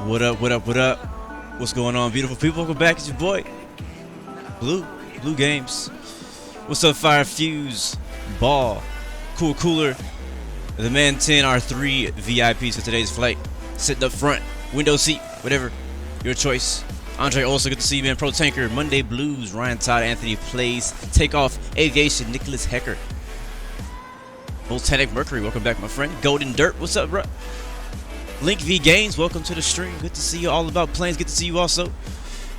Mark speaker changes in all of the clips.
Speaker 1: What up, what up, what up? What's going on, beautiful people? Welcome back. It's your boy, Blue Games. What's up, Fire Fuse, Ball, Cool Cooler, the Man 10 R3 VIPs for today's flight. Sitting up front, window seat, whatever, your choice. Andre, also good to see you, man. Pro Tanker, Monday Blues, Ryan Todd, Anthony Plays, Takeoff, Aviation, Nicholas Hecker, Volcanic Mercury, welcome back, my friend. Golden Dirt, what's up, bro? Link V Games, welcome to the stream. Good to see you. All About Planes, good to see you also.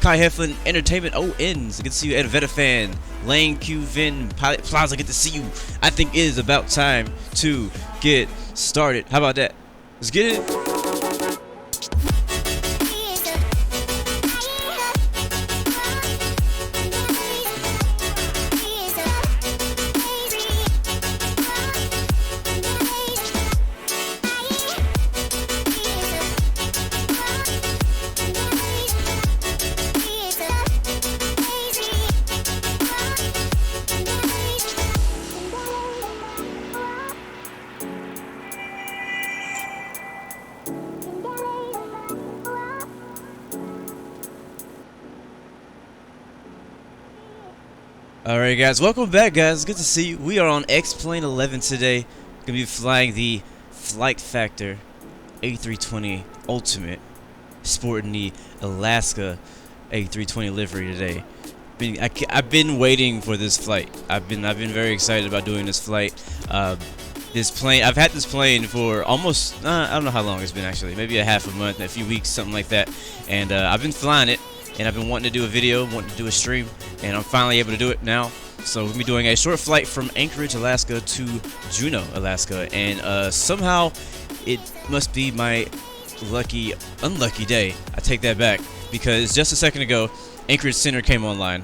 Speaker 1: Kai Heflin, Entertainment ONs, good to see you. Ed Vetafan, Lane Q Vin, Pilot Plaza, good to see you. I think it is about time to get started. How about that? Let's get it. Alright guys, welcome back guys, good to see you. We are on X-Plane 11 today. Gonna be flying the Flight Factor A320 Ultimate, sporting the Alaska A320 livery today. I've been waiting for this flight. I've been very excited about doing this flight. This plane, I've had this plane for almost, I don't know how long it's been actually, maybe a half a month, a few weeks, something like that. And I've been flying it. And I've been wanting to do a video, wanting to do a stream, and I'm finally able to do it now. So we're going to be doing a short flight from Anchorage, Alaska to Juneau, Alaska. And somehow it must be my unlucky day. I take that back, because just a second ago, Anchorage Center came online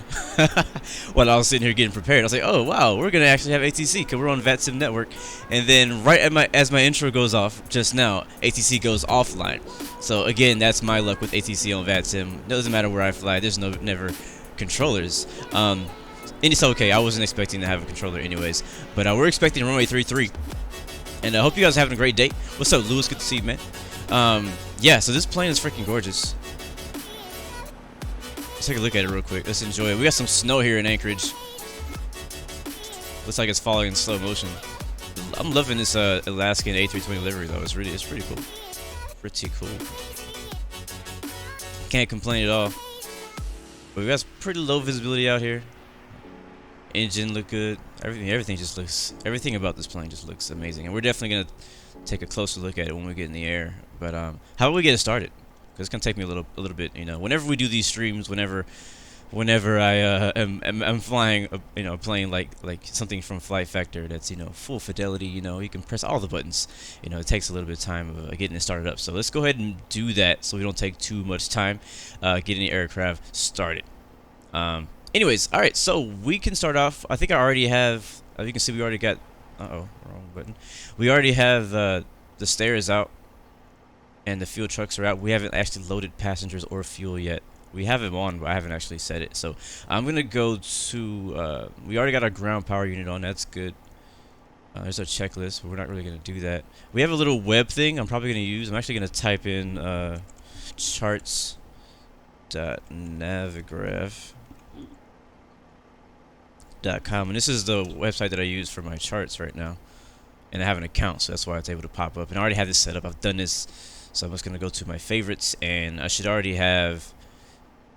Speaker 1: while I was sitting here getting prepared. I was like, oh wow, we're going to actually have ATC because we're on VATSIM network. And then right as my intro goes off just now, ATC goes offline. So again, that's my luck with ATC on VATSIM. Doesn't matter where I fly, there's never controllers. And it's okay, I wasn't expecting to have a controller anyways. But we're expecting runway 33. And I hope you guys are having a great day. What's up, Lewis? Good to see you, man. Yeah, so this plane is freaking gorgeous. Let's take a look at it real quick. Let's enjoy it. We got some snow here in Anchorage. Looks like it's falling in slow motion. I'm loving this Alaskan A320 livery though. It's pretty cool. Pretty cool. Can't complain at all. But we got pretty low visibility out here. Engine look good. Everything about this plane just looks amazing. And we're definitely gonna take a closer look at it when we get in the air. But how about we get it started? Because it's gonna take me a little bit. You know, whenever we do these streams, whenever I am flying, you know, playing like something from Flight Factor that's, you know, full fidelity. You know, you can press all the buttons. You know, it takes a little bit of time of getting it started up. So let's go ahead and do that so we don't take too much time getting the aircraft started. Anyways, all right. So we can start off. I think I already have. You can see we already got. Wrong button. We already have the stairs out and the fuel trucks are out. We haven't actually loaded passengers or fuel yet. We have them on, but I haven't actually set it. So I'm gonna go to. We already got our ground power unit on. That's good. There's our checklist, but we're not really gonna do that. We have a little web thing. I'm probably gonna use. I'm actually gonna type in charts.navigraph.com, and this is the website that I use for my charts right now. And I have an account, so that's why it's able to pop up. And I already have this set up. I've done this, so I'm just gonna go to my favorites, and I should already have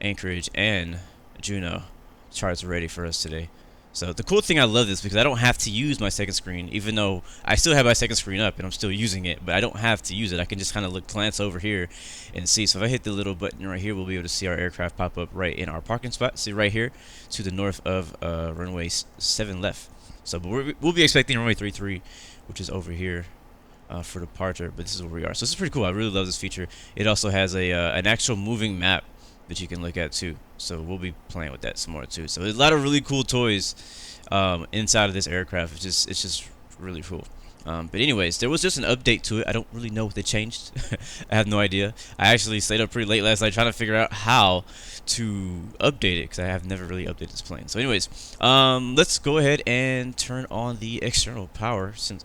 Speaker 1: Anchorage and Juneau charts ready for us today. So the cool thing, I love this because I don't have to use my second screen, even though I still have my second screen up and I'm still using it, but I don't have to use it. I can just kind of glance over here and see. So if I hit the little button right here, we'll be able to see our aircraft pop up right in our parking spot. See right here to the north of runway 7 left. So we'll be expecting runway 33, which is over here for departure, but this is where we are. So this is pretty cool. I really love this feature. It also has a an actual moving map that you can look at too. So we'll be playing with that some more too. So there's a lot of really cool toys inside of this aircraft. It's just really cool. But anyways, there was just an update to it. I don't really know what they changed. I have no idea. I actually stayed up pretty late last night trying to figure out how to update it because I have never really updated this plane. So anyways, let's go ahead and turn on the external power since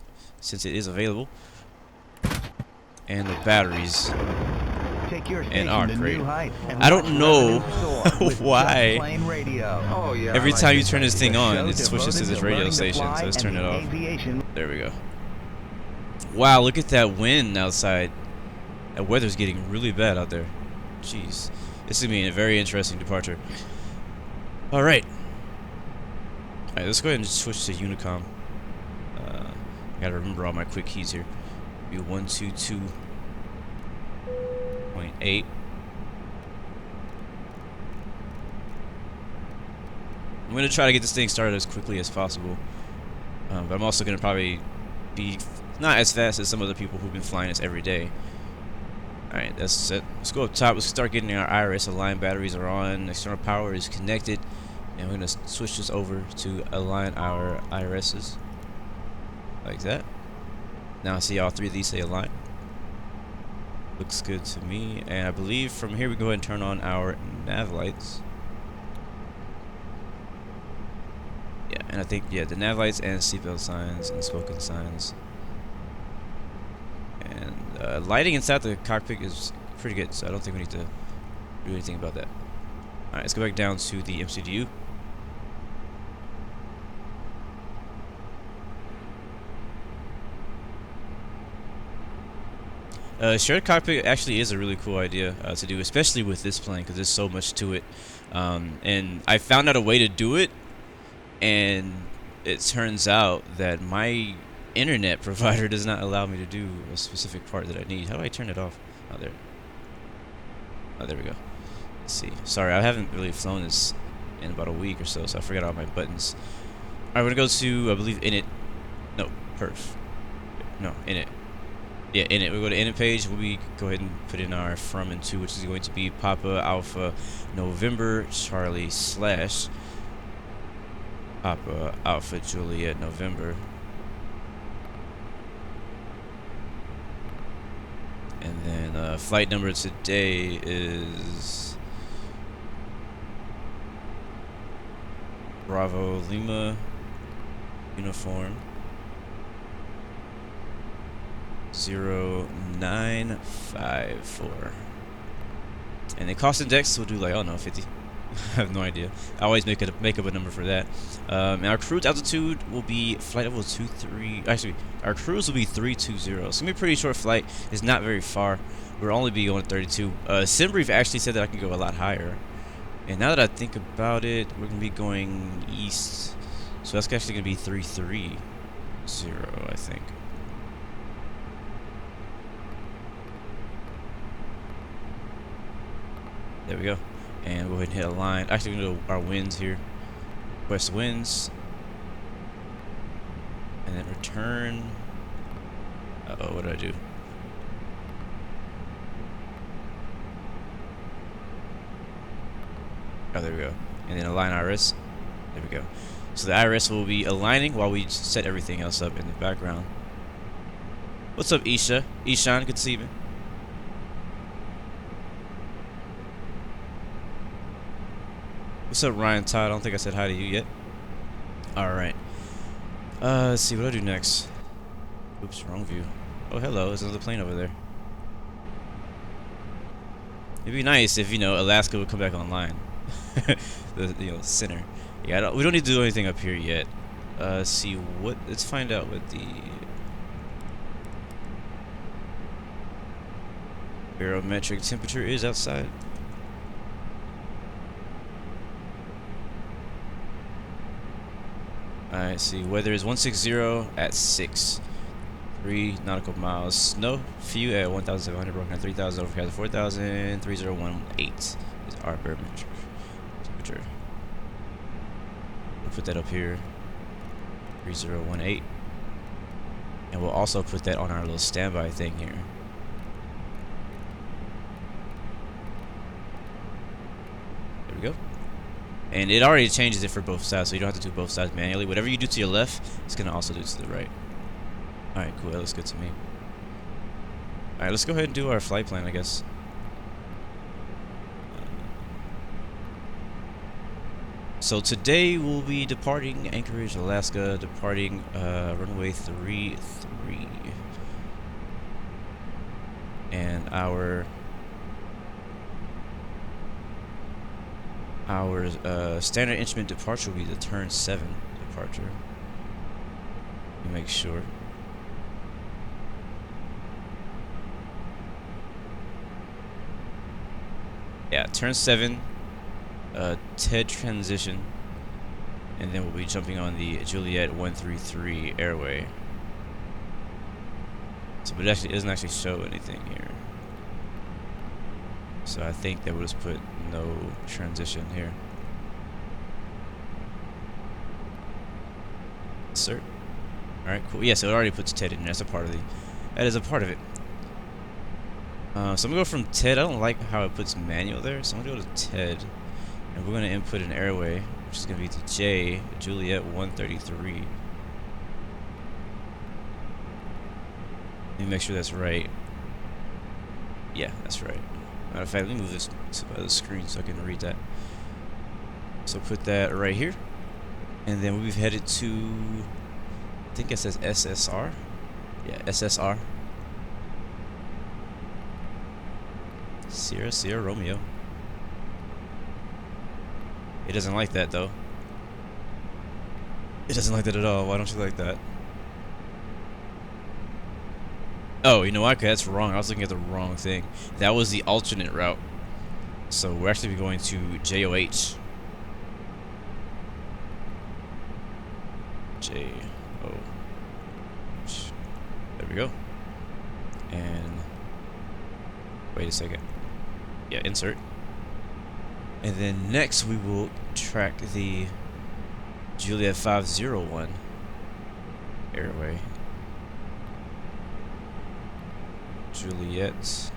Speaker 1: it is available, and the batteries. And great. I don't know why every time you turn this thing on, it switches to this radio station. So let's turn it off. There we go. Wow, look at that wind outside. That weather's getting really bad out there. Jeez. This is going to be a very interesting departure. Alright. Alright, let's go ahead and just switch to Unicom. I gotta remember all my quick keys here. Be 122.8. I'm gonna try to get this thing started as quickly as possible, but I'm also gonna probably be not as fast as some other people who've been flying this every day. Alright, that's set. Let's go up top. Let's start getting our IRS aligned. Batteries are on. External power is connected, and we're gonna switch this over to align our IRSs like that. Now I see all three of these say align. Looks good to me. And I believe from here we go ahead and turn on our nav lights. Yeah, and I think, yeah, the nav lights and seatbelt signs and smoking signs. And lighting inside the cockpit is pretty good, so I don't think we need to do anything about that. Alright, let's go back down to the MCDU. Shared cockpit actually is a really cool idea to do, especially with this plane, because there's so much to it. And I found out a way to do it, and it turns out that my internet provider does not allow me to do a specific part that I need. How do I turn it off? Oh, there. Oh, there we go. Let's see. Sorry, I haven't really flown this in about a week or so, so I forgot all my buttons. Alright, we're gonna go to, I believe, init. No, perf. No, init. Yeah, init. We'll go to init page. We'll go ahead and put in our from and to, which is going to be Papa Alpha November Charlie / Papa Alpha Juliet November. And then flight number today is Bravo Lima Uniform 0954. And the cost index will do like, oh no, 50. I have no idea. I always make up a number for that. And our cruise altitude will be flight level 23. Actually, our cruise will be 320. It's gonna be a pretty short flight. It's not very far. We'll only be going 32. SimBrief actually said that I can go a lot higher. And now that I think about it, we're gonna be going east. So that's actually gonna be 330, I think. There we go. And we'll go ahead and hit align. Actually, we're going to do our winds here. Request winds. And then return. Uh-oh, what did I do? Oh, there we go. And then align iris. There we go. So the iris will be aligning while we set everything else up in the background. What's up, Isha? Ishan, good to see you. What's up, Ryan Todd? I don't think I said hi to you yet. Alright. Let's see, what do I do next? Oops, wrong view. Oh, hello, there's another plane over there. It'd be nice if, you know, Alaska would come back online. the center. Yeah, we don't need to do anything up here yet. Let's see what. Let's find out what the barometric temperature is outside. Alright, see, weather is 160 at 6. 3 nautical miles. Snow, few at 1,700, broken at 3,000, overcast at 4,000, 3018 is our barometric temperature. We'll put that up here, 3018. And we'll also put that on our little standby thing here. There we go. And it already changes it for both sides, so you don't have to do both sides manually. Whatever you do to your left, it's going to also do to the right. Alright, cool. That looks good to me. Alright, let's go ahead and do our flight plan, I guess. So today we'll be departing Anchorage, Alaska, departing runway 33. And our standard instrument departure will be the turn 7 departure. Let me make sure. Yeah, turn 7, TED transition, and then we'll be jumping on the Juliet 133 airway. So, but it doesn't actually show anything here. So I think that we'll just put no transition here. Insert. Alright, cool. Yeah, so it already puts TED in there. That's a part of that is a part of it. So I'm gonna go from TED. I don't like how it puts manual there, so I'm gonna go to TED, and we're gonna input an airway, which is gonna be to J Juliet 133. Let me make sure that's right. Yeah, that's right. Matter of fact, let me move this to the screen so I can read that. So put that right here, and then we've headed to, I think it says SSR. Yeah, SSR. Sierra Romeo. It doesn't like that though. It doesn't like that at all. Why don't you like that? Oh, you know what? Okay, that's wrong. I was looking at the wrong thing. That was the alternate route. So we're actually going to JOH. JOH. There we go. And wait a second. Yeah, insert. And then next we will track the Juliet 501 airway. Juliet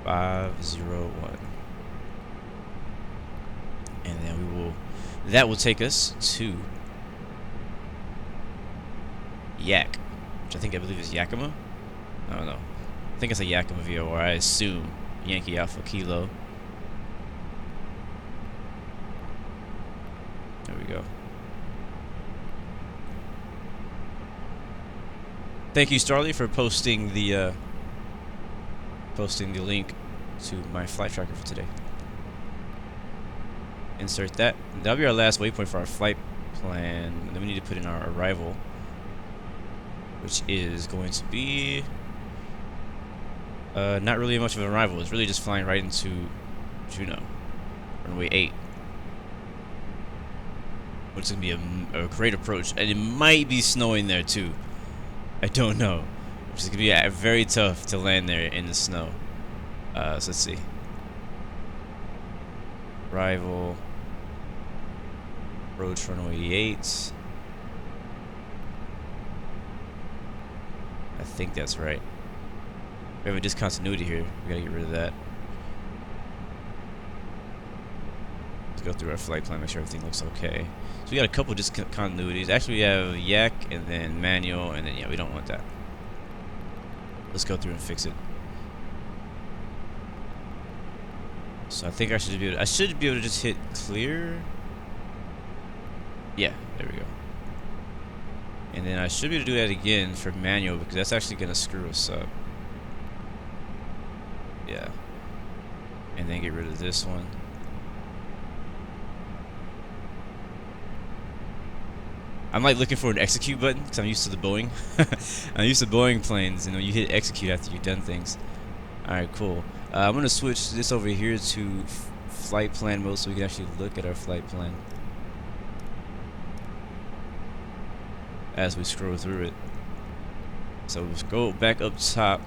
Speaker 1: 501. And then that will take us to Yak, which I believe is Yakima. I don't know. I think it's a Yakima VOR, I assume. Yankee Alpha Kilo. There we go. Thank you, Starly, for posting the link to my flight tracker for today. Insert that. That'll be our last waypoint for our flight plan. And then we need to put in our arrival, which is going to be not really much of an arrival. It's really just flying right into Juneau, runway 8, which is going to be a great approach. And it might be snowing there too. I don't know. Which is going to be very tough to land there in the snow. So let's see. Arrival. Approach runway 8. I think that's right. We have a discontinuity here. We gotta get rid of that. Let's go through our flight plan, make sure everything looks okay. So we got a couple discontinuities. Actually, we have yak and then manual, and then yeah, we don't want that. Let's go through and fix it. So I think I should be able to just hit clear. Yeah, there we go. And then I should be able to do that again for manual because that's actually gonna screw us up. Yeah. And then get rid of this one. I'm like looking for an execute button because I'm used to the Boeing. I'm used to Boeing planes, you know, you hit execute after you've done things. Alright, cool. I'm gonna switch this over here to flight plan mode so we can actually look at our flight plan as we scroll through it. So let's go back up top.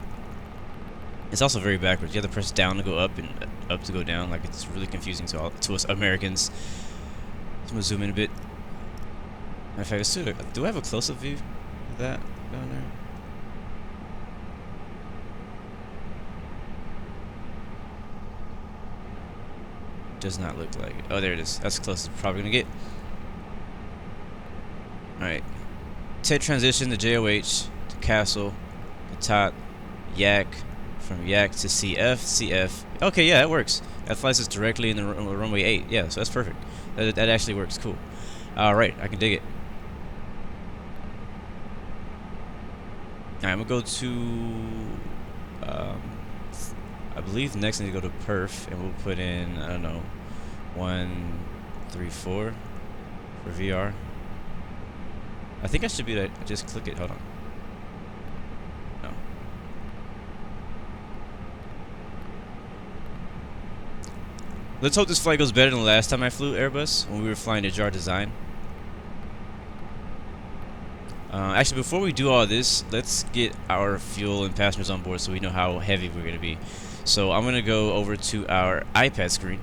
Speaker 1: It's also very backwards. You have to press down to go up and up to go down. Like, it's really confusing to us Americans. So I'm gonna zoom in a bit. Matter of fact, let's do I have a close-up view of that down there? Does not look like it. Oh, there it is. That's the closest we're probably gonna get. Alright. TED transition to JOH, to Castle, to Tot, Yak, from Yak to CF. Okay, yeah, that works. That flies us directly in the runway 8. Yeah, so that's perfect. That actually works. Cool. Alright, I can dig it. Alright, I'm gonna go to I believe next I need to go to perf, and we'll put in, I don't know, 134 for VR. I think I should be able to just click it. Hold on. No. Let's hope this flight goes better than the last time I flew Airbus when we were flying the JAR design. Actually, before we do all this, let's get our fuel and passengers on board so we know how heavy we're going to be. So I'm going to go over to our iPad screen.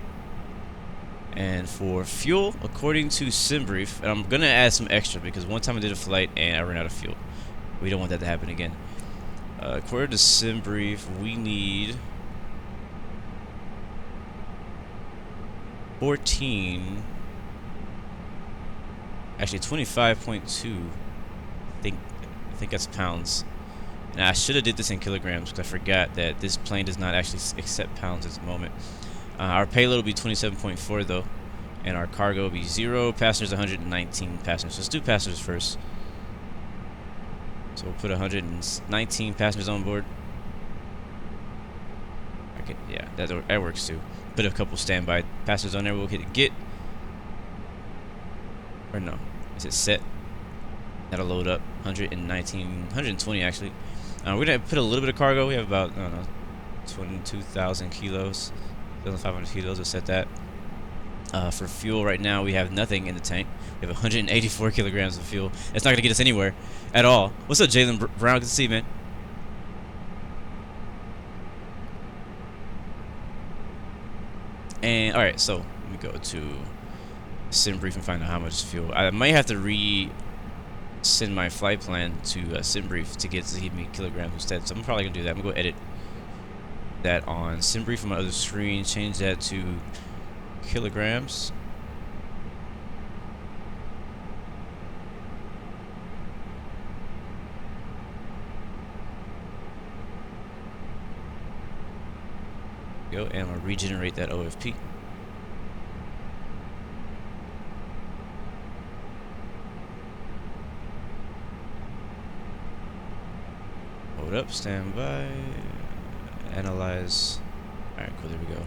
Speaker 1: And for fuel, according to SimBrief, and I'm going to add some extra because one time I did a flight and I ran out of fuel. We don't want that to happen again. According to SimBrief, we need 14, actually 25.2. I think that's pounds. And I should have did this in kilograms because I forgot that this plane does not actually accept pounds at the moment. Our payload will be 27.4 though, and our cargo will be 0 passengers, 119 passengers. Let's do passengers first. So we'll put 119 passengers on board. Okay, yeah, that works too. Put a couple standby passengers on there. We'll hit get. Or no, is it set? That'll load up 120 actually. We're gonna put a little bit of cargo. We have about, I don't know, 22,000 kilos, 2,500 kilos. We'll set that. For fuel right now, we have nothing in the tank. We have 184 kilograms of fuel. It's not gonna get us anywhere at all. What's up, Jalen Brown? Good to see you, man. And all right, so let me go to SimBrief and find out how much fuel. I might have to send my flight plan to SimBrief to get to me kilograms instead. So I'm probably gonna do that. I'm gonna go edit that on SimBrief on my other screen. Change that to kilograms. Go, and I'm gonna regenerate that OFP. Hold up, stand by, analyze. Alright, cool, there we go.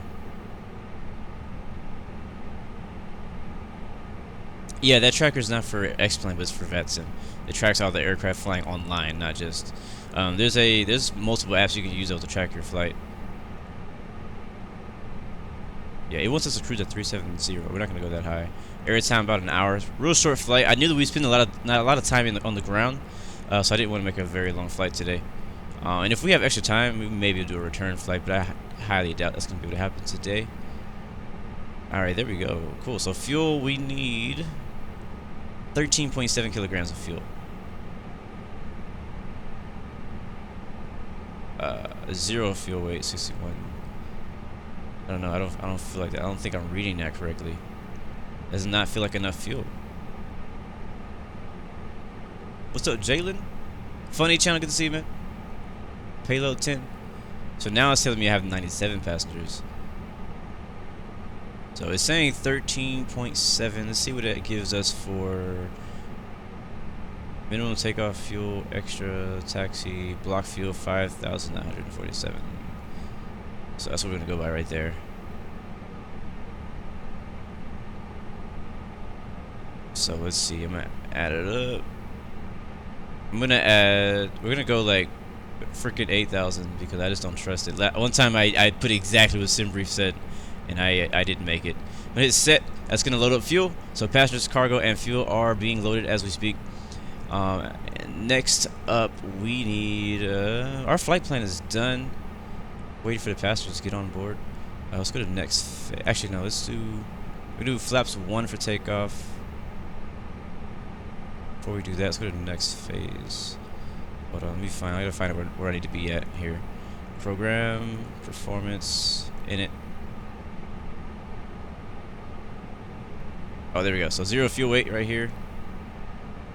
Speaker 1: Yeah, that tracker is not for X-Plane, but it's for VATSIM. It tracks all the aircraft flying online, not just. There's multiple apps you can use though to track your flight. Yeah, it wants us to cruise at 370. We're not gonna go that high. Air time about an hour. Real short flight. I knew that we spend not a lot of time on the ground, so I didn't want to make a very long flight today. And if we have extra time, we maybe do a return flight, but I highly doubt that's gonna be able to happen today. Alright, there we go. Cool. So fuel, we need 13.7 kilograms of fuel. Zero fuel weight, 61. I don't know. I don't feel like that. I don't think I'm reading that correctly. Does not feel like enough fuel. What's up, Jalen? Funny channel, good to see you, man. Payload 10. So now it's telling me I have 97 passengers. So it's saying 13.7. Let's see what that gives us for minimum takeoff fuel, extra taxi, block fuel, 5,947. So that's what we're gonna go by right there. So let's see. I'm gonna add it up. We're gonna go like freaking 8,000 because I just don't trust it. One time I put exactly what SimBrief said, and I didn't make it. When it's set, that's gonna load up fuel. So passengers, cargo, and fuel are being loaded as we speak. Next up, we need our flight plan is done. Waiting for the passengers to get on board. Let's go to the next. Actually, no. We do flaps 1 for takeoff. Before we do that, let's go to the next phase. Hold on, let me find. I gotta find out where I need to be at here. Program, performance, init. Oh, there we go. So 0 fuel weight right here,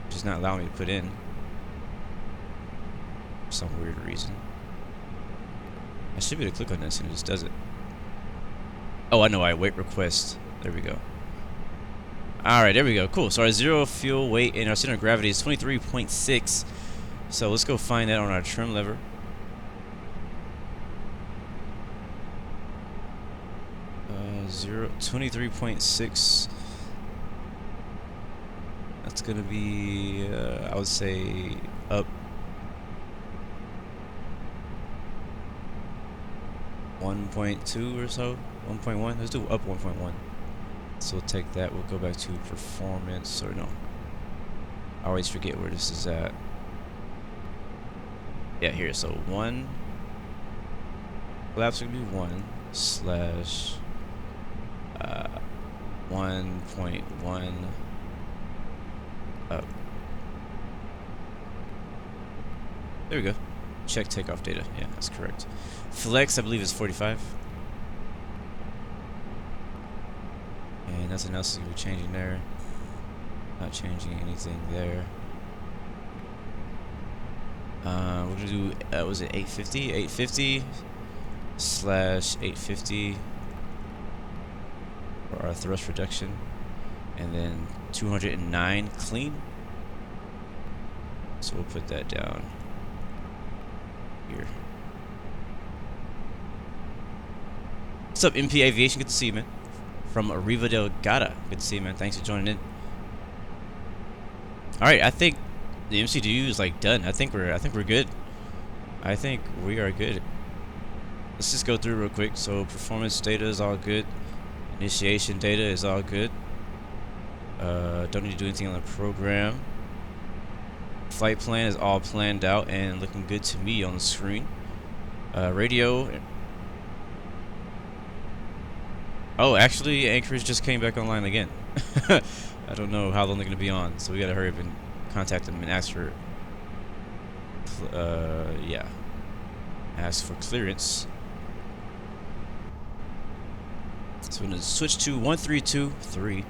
Speaker 1: which is not allowing me to put in for some weird reason. I should be able to click on this and it just does it. Oh, I know. I wait request. There we go. Alright, there we go. Cool. So our 0 fuel weight and our center of gravity is 23.6. So let's go find that on our trim lever. Uh, 23.6. That's gonna be I would say up 1.2 or so. 1.1. Let's do up 1.1. So we'll take that. We'll go back to performance, or no. I always forget where this is at. Yeah, here. So 1. Flaps gonna be 1 slash 1.1 up. There we go. Check takeoff data. Yeah, that's correct. Flex, I believe, is 45. And nothing else is going to be changing there. Not changing anything there. We're going to do, was it 850? 850 slash 850 for our thrust reduction. And then 209 clean. So we'll put that down here. What's up, MP Aviation? Good to see you, man. From Arriva Delgada. Good to see you, man. Thanks for joining in. Alright, I think the MCDU is like done. I think we're good. I think we are good. Let's just go through real quick. So performance data is all good. Initiation data is all good. Don't need to do anything on the program. Flight plan is all planned out and looking good to me on the screen. Radio. Oh, actually, Anchorage just came back online again. I don't know how long they're going to be on, so we got to hurry up and contact them and ask for, ask for clearance. So we're going to switch to 1323.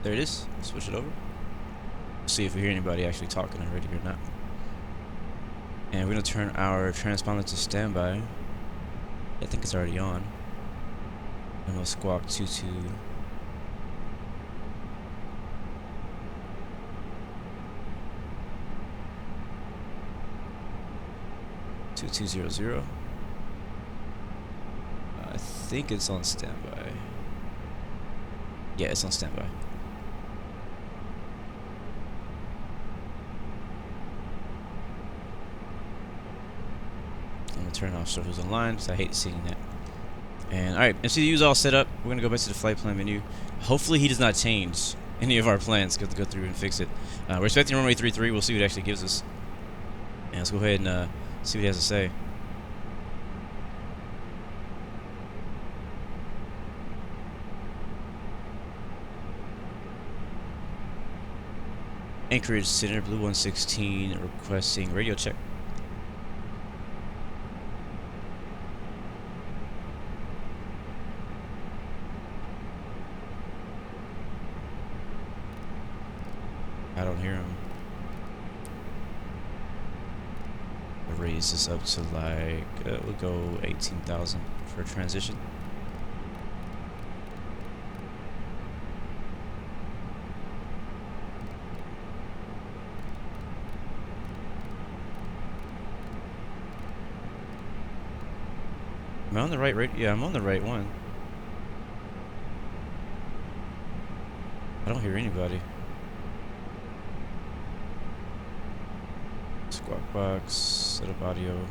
Speaker 1: There it is. Switch it over. See if we hear anybody actually talking already or not. And we're going to turn our transponder to standby. I think it's already on. And we'll squawk 22. 2200. I think it's on standby. Yeah, it's on standby. I'm gonna turn off servers online because I hate seeing that. And alright, MCDU is all set up. We're gonna go back to the flight plan menu. Hopefully he does not change any of our plans. Go through and fix it. We're expecting runway 33. We'll see what it actually gives us. And let's go ahead and see what he has to say. Anchorage Center, Blue 116, requesting radio check. I don't hear him. I'll raise this up to like, we'll go 18,000 for a transition. Am I on the right radio? Yeah, I'm on the right one. I don't hear anybody. Squawk box, set up audio.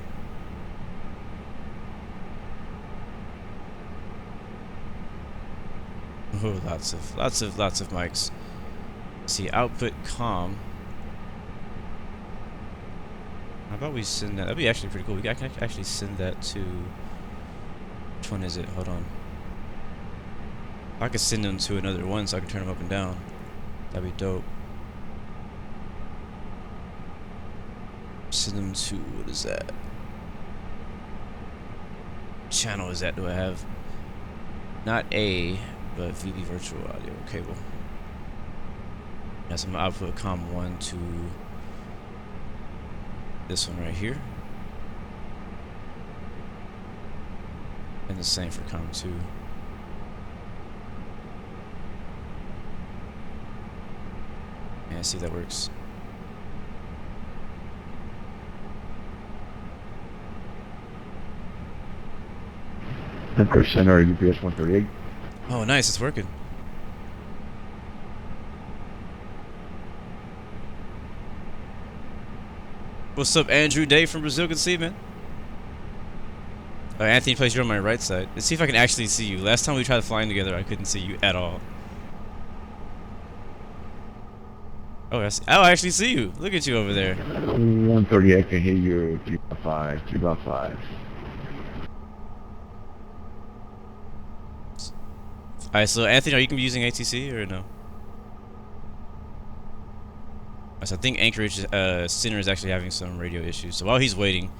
Speaker 1: Oh, lots of mics. See, output comm. How about we send that? That'd be actually pretty cool. We can actually send that to. Which one is it? Hold on. I could send them to another one so I can turn them up and down. That'd be dope. Send them to, what is that? Channel is that? Do I have? Not A, but VB virtual audio cable. That's some output comm 1 to this one right here. And the same for comm 2. Yeah, see if that works.
Speaker 2: Anchorage Center, UPS 138.
Speaker 1: Oh, nice, it's working. What's up, Andrew? Dave from Brazil, good to see you, man. Anthony plays you on my right side. Let's see if I can actually see you. Last time we tried flying together, I couldn't see you at all. Oh, I actually see you. Look at you over there.
Speaker 2: 130, I can hear you. 3.5, 3.5.
Speaker 1: Alright, so Anthony, are you going to be using ATC or no? So I think Anchorage Center is actually having some radio issues. So while he's waiting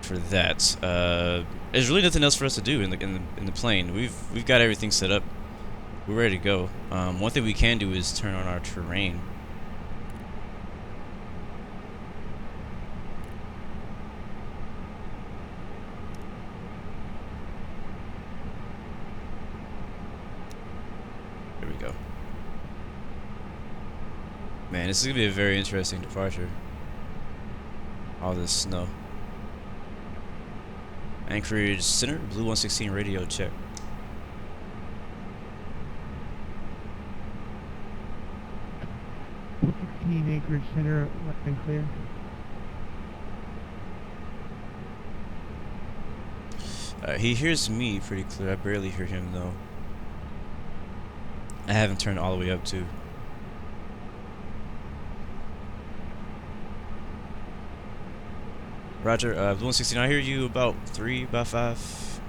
Speaker 1: for that, there's really nothing else for us to do in the plane. We've got everything set up. We're ready to go. One thing we can do is turn on our terrain. There we go. Man, this is gonna be a very interesting departure. All this snow. Anchorage Center, Blue 116 radio check.
Speaker 3: Anchorage Center, left and clear.
Speaker 1: He hears me pretty clear. I barely hear him though. I haven't turned all the way up too. Roger, Blue 116, I hear you about 3, about 5.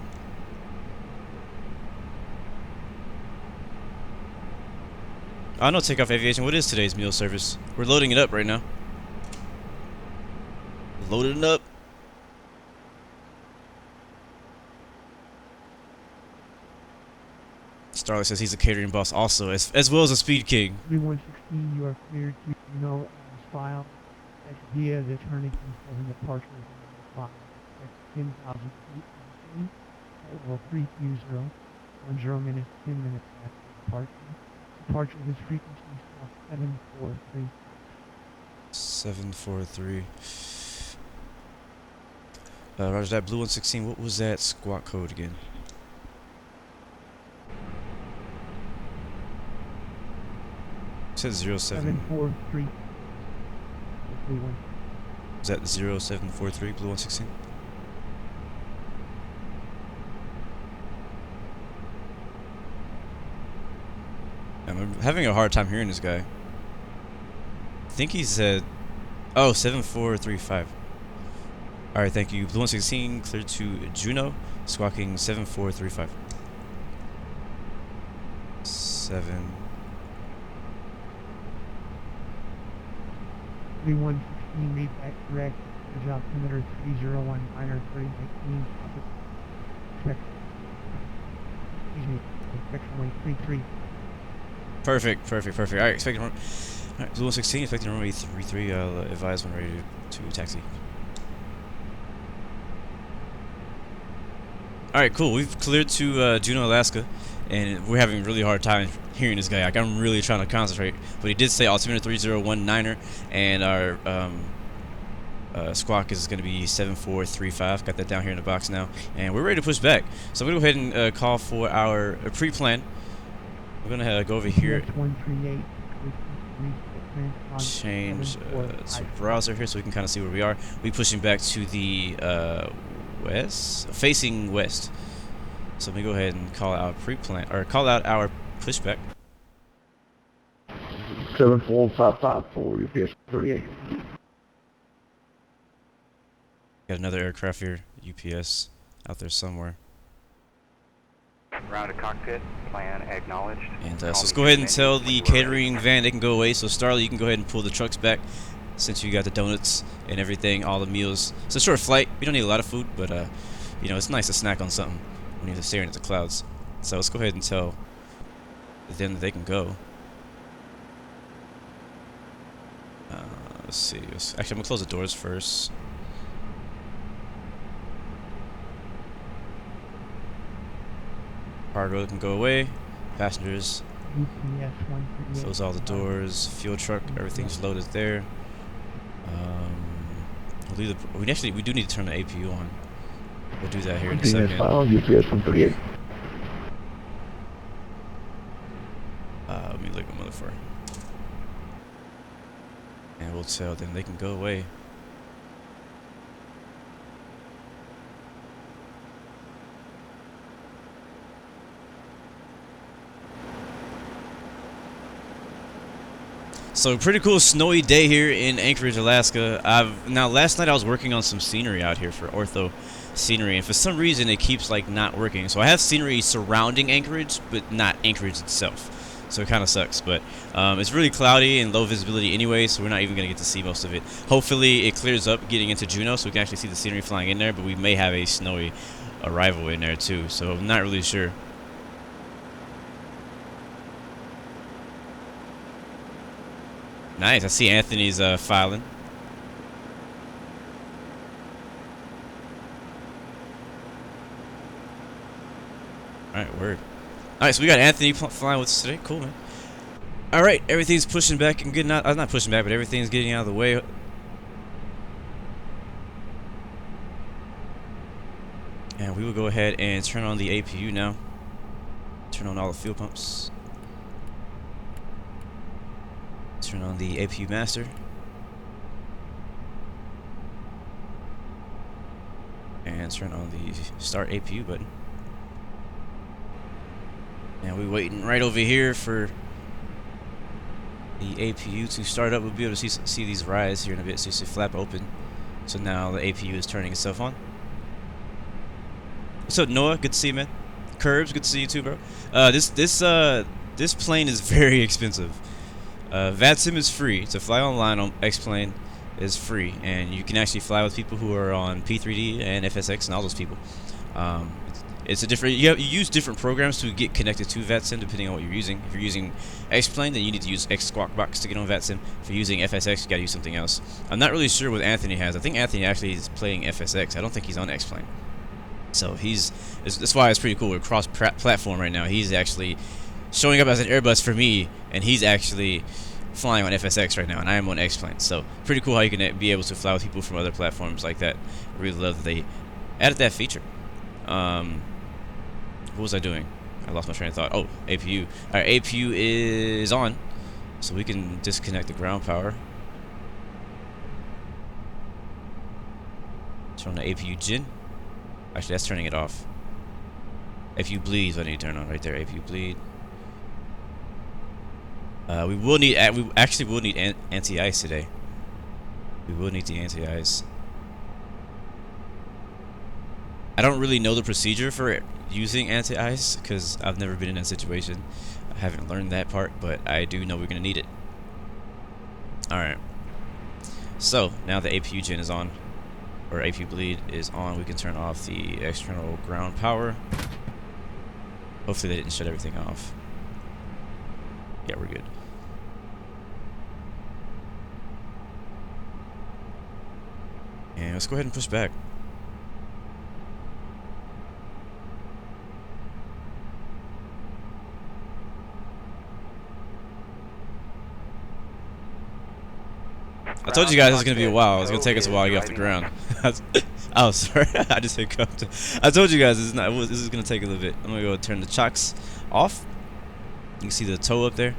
Speaker 1: I know Takeoff Aviation. What is today's meal service? We're loading it up right now. Loading it up. Starlight says he's a catering boss also, as well as a speed king.
Speaker 3: 3116, you are cleared to Juneau file. That's via the turning control departure of 10,000 feet. It will 320, 10 minutes, 10 minutes after departure. Departure of this frequency is 743.
Speaker 1: 743. Roger that. Blue 116, what was that squawk code again? It said 07.
Speaker 3: 743.
Speaker 1: Is that 0743, Blue 116? I'm having a hard time hearing this guy. I think he said, oh, 7435. Alright, thank you. Blue 116, clear to Juneau, squawking 7435. 7.
Speaker 3: 3116, read back correct. There's altimeter 301 minor 319. Excuse me, inspection weight 33.
Speaker 1: Perfect. Alright, expecting run. Alright, Blue 116, expecting runway 33. I'll advise when ready to taxi. Alright, cool. We've cleared to Juneau, Alaska, and we're having a really hard time hearing this guy. Like, I'm really trying to concentrate. But he did say altimeter 3019er, and our squawk is going to be 7435. Got that down here in the box now, and we're ready to push back. So I'm going to go ahead and call for our pre-plan. We're going to go over here, change to browser here so we can kind of see where we are. We're pushing back to the west, facing west. So let me go ahead and call out pre-plan, or call out our pushback.
Speaker 2: 74554, UPS 38.
Speaker 1: Got another aircraft here, UPS, out there somewhere.
Speaker 4: Round to Cockpit, plan acknowledged.
Speaker 1: And so let's go ahead and tell the catering van they can go away. So Starley, you can go ahead and pull the trucks back, since you got the donuts and everything, all the meals. It's a short flight. We don't need a lot of food, but you know, it's nice to snack on something when you're staring at the clouds. So let's go ahead and tell them that they can go. Let's see. Actually, I'm gonna close the doors first. Cargo can go away. Passengers, close all the doors. Fuel truck, everything's loaded there. We'll leave the, we do need to turn the APU on. We'll do that here in a second.
Speaker 2: UPS 138.
Speaker 1: Let me look at my motherfucker. And we'll tell them they can go away. So pretty cool snowy day here in Anchorage, Alaska. Now last night I was working on some scenery out here for ortho scenery, and for some reason it keeps like not working. So I have scenery surrounding Anchorage, but not Anchorage itself. So it kind of sucks, but it's really cloudy and low visibility anyway, so we're not even gonna get to see most of it. Hopefully it clears up getting into Juneau, so we can actually see the scenery flying in there. But we may have a snowy arrival in there too, so I'm not really sure. Nice, I see Anthony's filing. Alright, word. Alright, so we got Anthony flying with us today. Cool, man. Alright, everything's pushing back and getting out. Not pushing back, but everything's getting out of the way. And we will go ahead and turn on the APU now. Turn on all the fuel pumps. Turn on the APU master. And turn on the start APU button. And we're waiting right over here for the APU to start up. We'll be able to see these rise here in a bit. So you see flap open. So now the APU is turning itself on. What's up, Noah? Good to see you, man. Curbs, good to see you too, bro. This plane is very expensive. VATSIM is free. To fly online on X-Plane is free, and you can actually fly with people who are on P3D and FSX and all those people. It's a different. You use different programs to get connected to VATSIM depending on what you're using. If you're using X-Plane, then you need to use X Squawk Box to get on VATSIM. If you're using FSX, you gotta use something else. I'm not really sure what Anthony has. I think Anthony actually is playing FSX. I don't think he's on X-Plane. So that's why it's pretty cool. We're cross-platform right now. He's actually showing up as an Airbus for me, and he's actually flying on FSX right now, and I am on X-Plane. So pretty cool how you can be able to fly with people from other platforms like that. I really love that they added that feature. What was I doing? I lost my train of thought. Oh, APU. Alright, APU is on, so we can disconnect the ground power. Turn on the APU gen. Actually, that's turning it off. APU bleed is what I need to turn on right there. APU bleed. We will need. We actually will need anti-ice today. We will need the anti-ice. I don't really know the procedure for using anti-ice because I've never been in that situation. I haven't learned that part, but I do know we're gonna need it. All right. So now the APU gen is on, or APU bleed is on. We can turn off the external ground power. Hopefully they didn't shut everything off. Yeah, we're good. And let's go ahead and push back. I told you guys it was gonna be a while. It's gonna take us a while to get off the ground. Oh, sorry. I just hiccuped. I told you guys this is gonna take a little bit. I'm gonna go turn the chocks off. You can see the toe up there.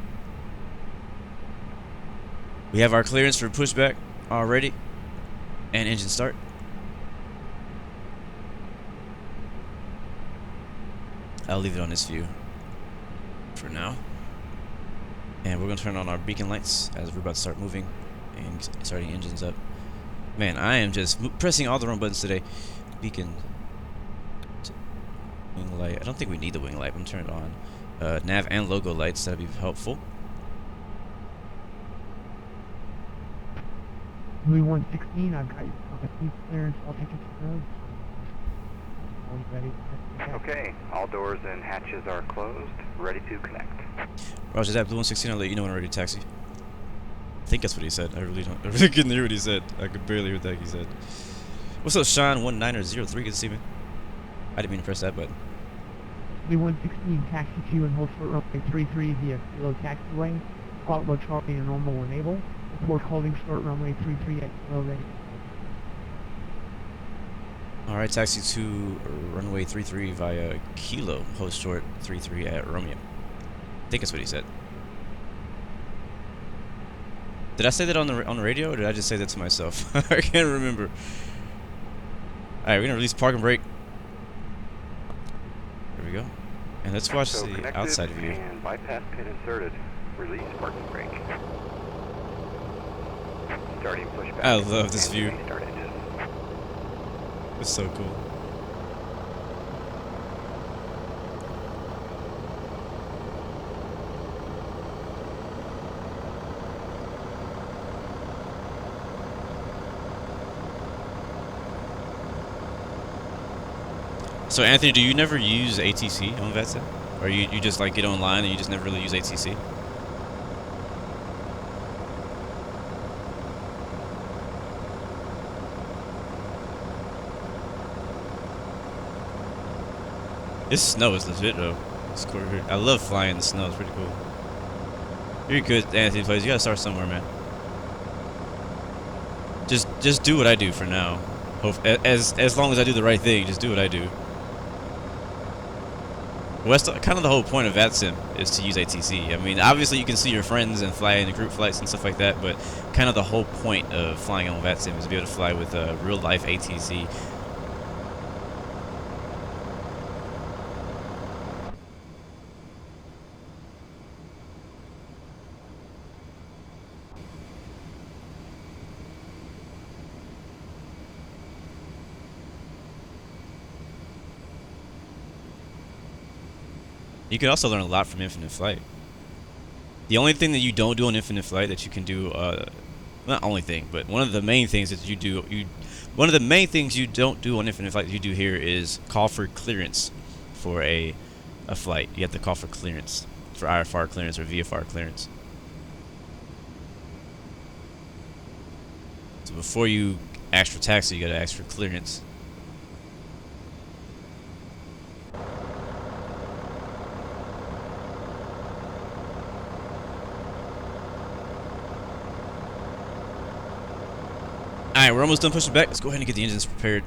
Speaker 1: We have our clearance for pushback already, and engine start. I'll leave it on this view for now. And we're gonna turn on our beacon lights as we're about to start moving and starting engines up. Man, I am just pressing all the wrong buttons today. Beacon, wing light. I don't think we need the wing light. I'm turning it on. Nav and logo lights. That'd be helpful.
Speaker 3: Louis 116, I've got your complete clearance. I'll take it to road. Are you ready?
Speaker 4: Okay, all doors and hatches are closed. Ready to connect.
Speaker 1: Roger that. Blue 116. I'll let you know when I'm ready to taxi. I think that's what he said. I really couldn't hear what he said. I could barely hear what he said. What's up, Sean? 1903. Good to see me. I didn't mean to press that button.
Speaker 3: Louis 116, taxi to you and hold short runway 33 via Payload taxiway. Squawk Charlie and normal enable. Report holding short runway 33 at Juneau ready.
Speaker 1: Alright, taxi to runway 33 via Kilo. Hold short 33 at Romeo. I think that's what he said. Did I say that on the radio, or did I just say that to myself? I can't remember. Alright, we're gonna release park and brake. There we go. And let's watch the outside view.
Speaker 4: And bypass pin inserted. Release parking brake. Starting pushback.
Speaker 1: I love this view.
Speaker 4: Start engine.
Speaker 1: It's so cool. So Anthony, do you never use ATC on VETSIM? Or you just like get online and you just never really use ATC? This snow is legit though. It's cool here. I love flying in the snow. It's pretty cool. You're good, Anthony. Plays. You gotta start somewhere, man. Just do what I do for now. Hope as long as I do the right thing, just do what I do. Well, that's kind of the whole point of VATSIM is to use ATC. I mean, obviously you can see your friends and fly in the group flights and stuff like that, but kind of the whole point of flying on VATSIM is to be able to fly with real life ATC. You can also learn a lot from Infinite Flight. The only thing that you don't do on Infinite Flight that you can do, not only thing, but one of the main things that you do, one of the main things you don't do on Infinite Flight that you do here is call for clearance for a flight. You have to call for clearance, for IFR clearance or VFR clearance. So before you ask for taxi, you gotta ask for clearance. Alright, we're almost done pushing back. Let's go ahead and get the engines prepared.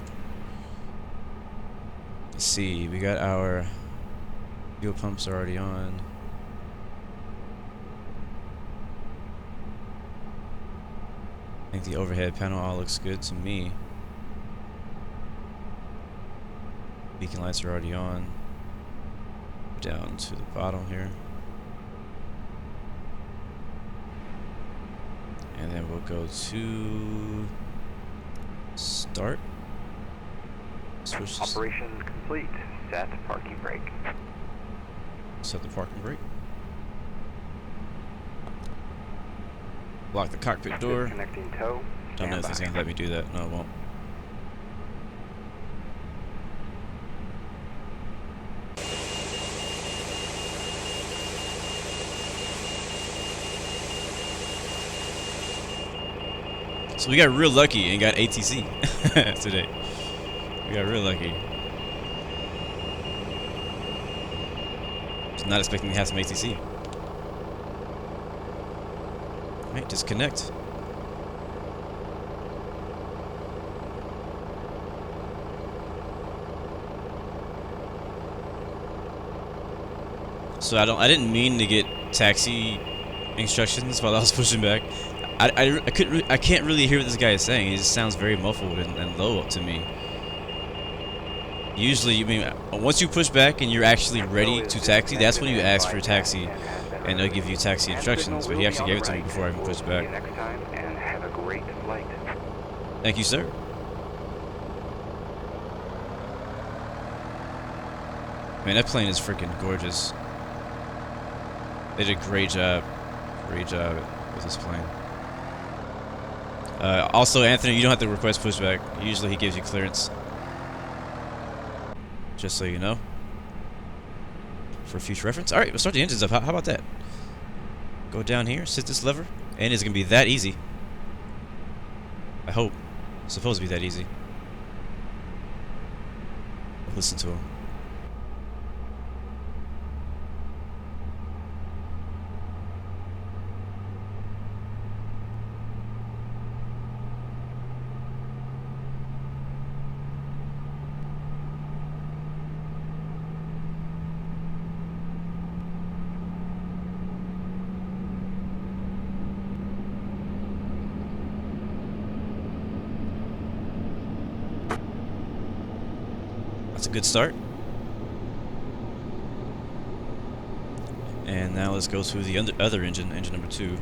Speaker 1: Let's see, we got our fuel pumps already on. I think the overhead panel all looks good to me. Beacon lights are already on. Down to the bottom here. And then we'll go to start. Switch.
Speaker 4: Operation complete. Set parking brake.
Speaker 1: Set the parking brake. Lock the cockpit door.
Speaker 4: Disconnecting tow.
Speaker 1: Don't know if he's gonna let me do that. No, it won't. So we got real lucky and got ATC today. We got real lucky. Just not expecting to have some ATC. Alright, disconnect. So I didn't mean to get taxi instructions while I was pushing back. I can't really hear what this guy is saying. He just sounds very muffled and low to me. Usually, you mean once you push back and you're actually ready to taxi, that's when you ask for a taxi, and they'll give you taxi instructions. But he actually gave it to me before I even pushed back.
Speaker 4: Next time, and have a great flight.
Speaker 1: Thank you, sir. Man, that plane is freaking gorgeous. They did a great job with this plane. Also, Anthony, you don't have to request pushback. Usually he gives you clearance. Just so you know. For future reference. Alright, we'll start the engines up. How about that? Go down here, sit this lever, and it's going to be that easy. I hope. It's supposed to be that easy. Listen to him. That's a good start. And now let's go to the other engine, engine number 2.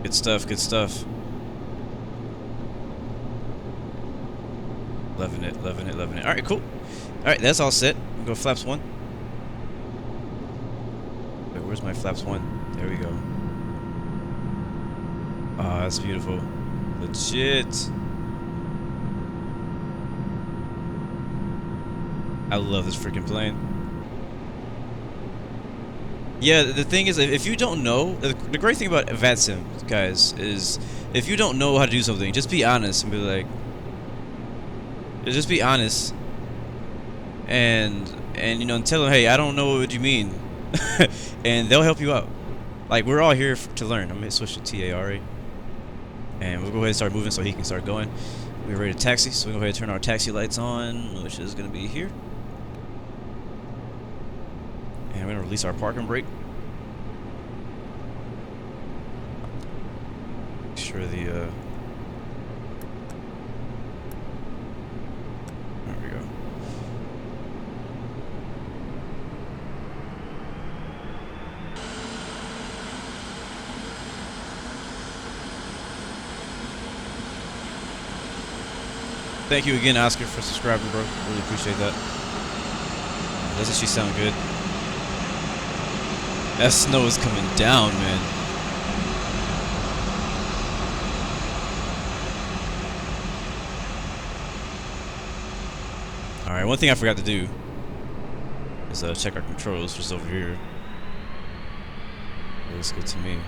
Speaker 1: Good stuff, good stuff. Loving it, loving it, loving it. Alright, cool. Alright, that's all set. We'll go flaps 1. Wait, where's my flaps 1? There we go. Oh, that's beautiful. Legit. I love this freaking plane. Yeah, the thing is, if you don't know, the great thing about VATSIM, guys, is if you don't know how to do something, just be honest and be like, just be honest, and you know, and tell them, hey, I don't know what you mean, and they'll help you out. Like, we're all here to learn. I'm gonna switch to TARA, and we'll go ahead and start moving so he can start going. We're ready to taxi, so we'll go ahead and turn our taxi lights on, which is gonna be here. And we're going to release our parking brake. Make sure the, there we go. Thank you again, Oscar, for subscribing, bro. Really appreciate that. Doesn't she sound good? That snow is coming down, man. Alright, one thing I forgot to do is check our controls just over here. It looks good to me.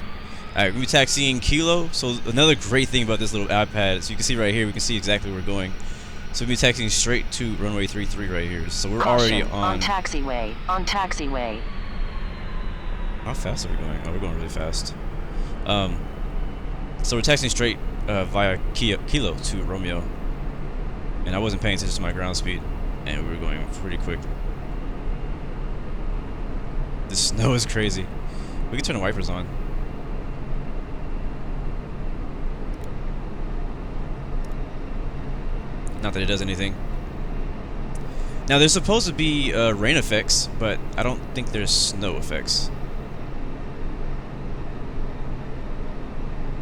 Speaker 1: Alright, we're taxiing Kilo. So another great thing about this little iPad, so you can see right here, we can see exactly where we're going. So we'll be taxiing straight to runway 33 right here. So we're
Speaker 5: Caution,
Speaker 1: already on
Speaker 5: taxiway. On taxiway.
Speaker 1: How fast are we going? Oh, we're going really fast. So we're taxiing straight via Kilo to Romeo. And I wasn't paying attention to my ground speed. And we were going pretty quick. The snow is crazy. We can turn the wipers on. Not that it does anything. Now there's supposed to be rain effects, but I don't think there's snow effects.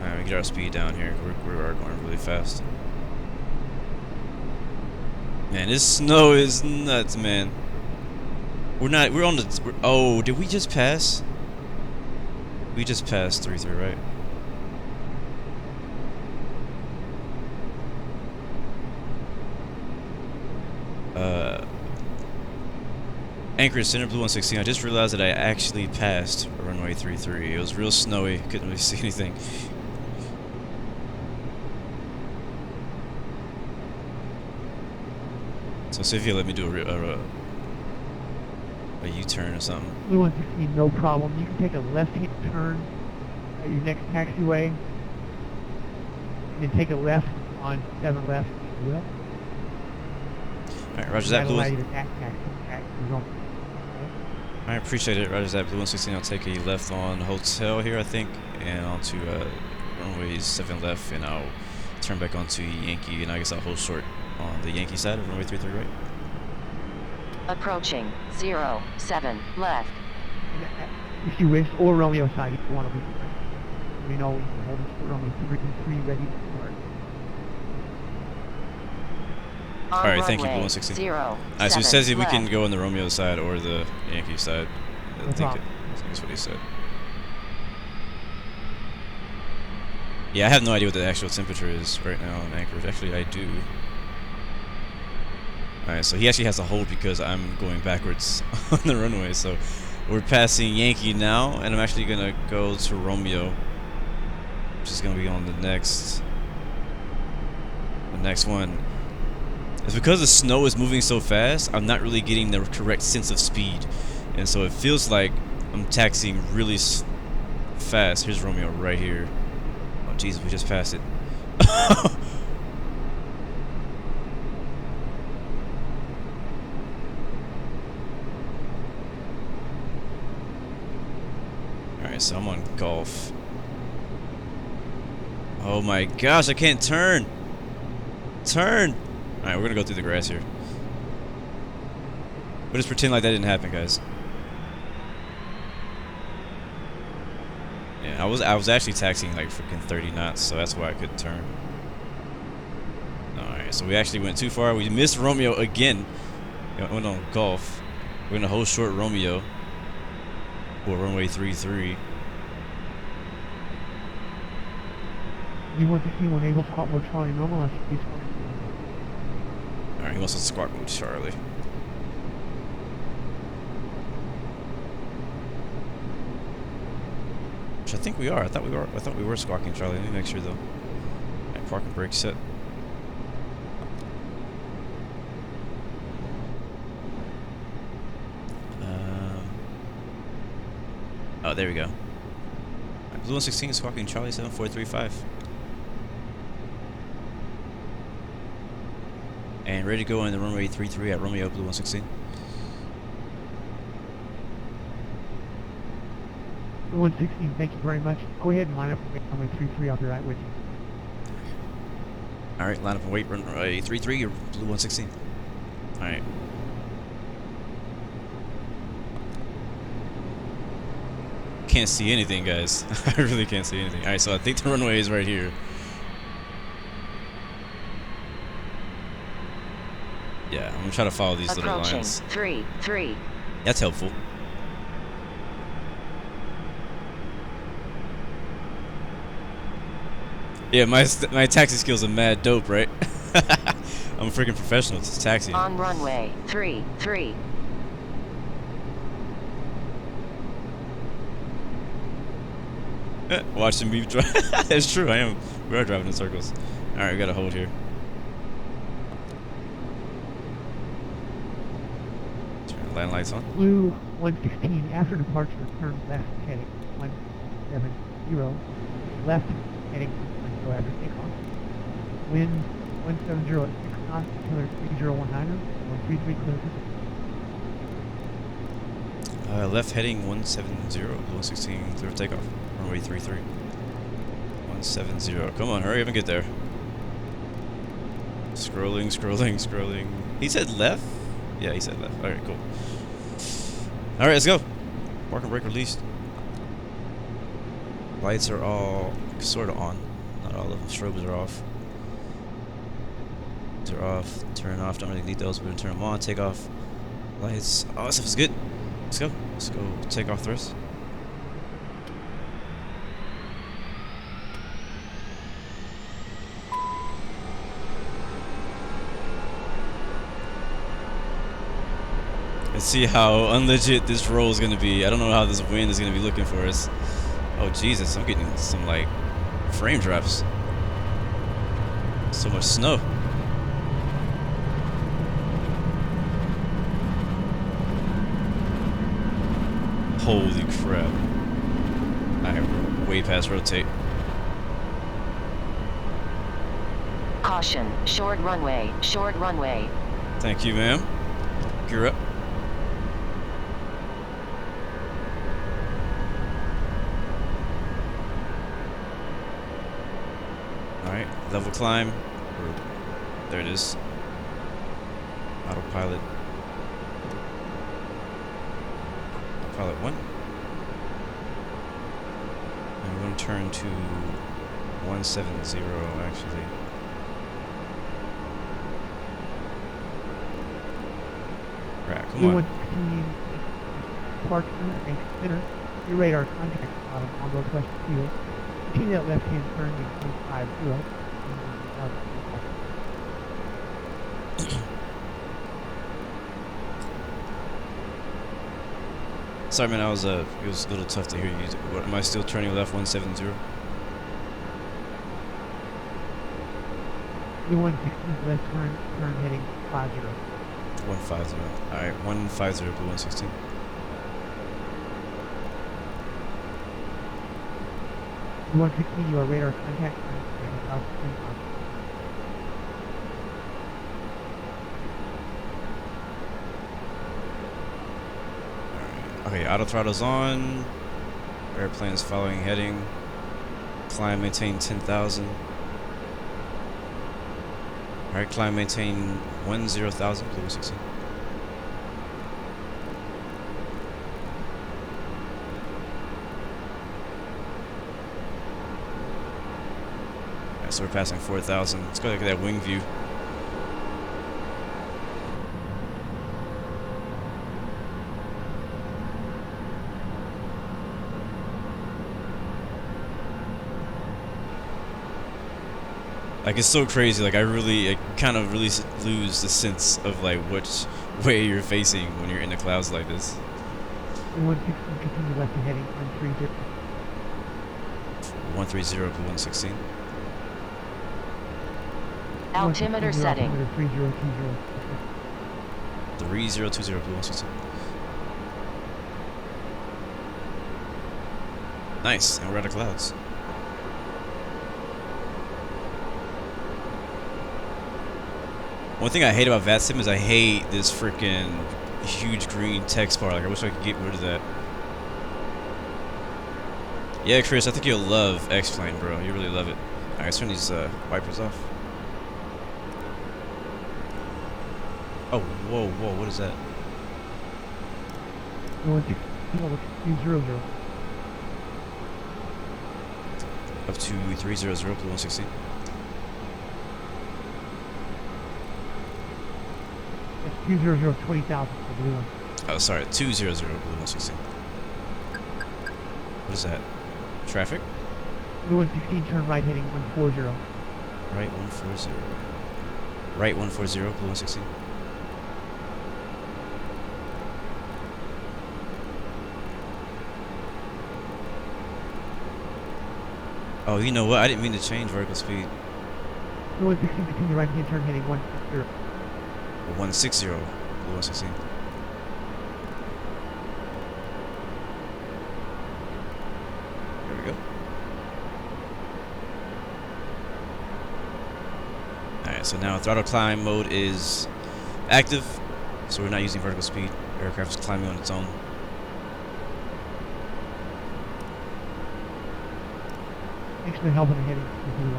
Speaker 1: Alright, we get our speed down here. We are going really fast. Man, this snow is nuts, man. We're on the, oh, did we just pass? We just passed 3-3, right? Anchorage Center, Blue 116. I just realized that I actually passed runway 33. It was real snowy. Couldn't really see anything. So see if you let me do a U-turn or something.
Speaker 3: Blue 116, no problem. You can take a left-hand turn at your next taxiway, and then take a left on 7 left.
Speaker 1: Alright, roger that, Blue.
Speaker 3: Allow you to taxi.
Speaker 1: I appreciate it. Roger that, Blue 116. I'll take a left on Hotel here, I think, and onto runway 7 left, and I'll turn back onto Yankee, and I guess I'll hold short on the Yankee side of runway 33, right?
Speaker 5: Approaching 07 left.
Speaker 3: If you wish, or Romeo side, if you want to be. We know we can hold this for Romeo 33 ready to start.
Speaker 1: Alright, thank you, Blue 116. Alright, so it says that we can go on the Romeo side or the Yankee side. I think that's what he said. Yeah, I have no idea what the actual temperature is right now in Anchorage. Actually, I do. Alright, so he actually has to hold because I'm going backwards on the runway. So we're passing Yankee now, and I'm actually going to go to Romeo, which is going to be on the next one. It's because the snow is moving so fast, I'm not really getting the correct sense of speed. And so it feels like I'm taxiing really fast. Here's Romeo right here. Oh, Jesus, we just passed it. Alright, so I'm on Golf. Oh my gosh, I can't turn! Turn! Alright, we're gonna go through the grass here. We'll just pretend like that didn't happen, guys. Yeah, I was actually taxiing like freaking 30 knots, so that's why I couldn't turn. Alright, so we actually went too far. We missed Romeo again. We went on Golf. We're gonna hold short Romeo for runway 33.
Speaker 3: You want to see when able to hot mode Charlie normal, please.
Speaker 1: Alright, he wants to squawk mode Charlie. Which I think we are. I thought we were squawking Charlie. Let me make sure though. Alright, park and brake set. Oh, there we go. Right, Blue 116 is squawking Charlie 7435. And ready to go on the runway 33 at Romeo, Blue 116.
Speaker 3: Blue 116, thank you very much. Go ahead and line up and wait runway 33. I'll be right with you.
Speaker 1: Alright, line up and wait runway 33 or Blue 116. Alright. Can't see anything, guys. I really can't see anything. Alright, so I think the runway is right here. Yeah, I'm gonna try to follow these little lines.
Speaker 5: 3-3.
Speaker 1: That's helpful. Yeah, my taxi skills are mad dope, right? I'm a freaking professional at taxiing.
Speaker 5: On runway 33.
Speaker 1: Watching me drive. That's true, I am. We are driving in circles. Alright, we gotta hold here. Land lights on.
Speaker 3: Blue 116 after departure, turn left heading 170. Left heading 110 after takeoff. Wind 170 at 6 knots, 23019er, 133 clear.
Speaker 1: Left heading 170, blue 116, clear for takeoff. Runway 33. 170. Come on, hurry up and get there. Scrolling, scrolling, scrolling. He said left? Yeah, he said left. Alright, cool. Alright, let's go. Parking brake released. Lights are all sort of on. Not all of them. Strobes are off. They're off. Turn off. Don't really need those. We're going to turn them on. Take off. Lights. Oh, this stuff is good. Let's go. Let's go take off thrust. Let's see how unlegit this roll is going to be. I don't know how this wind is going to be looking for us. Oh, Jesus. I'm getting some, like, frame drops. So much snow. Holy crap. Alright, way past rotate.
Speaker 5: Caution, short runway, short runway.
Speaker 1: Thank you, ma'am. Gear up. Alright, level climb. There it is. Autopilot. Pilot 1. And we're going to turn to 170 actually. Right, come on.
Speaker 3: 116 departure and consider your radar contact bottom on northwest field. Continue that left hand turn to 250.
Speaker 1: Sorry, man. It was a little tough to hear you. What, am I still turning left 170?
Speaker 3: 116 left turn heading 50.
Speaker 1: 150. All right, 150 blue 116.
Speaker 3: You 116, you are radar contact turn south 10
Speaker 1: Okay, auto throttle's on. Airplane is following heading. Climb, maintain 10,000. Alright, climb, maintain 10,000, blue 16. Alright, so we're passing 4,000. Let's go look at that wing view. Like, it's so crazy. Like, I kind of really lose the sense of, like, which way you're facing when you're in the clouds like this.
Speaker 3: 116, continue left and heading 130.
Speaker 1: 130 to 116.
Speaker 5: Altimeter setting.
Speaker 3: 3020.
Speaker 1: 3020 to 116. Nice, and we're out of clouds. One thing I hate about VATSIM is I hate this freaking huge green text bar. Like, I wish I could get rid of that. Yeah, Chris, I think you'll love X-Plane, bro. You really love it. Alright, let's turn these wipers off. Oh, whoa, whoa, what is that?
Speaker 3: 116,
Speaker 1: Up to 300 to 116.
Speaker 3: That's 200, 20,000 for blue one.
Speaker 1: Oh, sorry, 200 blue 116. What is that? Traffic?
Speaker 3: Blue 116, turn right heading 140.
Speaker 1: Right 140. Right 140, blue 116. Oh, you know what? I didn't mean to change vertical speed.
Speaker 3: Blue 116, continue right hand turn heading 160.
Speaker 1: 160, blue 116. Alright, so now throttle climb mode is active, so we're not using vertical speed. Aircraft is climbing on its own.
Speaker 3: Thanks for helping a heading to do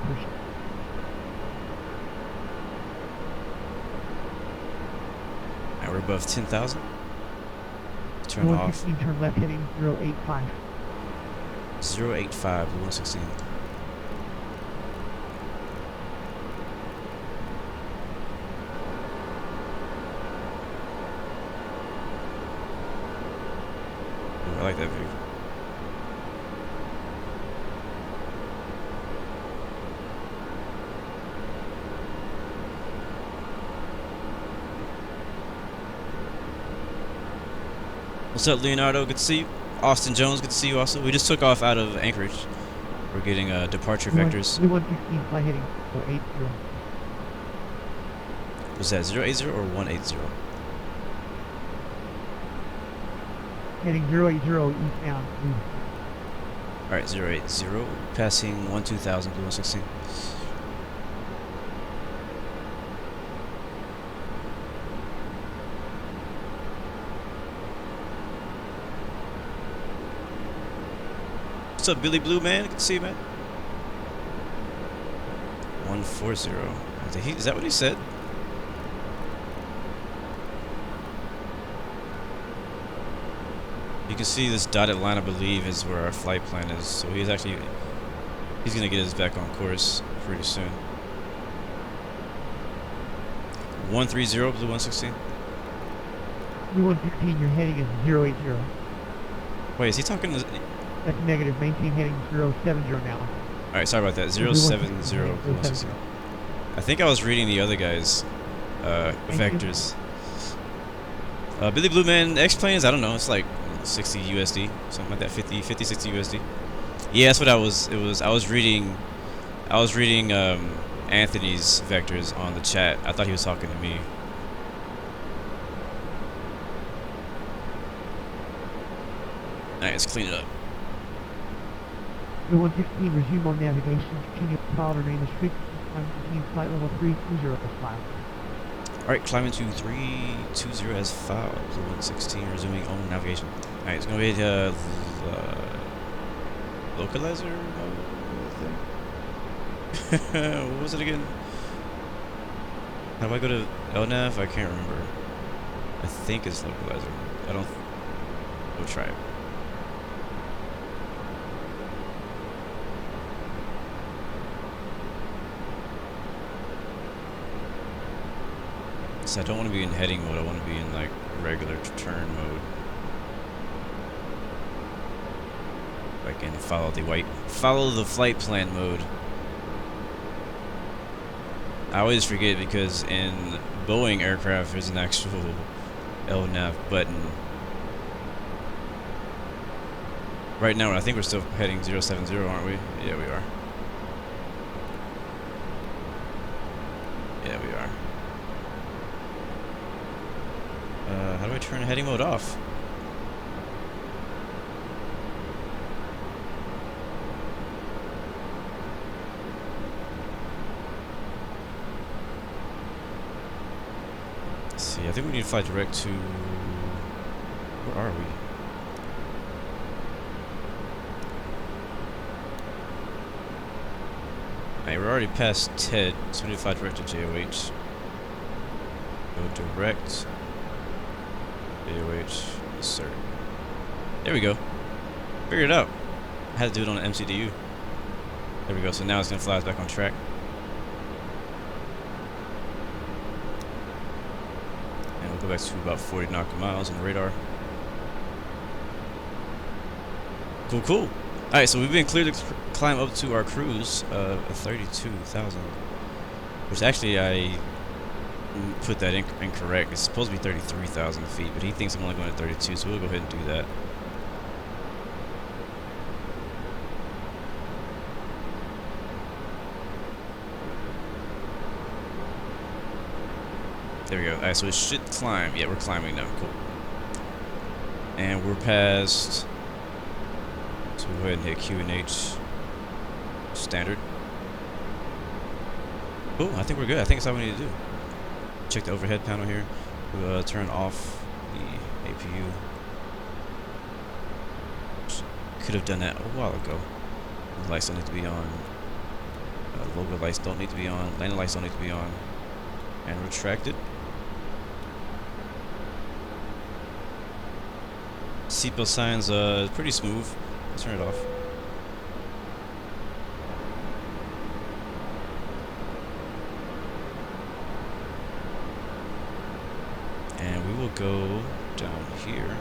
Speaker 3: push.
Speaker 1: Alright, we're above 10,000. Turn off.
Speaker 3: 116, turn left heading 085.
Speaker 1: 085, 116. Ooh, I like that view. What's up, Leonardo? Good to see you. Austin Jones, good to see you also. We just took off out of Anchorage. We're getting departure vectors.
Speaker 3: 116, fly heading 080.
Speaker 1: Was that 080 or 180?
Speaker 3: Heading 080 eastbound.
Speaker 1: Alright, 080, passing 12,000, blue 116. What's up, Billy Blue, man? Good to see you, man. 140. Is that what he said? You can see this dotted line, I believe, is where our flight plan is. So he's gonna get us back on course pretty soon. 130, blue 116.
Speaker 3: Blue 116, your heading is 080.
Speaker 1: Wait, is he talking?
Speaker 3: That's negative. Maintain heading 070 now.
Speaker 1: Alright, sorry about that. 070, blue 116. I think I was reading the other guy's vectors. Billy Blue Man, X-Planes, I don't know, it's like 60 USD, something like that, 50, 60 USD. Yeah, that's what I was reading Anthony's vectors on the chat. I thought he was talking to me. Alright, let's clean it up.
Speaker 3: Blue 116, resume on navigation. Continue to file, remain as frequency. Maintain flight level 320 as filed.
Speaker 1: Alright, climbing to 320 as filed. Blue 116, resuming on navigation. Alright, it's gonna be localizer thing. What was it again? How do I go to LNAV? I can't remember. I think it's localizer. We'll try it. So I don't want to be in heading mode, I want to be in like regular turn mode. Like in follow the flight plan mode. I always forget because in Boeing aircraft there's an actual LNAV button. Right now I think we're still heading 070, aren't we? Yeah, we are. Yeah, we are. How do I turn heading mode off? Let's see, I think we need to fly direct to... Where are we? Alright, we're already past TED, so we need to fly direct to JOH. Go direct. JOH, yes sir. There we go. Figured it out. I had to do it on an MCDU. There we go, so now it's going to fly us back on track. And we'll go back to about 40 nautical miles on the radar. Cool, cool. Alright, so we've been cleared to climb up to our cruise of 32,000. Which actually I put that incorrect. It's supposed to be 33,000 feet, but he thinks I'm only going at 32, so we'll go ahead and do that. There we go. Alright, so it should climb. Yeah, we're climbing now. Cool. And we're past... So we'll go ahead and hit Q and H standard. Oh, I think we're good. I think that's all we need to do. Check the overhead panel here. We'll turn off the APU. Could have done that a while ago. The lights don't need to be on. Logo lights don't need to be on. Landing lights don't need to be on. And retract it. Seatbelt signs, pretty smooth. Let's turn it off. And we will go down here.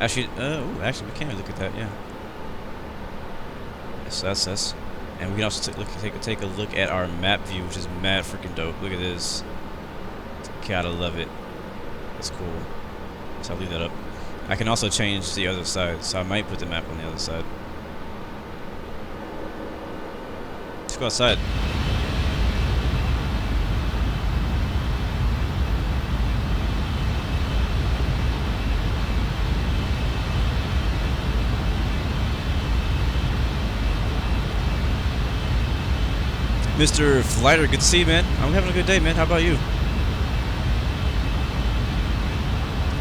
Speaker 1: Actually, ooh, actually, we can look at that, yeah. SS. And we can also take a look at our map view, which is mad freaking dope. Look at this. Gotta love it. That's cool. So I'll leave that up. I can also change the other side, so I might put the map on the other side. Let's go outside. Mr. Flighter, good to see you, man. I'm having a good day, man. How about you?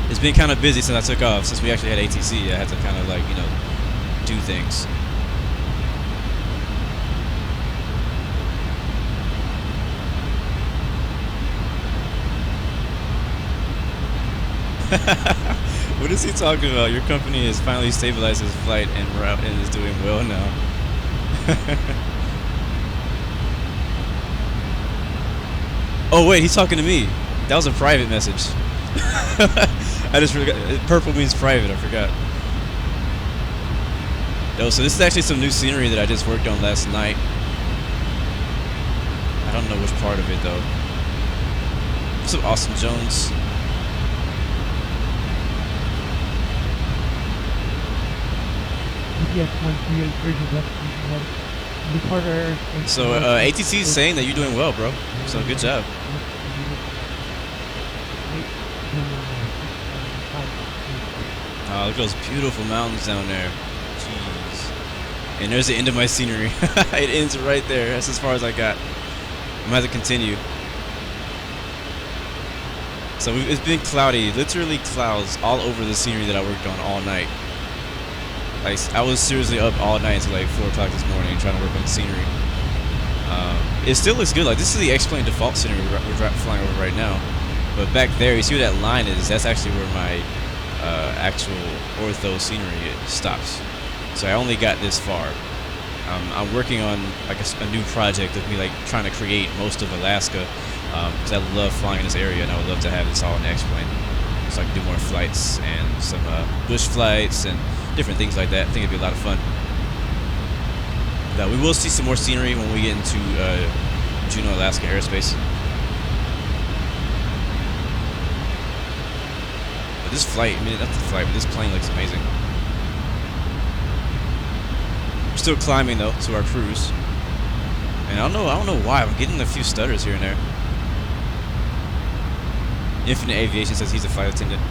Speaker 1: It's been kind of busy since I took off. Since we actually had ATC, I had to kind of like, you know, do things. What is he talking about? Your company has finally stabilized its flight and route and is doing well now. Oh wait, he's talking to me. That was a private message. I just forgot. Purple means private. I forgot. No, so this is actually some new scenery that I just worked on last night. I don't know which part of it though. What's up, Austin Jones? So ATC is saying that you're doing well, bro. So good job. Oh, look at those beautiful mountains down there. Jeez. And there's the end of my scenery. It ends right there. That's as far as I got. I'm gonna have to continue. So it's been cloudy, literally clouds all over the scenery that I worked on all night. Like, I was seriously up all night until like 4 o'clock this morning trying to work on the scenery. It still looks good. Like, this is the X-plane default scenery we're flying over right now. But back there, you see where that line is? That's actually where my actual ortho scenery stops. So I only got this far. I'm working on like a new project of me like trying to create most of Alaska because I love flying in this area and I would love to have this all in the X-plane. So I can do more flights and some bush flights and different things like that. I think it'd be a lot of fun. Now, we will see some more scenery when we get into Juneau, Alaska airspace. But this flight, I mean, not the flight, but this plane looks amazing. We're still climbing though to our cruise, and I don't know why I'm getting a few stutters here and there. Infinite Aviation says he's a flight attendant.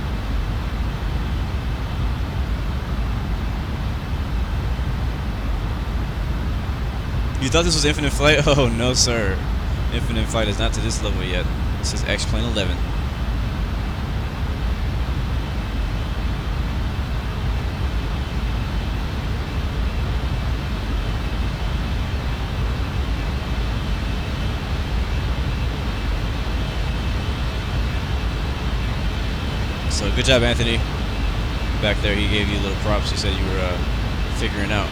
Speaker 1: You thought this was Infinite Flight? Oh no, sir. Infinite Flight is not to this level yet. This is X-Plane 11. So good job, Anthony. Back there, he gave you a little props. He said you were figuring out.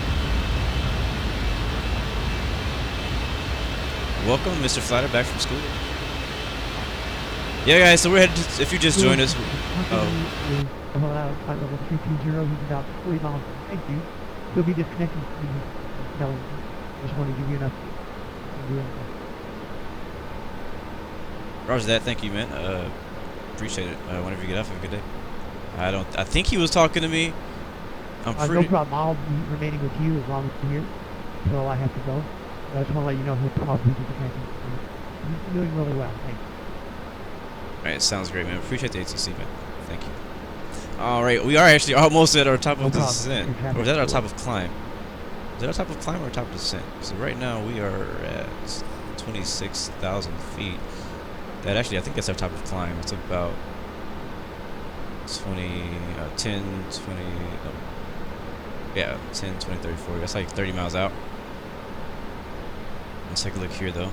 Speaker 1: Welcome, Mr. Flighter, back from school. Yeah, guys, so we're headed to, if you just joined us.
Speaker 3: Oh. Level 320, he's about 40 miles. Thank you. He'll be disconnecting from you. Just want to give you an update.
Speaker 1: Roger that. Thank you, man. Appreciate it. Whenever you get off, have a good day. I think he was talking to me. I'm pretty.
Speaker 3: No problem. I'll be remaining with you as long as you're here. So I have to go. I just want to let you know he'll probably be disconnecting. He's doing really well. Thanks.
Speaker 1: Alright, sounds great, man. Appreciate the ATC, man. Thank you. Alright, we are actually almost at our top of descent. Or is that our top of climb? Is that our top of climb or top of descent? So right now we are at 26,000 feet. That actually, I think that's our top of climb. It's about 10, 20, no. Yeah, 10, 20, 30, 40. That's like 30 miles out. Let's take a look here, though.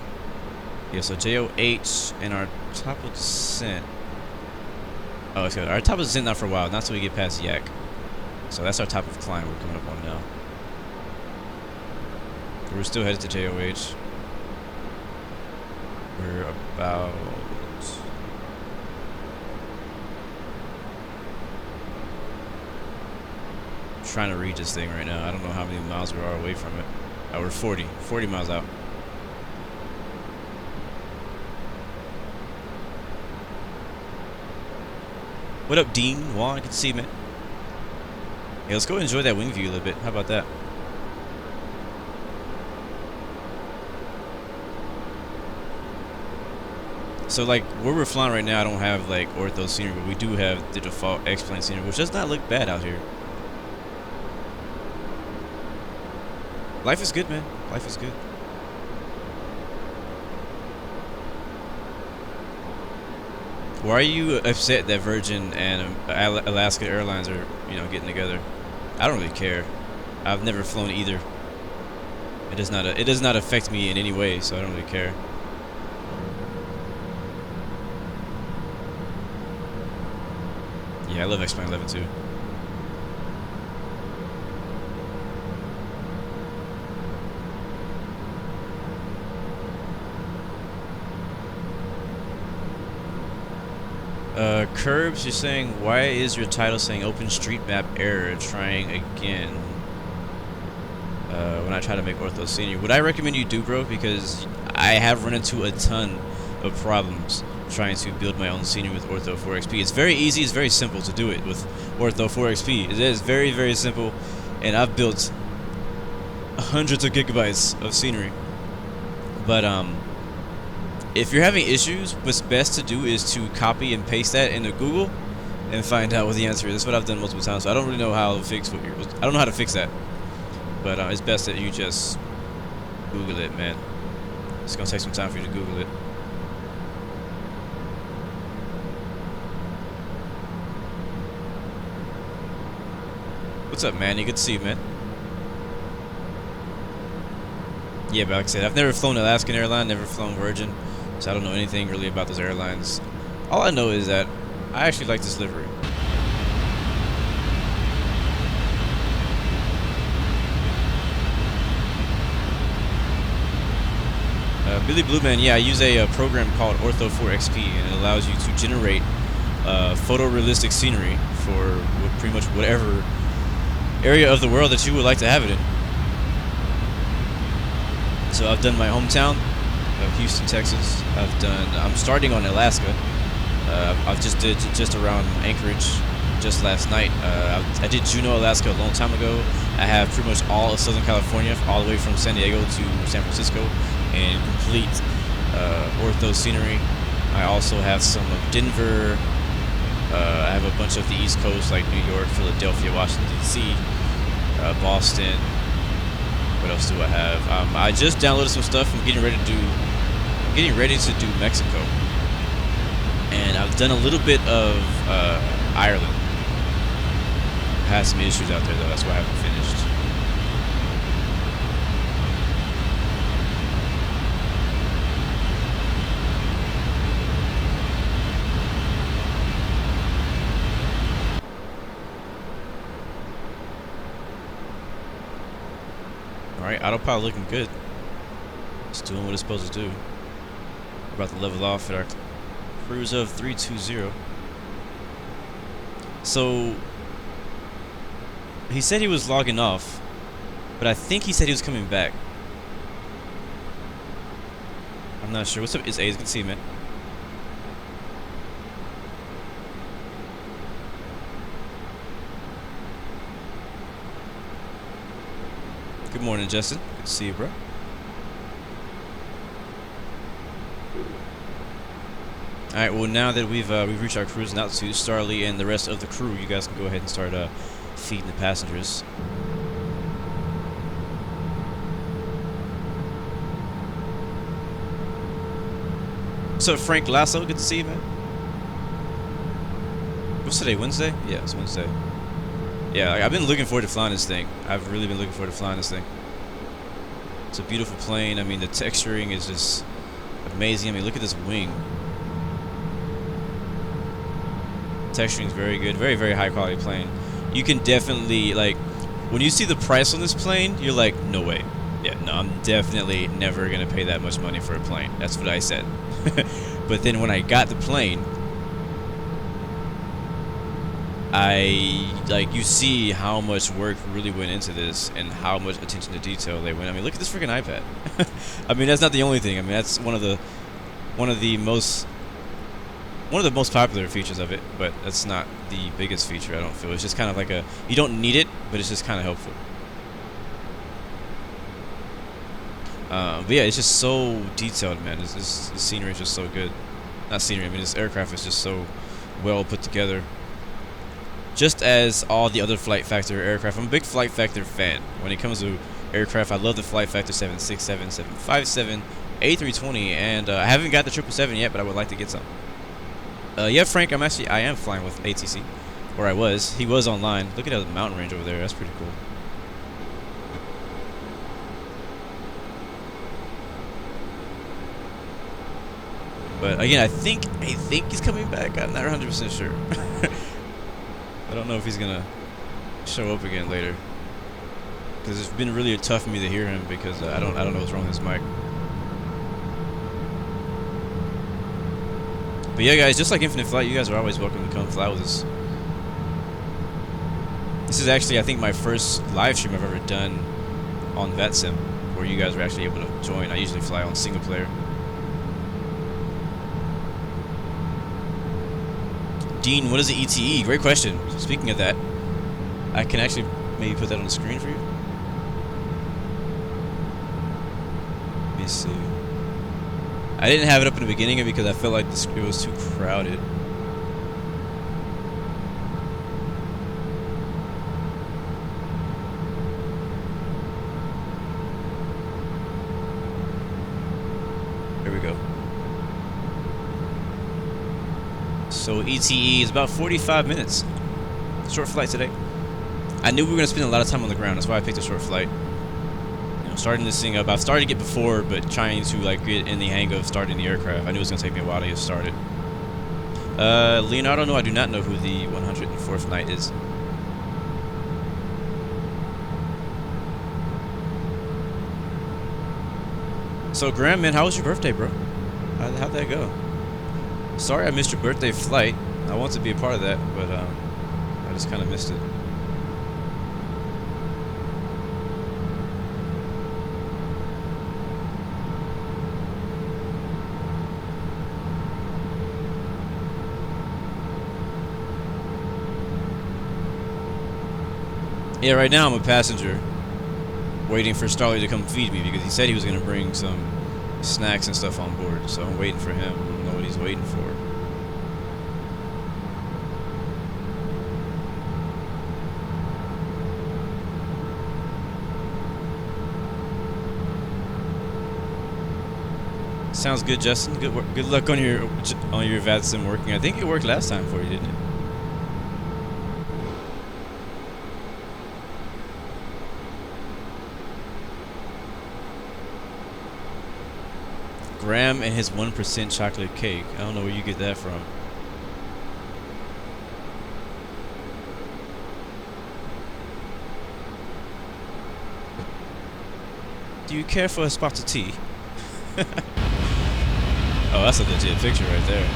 Speaker 1: Yeah, so JOH and our top of descent. Oh, it's good. Our top of descent not for a while, not till we get past Yak. So that's our top of climb we're coming up on now. We're still headed to JOH. We're about... trying to read this thing right now. I don't know how many miles we are away from it. Oh, we're 40 miles out. What up, Dean? Juan, I can see, man. Yeah, let's go enjoy that wing view a little bit. How about that? So, like, where we're flying right now, I don't have, like, ortho scenery, but we do have the default X-plane scenery, which does not look bad out here. Life is good, man. Life is good. Why are you upset that Virgin and Alaska Airlines are, you know, getting together? I don't really care. I've never flown either. It does not affect me in any way, so I don't really care. Yeah, I love X-Plane 11 too. Curbs, you're saying, why is your title saying OpenStreetMap error, trying again? When I try to make ortho scenery. What I recommend you do, bro, because I have run into a ton of problems trying to build my own scenery with Ortho 4XP. It's very easy, it's very simple to do it with Ortho 4XP. It is very, very simple, and I've built hundreds of gigabytes of scenery. But if you're having issues, what's best to do is to copy and paste that into Google and find out what the answer is. That's what I've done multiple times. So I don't really know how to fix what I don't know how to fix that. But it's best that you just Google it, man. It's gonna take some time for you to Google it. What's up, man? You good to see you, man. Yeah, but like I said, I've never flown Alaskan airline, never flown Virgin, so I don't know anything really about those airlines. All I know is that I actually like this livery. Billy Blue Man, yeah, I use a program called Ortho 4XP, and it allows you to generate photorealistic scenery for pretty much whatever area of the world that you would like to have it in. So I've done my hometown of Houston, Texas. I'm starting on Alaska. I've just did just around Anchorage just last night. I did Juneau, Alaska a long time ago. I have pretty much all of Southern California, all the way from San Diego to San Francisco, and complete ortho scenery. I also have some of Denver. I have a bunch of the East Coast, like New York, Philadelphia, Washington D.C., Boston. What else do I have? I just downloaded some stuff. I'm getting ready to do Mexico, and I've done a little bit of Ireland. I had some issues out there though, that's why I haven't finished. Alright, autopilot looking good. It's doing what it's supposed to do. We're about to level off at our cruise of 320. So, he said he was logging off, but I think he said he was coming back. I'm not sure. What's up? It's A's. Good to see you, man. Good morning, Justin. Good to see you, bro. Alright, well, now that we've reached our cruising altitude, Starly and the rest of the crew, you guys can go ahead and start feeding the passengers. So Frank Lasso, good to see you, man. What's today, Wednesday? Yeah, it's Wednesday. Yeah, I've been looking forward to flying this thing. I've really been looking forward to flying this thing. It's a beautiful plane. I mean, the texturing is just amazing. I mean, look at this wing. Texturing is very good. Very, very high quality plane. You can definitely, like, when you see the price on this plane, you're like, no way. Yeah, no, I'm definitely never going to pay that much money for a plane. That's what I said. But then when I got the plane, you see how much work really went into this and how much attention to detail they went. I mean, look at this freaking iPad. I mean, that's not the only thing. I mean, that's one of the most popular features of it, but that's not the biggest feature, I don't feel. It's just kind of like you don't need it, but it's just kind of helpful. But yeah, it's just so detailed, man. This scenery is just so good. Not scenery, I mean, this aircraft is just so well put together. Just as all the other Flight Factor aircraft. I'm a big Flight Factor fan. When it comes to aircraft, I love the Flight Factor 767, 757, A320, and I haven't got the 777 yet, but I would like to get some. Yeah, Frank, I am flying with ATC, or I was. He was online. Look at that mountain range over there. That's pretty cool. But again, I think he's coming back. I'm not 100% sure. I don't know if he's gonna show up again later, because it's been really tough for me to hear him because I don't know what's wrong with his mic. But yeah, guys, just like Infinite Flight, you guys are always welcome to come fly with us. This is actually, I think, my first live stream I've ever done on VATSIM, where you guys were actually able to join. I usually fly on single player. Dean, what is the ETE? Great question. Speaking of that, I can actually maybe put that on the screen for you. Let me see. I didn't have it up in the beginning because I felt like it was too crowded. Here we go. So ETE is about 45 minutes. Short flight today. I knew we were going to spend a lot of time on the ground. That's why I picked a short flight. You know, starting this thing up. I've started it before, but trying to like get in the hang of starting the aircraft. I knew it was going to take me a while to get started. Leonardo, no, I do not know who the 104th Knight is. So Graham, man, how was your birthday, bro? How'd that go? Sorry I missed your birthday flight. I want to be a part of that, but I just kind of missed it. Yeah, right now I'm a passenger waiting for Starley to come feed me because he said he was going to bring some snacks and stuff on board, so I'm waiting for him. I don't know what he's waiting for. Sounds good, Justin. Good luck on your VATSIM working. I think it worked last time for you, didn't it? Graham and his 1% chocolate cake. I don't know where you get that from. Do you care for a spot of tea? Oh, that's a legit picture right there.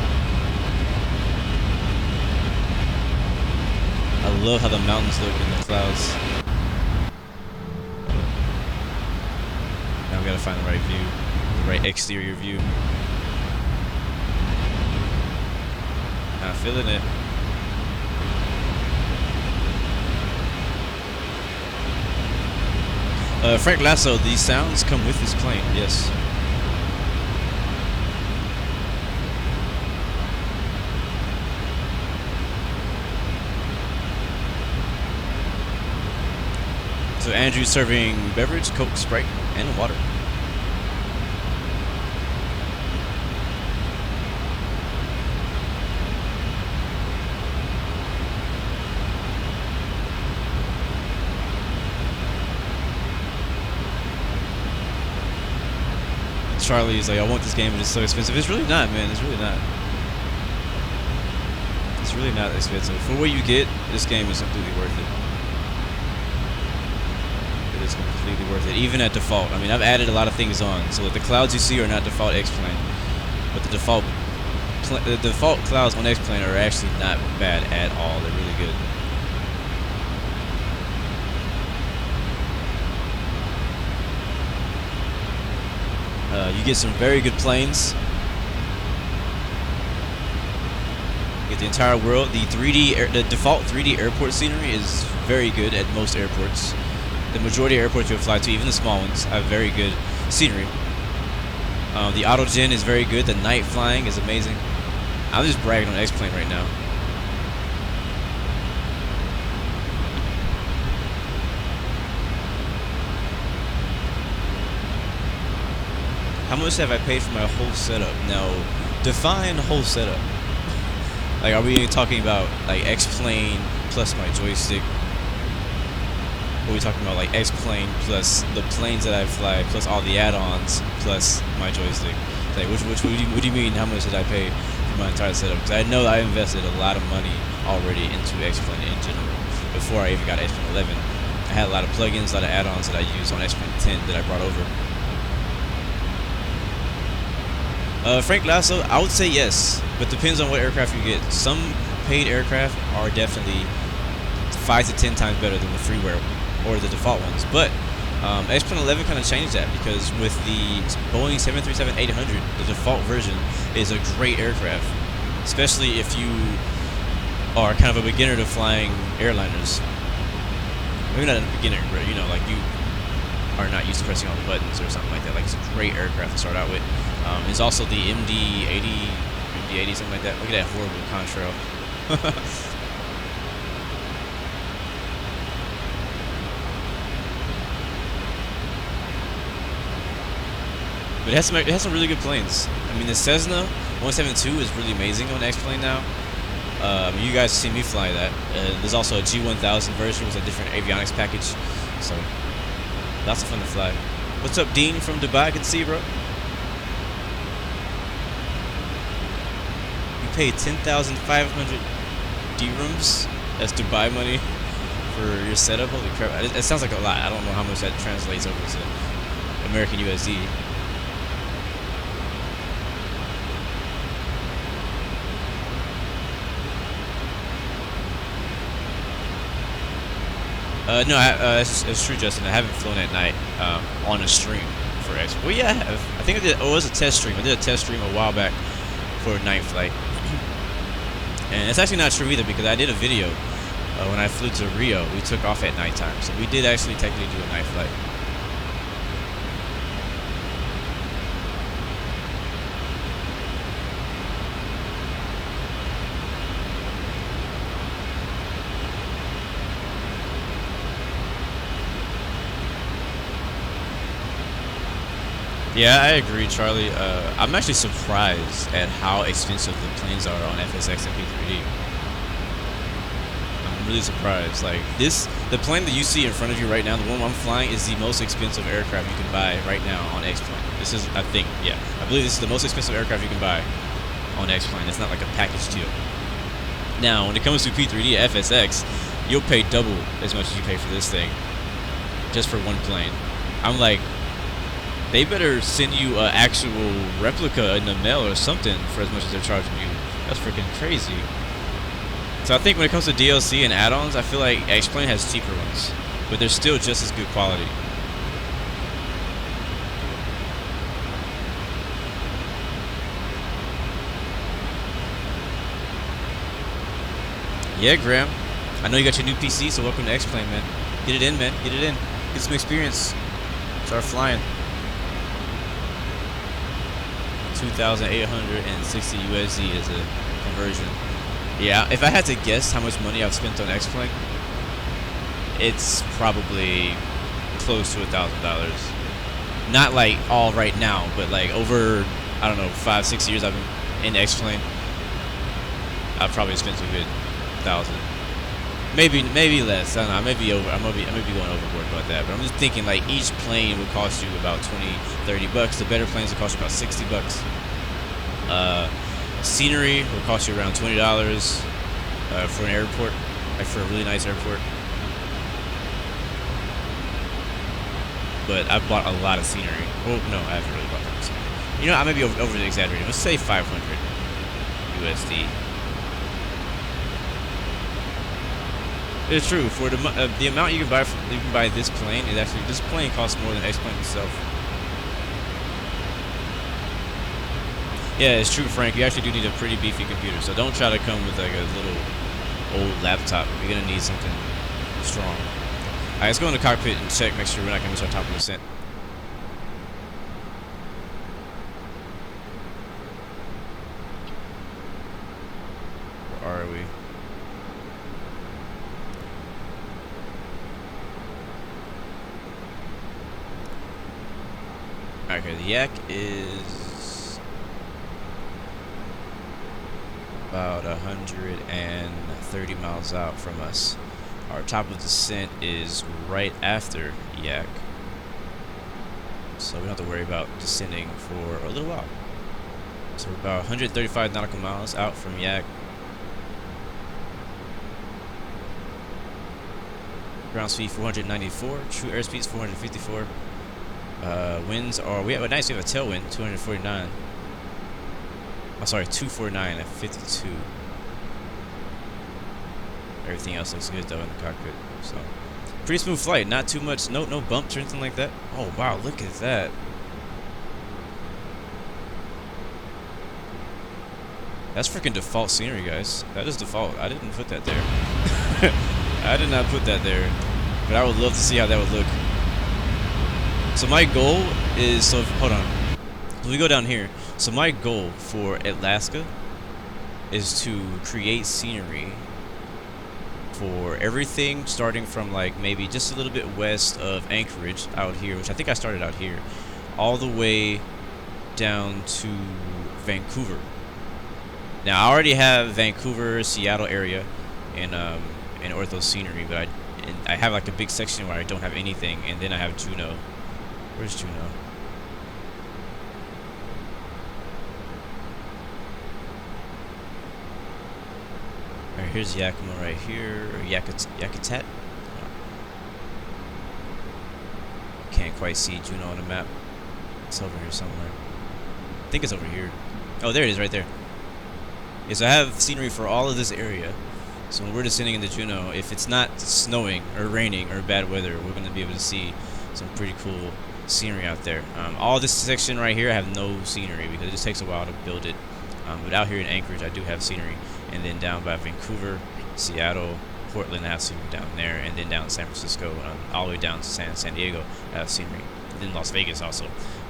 Speaker 1: I love how the mountains look in the clouds. Now we gotta find the right view. Right exterior view. Not feeling it. Frank Lasso, these sounds come with this plane, yes. So Andrew's serving beverage, Coke, Sprite, and water. Charlie is like, I want this game, but it's so expensive. It's really not, man. It's really not. It's really not expensive. For what you get, this game is completely worth it. It is completely worth it, even at default. I mean, I've added a lot of things on, so the clouds you see are not default X-Plane, but the default clouds on X-Plane are actually not bad at all. They're really good. You get some very good planes. You get the entire world. The default 3D airport scenery is very good at most airports. The majority of airports you'll fly to, even the small ones, have very good scenery. The auto gen is very good. The night flying is amazing. I'm just bragging on X-Plane right now. How much have I paid for my whole setup? Now, define whole setup. Like, are we talking about like X-Plane plus my joystick? Or are we talking about like X-Plane plus the planes that I fly, plus all the add-ons, plus my joystick? Like, what do you mean? How much did I pay for my entire setup? Because I know I invested a lot of money already into X-Plane in general before I even got X-Plane 11. I had a lot of plugins, a lot of add-ons that I used on X-Plane 10 that I brought over. Frank Lasso, I would say yes, but depends on what aircraft you get. Some paid aircraft are definitely 5 to 10 times better than the freeware or the default ones. But X-Plane 11 kind of changed that, because with the Boeing 737-800, the default version is a great aircraft, especially if you are kind of a beginner to flying airliners. Maybe not a beginner, but you know, like you are not used to pressing all the buttons or something like that. Like, it's a great aircraft to start out with. It's also the MD-80, something like that. Look at that horrible contrail. But it has some really good planes. I mean, the Cessna 172 is really amazing on X-Plane now. You guys see me fly that. There's also a G1000 version with a different avionics package. So, lots of fun to fly. What's up, Dean from Dubai? Good to see you, bro. You paid 10,500 dirhams. That's Dubai money for your setup. Holy crap! It sounds like a lot. I don't know how much that translates over to American USD. No, it's true, Justin. I haven't flown at night on a stream for X. Well, yeah, I have. I think I did. Oh, it was a test stream. I did a test stream a while back for a night flight, and it's actually not true either, because I did a video when I flew to Rio. We took off at nighttime, so we did actually technically do a night flight. Yeah, I agree, Charlie. I'm actually surprised at how expensive the planes are on FSX and P3D. I'm really surprised. Like, the plane that you see in front of you right now, the one I'm flying, is the most expensive aircraft you can buy right now on X-Plane. This is, I think, yeah, I believe this is the most expensive aircraft you can buy on X-Plane. It's not like a package deal. Now, when it comes to P3D FSX, you'll pay double as much as you pay for this thing, just for one plane. I'm like, they better send you an actual replica in the mail or something for as much as they're charging you. That's freaking crazy. So I think when it comes to DLC and add-ons, I feel like X-Plane has cheaper ones, but they're still just as good quality. Yeah, Graham. I know you got your new PC, so welcome to X-Plane, man. Get it in, man. Get it in. Get some experience. Start flying. 2,860 USD is a conversion. Yeah, if I had to guess how much money I've spent on X-Plane, it's probably close to $1,000. Not like all right now, but like over, I don't know, 5-6 years I've been in X-Plane, I've probably spent a good $1,000. maybe less. I don't know. I may be going overboard about that. But I'm just thinking like each plane would cost you about 20, 30 bucks. The better planes would cost you about 60 bucks. Scenery will cost you around $20 for an airport, like for a really nice airport. But I bought a lot of scenery. Well, no, I haven't really bought that much scenery. You know, I may be over exaggerating. Let's say 500 USD. It's true. For the amount you can buy this plane, this plane costs more than X plane itself. Yeah, it's true, Frank. You actually do need a pretty beefy computer, so don't try to come with like a little old laptop. You're gonna need something strong. All right, let's go in the cockpit and check, make sure we're not gonna miss our top of the descent. Where are we? Okay, the yak is about 130 miles out from us. Our top of descent is right after yak, so we don't have to worry about descending for a little while. So we're about 135 nautical miles out from yak. Ground speed 494, true airspeed is 454. Winds are, we have a tailwind, 249. I'm sorry, 249 at 52. Everything else looks good though in the cockpit. So pretty smooth flight, not too much, no bumps or anything like that. Oh wow, look at that. That's freaking default scenery, guys. That is default. I didn't put that there. I did not put that there, but I would love to see how that would look. So my goal is, hold on, we go down here. So my goal for Alaska is to create scenery for everything starting from like maybe just a little bit west of Anchorage out here, which I think I started out here, all the way down to Vancouver. Now I already have Vancouver, Seattle area in ortho scenery, but I have like a big section where I don't have anything, and then I have Juneau. Where's Juneau? Alright, here's Yakima right here, or Yakutat. Can't quite see Juneau on the map. It's over here somewhere. I think it's over here. Oh, there it is, right there. Yes, I have scenery for all of this area. So when we're descending into Juneau, if it's not snowing or raining or bad weather, we're going to be able to see some pretty cool scenery out there. All this section right here I have no scenery because it just takes a while to build it. But out here in Anchorage I do have scenery, and then down by Vancouver, Seattle, Portland I have scenery down there, and then down in San Francisco, all the way down to San Diego I have scenery, and then Las Vegas also.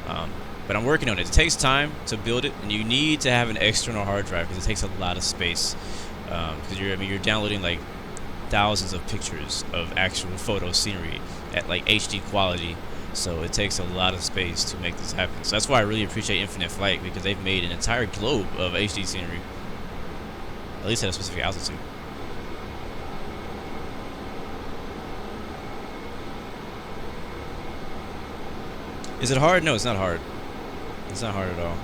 Speaker 1: But I'm working on it. It takes time to build it, and you need to have an external hard drive because it takes a lot of space. Because you're downloading like thousands of pictures of actual photo scenery at like HD quality, so it takes a lot of space to make this happen. So that's why I really appreciate Infinite Flight, because they've made an entire globe of HD scenery, at least at a specific altitude. Is it hard? No, it's not hard. It's not hard at all.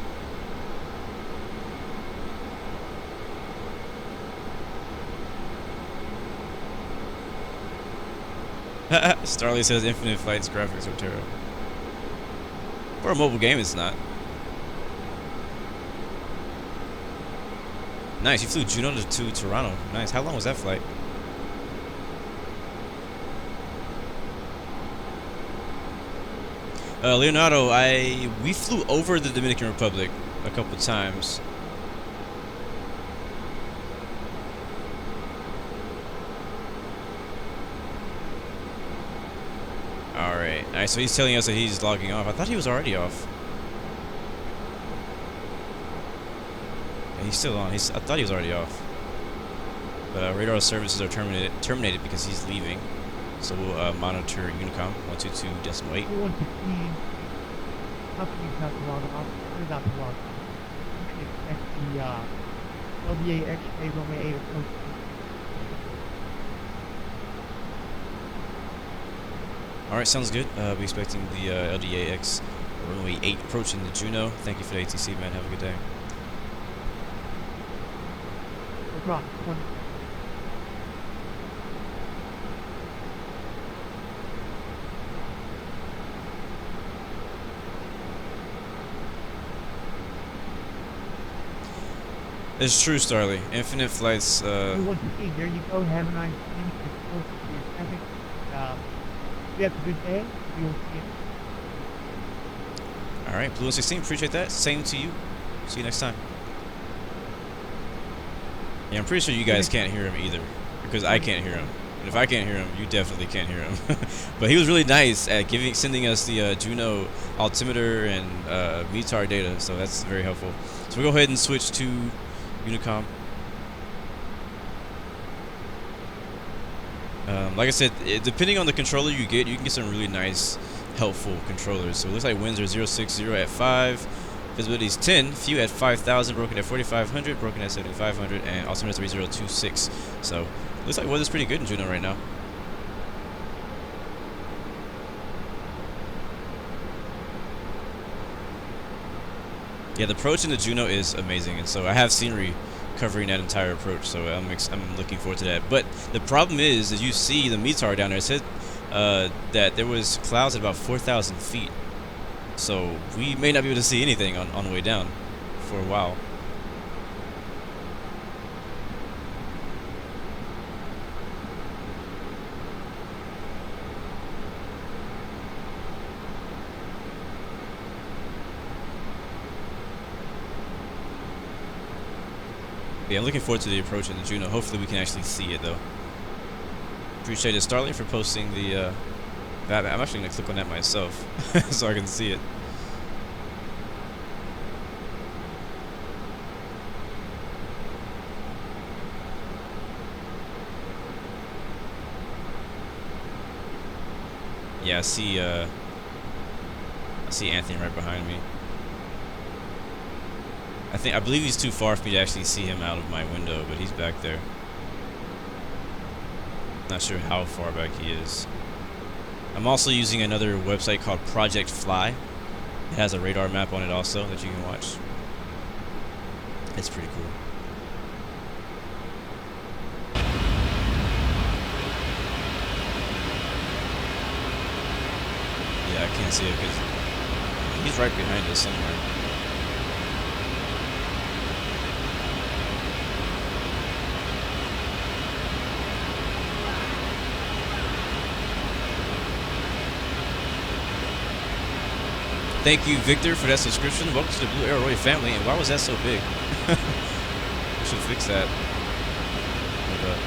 Speaker 1: Starly says Infinite Flight's graphics are terrible. For a mobile game, it's not. Nice, you flew Juneau to Toronto. Nice. How long was that flight? Leonardo, we flew over the Dominican Republic a couple times. Alright, so he's telling us that he's logging off. I thought he was already off. Yeah, he's still on. I thought he was already off. But radar services are terminated because he's leaving. So we'll monitor Unicom 122.8.
Speaker 3: 115. Company's not to log off. They're not to log off. You can expect the LBA X-ray runway 8 approach.
Speaker 1: Alright, sounds good. Be expecting the LDAX runway 8 approaching the Juneau. Thank you for the ATC, man. Have a good day.
Speaker 3: No problem.
Speaker 1: It's true, Starly. Infinite flights.
Speaker 3: There you go. Have a nice evening. Close to your traffic. You have a good day. We'll see you.
Speaker 1: Alright, Blue 116, appreciate that. Same to you. See you next time. Yeah, I'm pretty sure you guys can't hear him either, because I can't hear him. And if I can't hear him, you definitely can't hear him. But he was really nice at sending us the Juneau altimeter and METAR data, so that's very helpful. So we'll go ahead and switch to Unicom. Like I said, depending on the controller you can get some really nice, helpful controllers. So it looks like winds are 060 at 5, visibility is 10, few at 5,000, broken at 4,500, broken at 7,500, and altimeter 3026. So looks like weather's pretty good in Juneau right now. Yeah, the approach in the Juneau is amazing, and so I have scenery covering that entire approach, so I'm looking forward to that. But the problem is, as you see the METAR down there, it said that there was clouds at about 4,000 feet, so we may not be able to see anything on the way down for a while. Yeah, I'm looking forward to the approach in the Juneau. Hopefully we can actually see it, though. Appreciate it, Starling, for posting the that. I'm actually going to click on that myself so I can see it. Yeah, I see Anthony right behind me. I believe he's too far for me to actually see him out of my window, but he's back there. Not sure how far back he is. I'm also using another website called Project Fly. It has a radar map on it also that you can watch. It's pretty cool. Yeah, I can't see it because he's right behind us somewhere. Thank you, Victor, for that subscription. Welcome to the Blue Arrow family. And why was that so big? We should fix that. Hold up.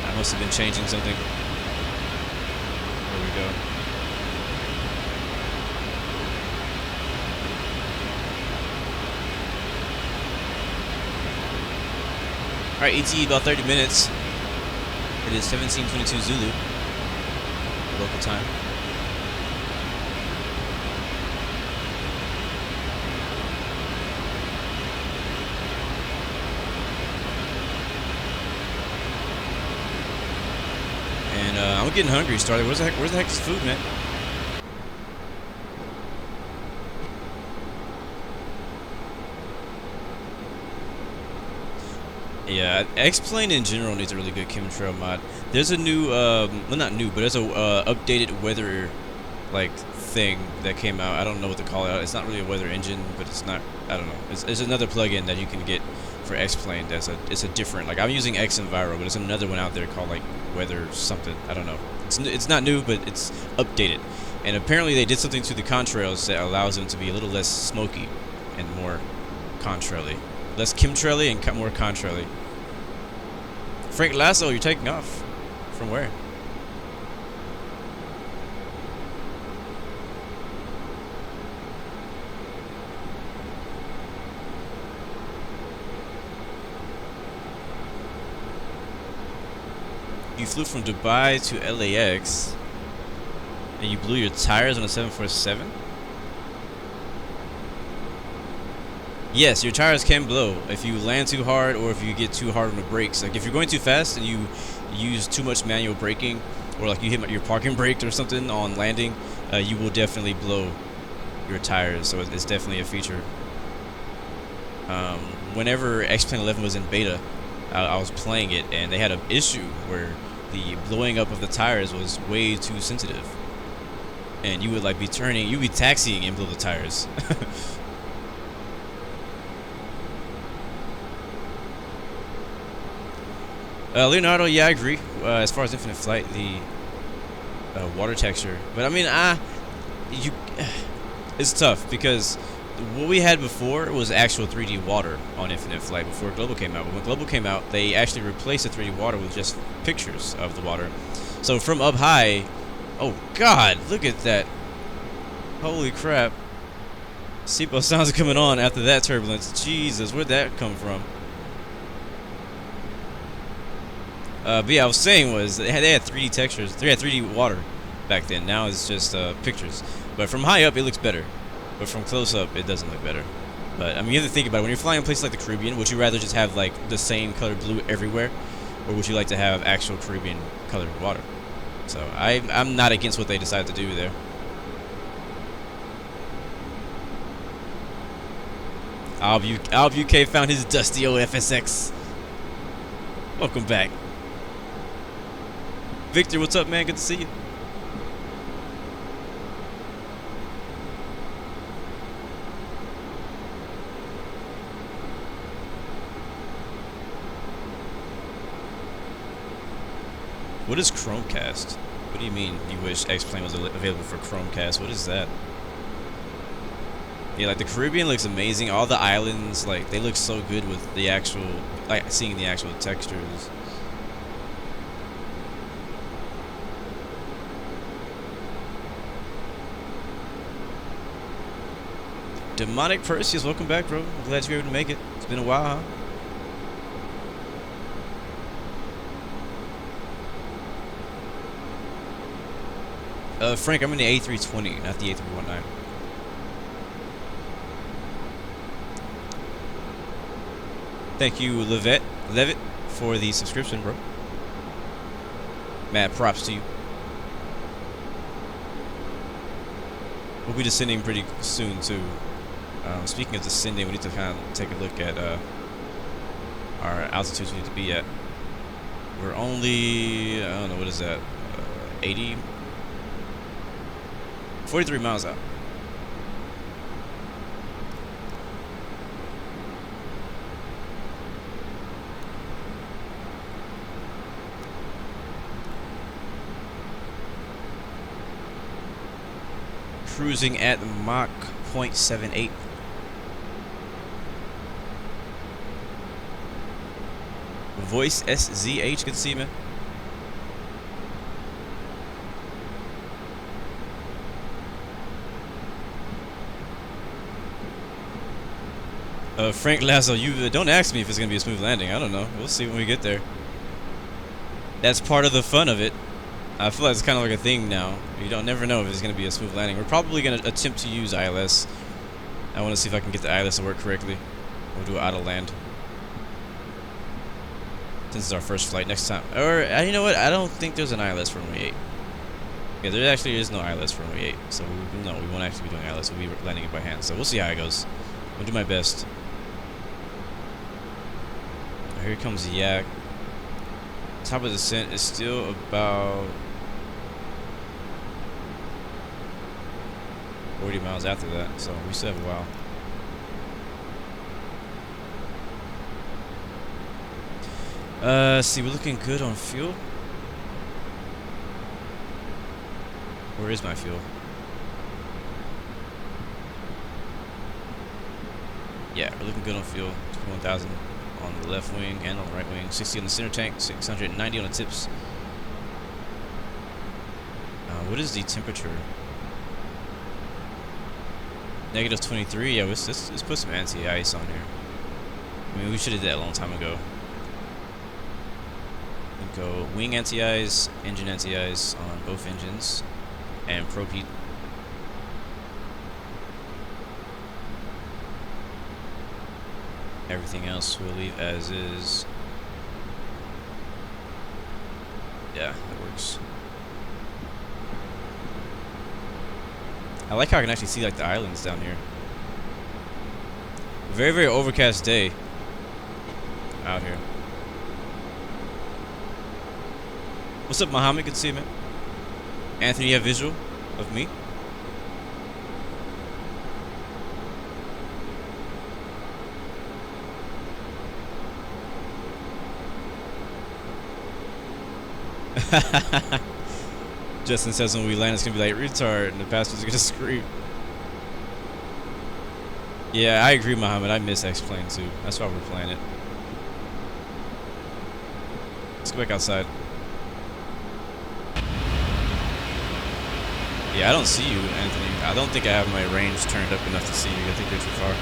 Speaker 1: I must have been changing something. There we go. Alright, ETA about 30 minutes. It is 17:22 Zulu. Local time. And I'm getting hungry, Starly. Where's the heck is food, man? Yeah, X-Plane in general needs a really good chemtrail mod. There's a new, well, not new, but there's a updated weather, like, thing that came out. I don't know what to call it. It's not really a weather engine, but it's not, I don't know. It's another plugin that you can get for X-Plane. It's a different, like, I'm using X-Enviro, but there's another one out there called, like, weather something. I don't know. It's not new, but it's updated. And apparently they did something to the contrails that allows them to be a little less smoky and more contraily. Less chemtraily and more contraily. Frank Lasso, you're taking off. From where? You flew from Dubai to LAX and you blew your tires on a 747? Yes, your tires can blow if you land too hard or if you get too hard on the brakes. Like if you're going too fast and you use too much manual braking, or like you hit your parking brake or something on landing, you will definitely blow your tires. So it's definitely a feature. Whenever X-Plane 11 was in beta, I was playing it, and they had an issue where the blowing up of the tires was way too sensitive, and you would like be turning, you'd be taxiing and blow the tires. Leonardo, yeah, I agree. As far as Infinite Flight, the water texture, but I mean, it's tough because what we had before was actual 3D water on Infinite Flight before Global came out. But when Global came out, they actually replaced the 3D water with just pictures of the water. So from up high, oh God, look at that! Holy crap! Seatbelt sounds are coming on after that turbulence. Jesus, where'd that come from? But yeah, I was saying was they had 3D textures. They had 3D water back then. Now it's just pictures. But from high up, it looks better. But from close up, it doesn't look better. But I mean, you have to think about it. When you're flying in places like the Caribbean, would you rather just have like the same color blue everywhere, or would you like to have actual Caribbean colored water? So I'm not against what they decided to do there. Alb UK found his dusty old FSX. Welcome back. Victor, what's up, man? Good to see you. What is Chromecast? What do you mean you wish X-Plane was available for Chromecast? What is that? Yeah, like the Caribbean looks amazing. All the islands, like, they look so good with the actual, like, seeing the actual textures. Demonic Perseus, welcome back, bro. I'm glad you were able to make it. It's been a while, huh? Frank, I'm in the A320, not the A319. Thank you, Levitt, for the subscription, bro. Mad props to you. We'll be descending pretty soon, too. Speaking of descending, we need to kind of take a look at our altitudes we need to be at. We're only, I don't know, what is that, 80? 43 miles out. Cruising at Mach 0.78. Voice SZH, good to see you, man. Frank Lazo, you don't ask me if it's gonna be a smooth landing. I don't know. We'll see when we get there. That's part of the fun of it. I feel like it's kind of like a thing now. You don't never know if it's gonna be a smooth landing. We're probably gonna attempt to use ILS. I want to see if I can get the ILS to work correctly. We'll do it out of land. Since it's our first flight next time. Or you know what? I don't think there's an ILS for runway 8. Yeah, there actually is no ILS for runway 8. So no, we won't actually be doing ILS. We'll be landing it by hand. So we'll see how it goes. I'll do my best. Here comes the Yak. Top of descent is still about 40 miles after that, so we still have a while. See, we're looking good on fuel. Where is my fuel? Yeah, we're looking good on fuel. 21,000 on the left wing and on the right wing. 60 on the center tank, 690 on the tips. What is the temperature? Negative 23. Yeah, let's put some anti-ice on here. I mean, we should have did that a long time ago. We'll go wing anti-ice, engine anti-ice on both engines, and probe heat. Everything else we'll leave as is. Yeah, that works. I like how I can actually see like the islands down here. Very, very overcast day out here. What's up, Muhammad? Good to see you, man. Anthony, you have visual of me? Justin says when we land it's gonna be like retard and the passengers are gonna scream. Yeah, I agree, Muhammad. I miss X-Plane too. That's why we're playing it. Let's go back outside. Yeah, I don't see you, Anthony. I don't think I have my range turned up enough to see you. I think you're too far.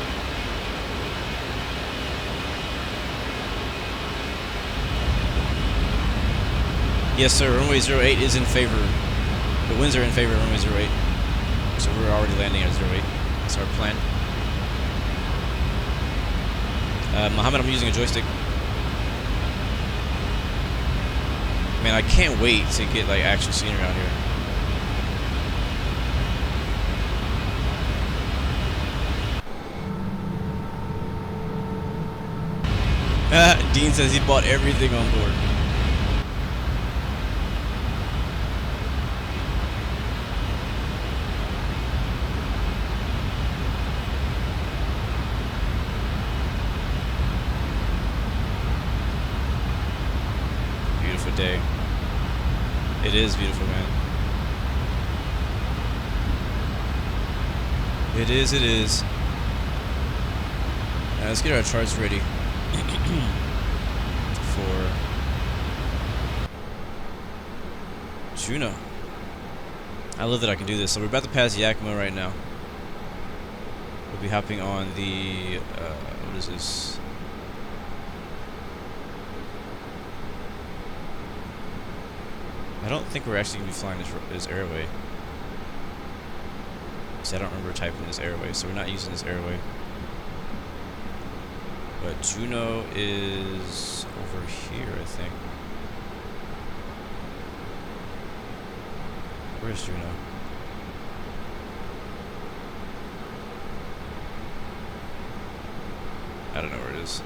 Speaker 1: Yes, sir. Runway 08 is in favor. The winds are in favor of runway 08. So we're already landing at 08. That's our plan. Muhammad, I'm using a joystick. Man, I can't wait to get like actual scenery out here. Dean says he bought everything on board. Beautiful day. It is beautiful, man. It is, it is. Let's get our charts ready. For Juneau. I love that I can do this. So we're about to pass Yakima right now. We'll be hopping on the what is this? I don't think we're actually gonna be flying this airway. See, I don't remember typing this airway, so we're not using this airway. But Juneau is over here, I think. Where's Juneau? I don't know where it is.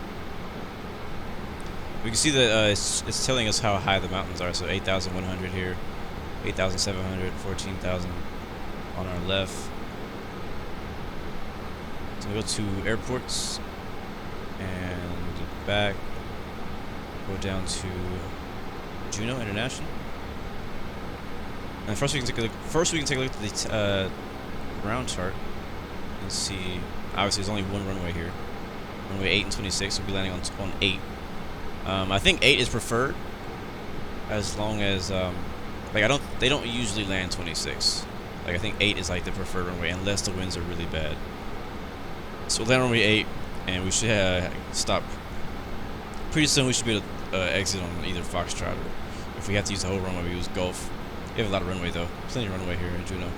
Speaker 1: We can see that it's telling us how high the mountains are. So 8,100 here, 8,700, 14,000 on our left. So we go to airports. And back, go down to Juneau International. And first we can take a look. First we can take a look at the ground chart and see. Obviously, there's only one runway here. Runway 8 and 26. We'll be landing on 8. I think 8 is preferred, as long as like they don't usually land 26. Like I think 8 is like the preferred runway unless the winds are really bad. So we'll land on runway 8. And we should stop. Pretty soon we should be able to exit on either Foxtrot, or if we have to use the whole runway, we use Gulf. We have a lot of runway though. Plenty of runway here in Juneau.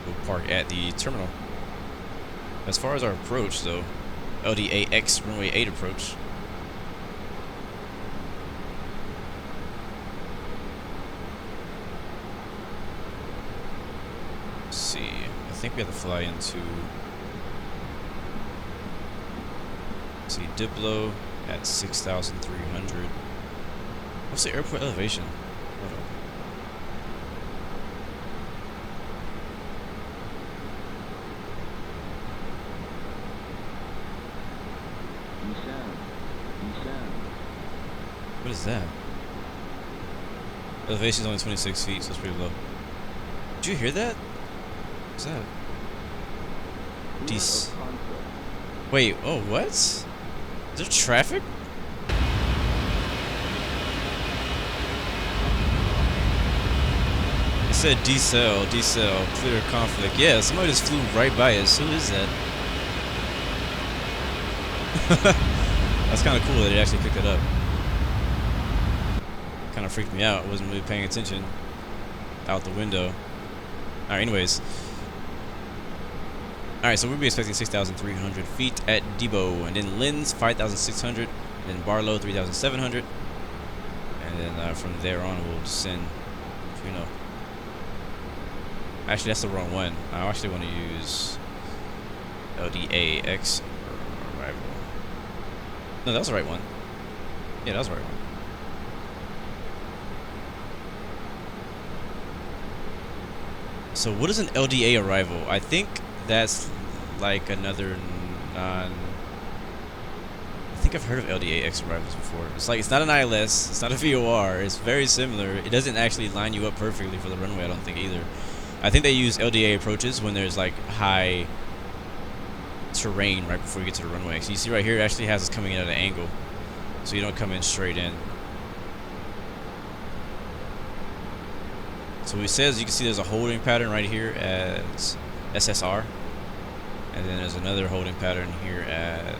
Speaker 1: We'll park at the terminal. As far as our approach though, LDAX runway 8 approach. Let's see. I think we have to fly into. See, Diplo at 6,300. What's the airport elevation? Hold on. What is that? Elevation is only 26 feet, so it's pretty low. Did you hear that? What's that? Wait, oh, what? Is there traffic? It said decel, clear conflict. Yeah, somebody just flew right by us. Who is that? That's kind of cool that it actually picked it up. Kind of freaked me out. I wasn't really paying attention out the window. Alright, anyways. Alright, so we'll be expecting 6,300 feet at Debo, and then Linz 5,600, and then Barlow 3,700, and and then from there on we'll descend Juneau. Actually, that's the wrong one. I actually want to use LDAX arrival. No, that was the right one. Yeah, that was the right one. So what is an LDA arrival? I think that's like another non... I think I've heard of LDAX arrivals before. It's like, it's not an ILS, it's not a VOR, it's very similar. It doesn't actually line you up perfectly for the runway, I don't think either. I think they use LDA approaches when there's like high terrain right before you get to the runway. So you see right here, it actually has us coming in at an angle, so you don't come in straight in. So it says, you can see there's a holding pattern right here as SSR, and then there's another holding pattern here as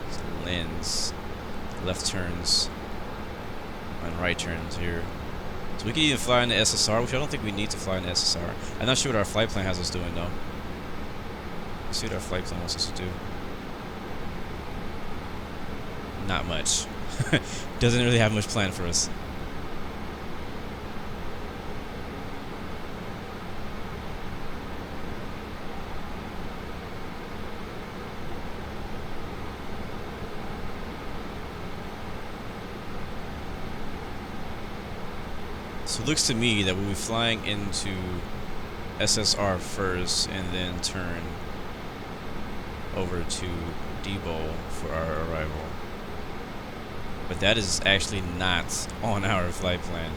Speaker 1: lens, left turns and right turns here. So we can even fly in the SSR, which I don't think we need to fly in the SSR. I'm not sure what our flight plan has us doing though. Let's see what our flight plan wants us to do. Not much. Doesn't really have much planned for us. So it looks to me that we'll be flying into SSR first and then turn over to Dep for our arrival. But that is actually not on our flight plan.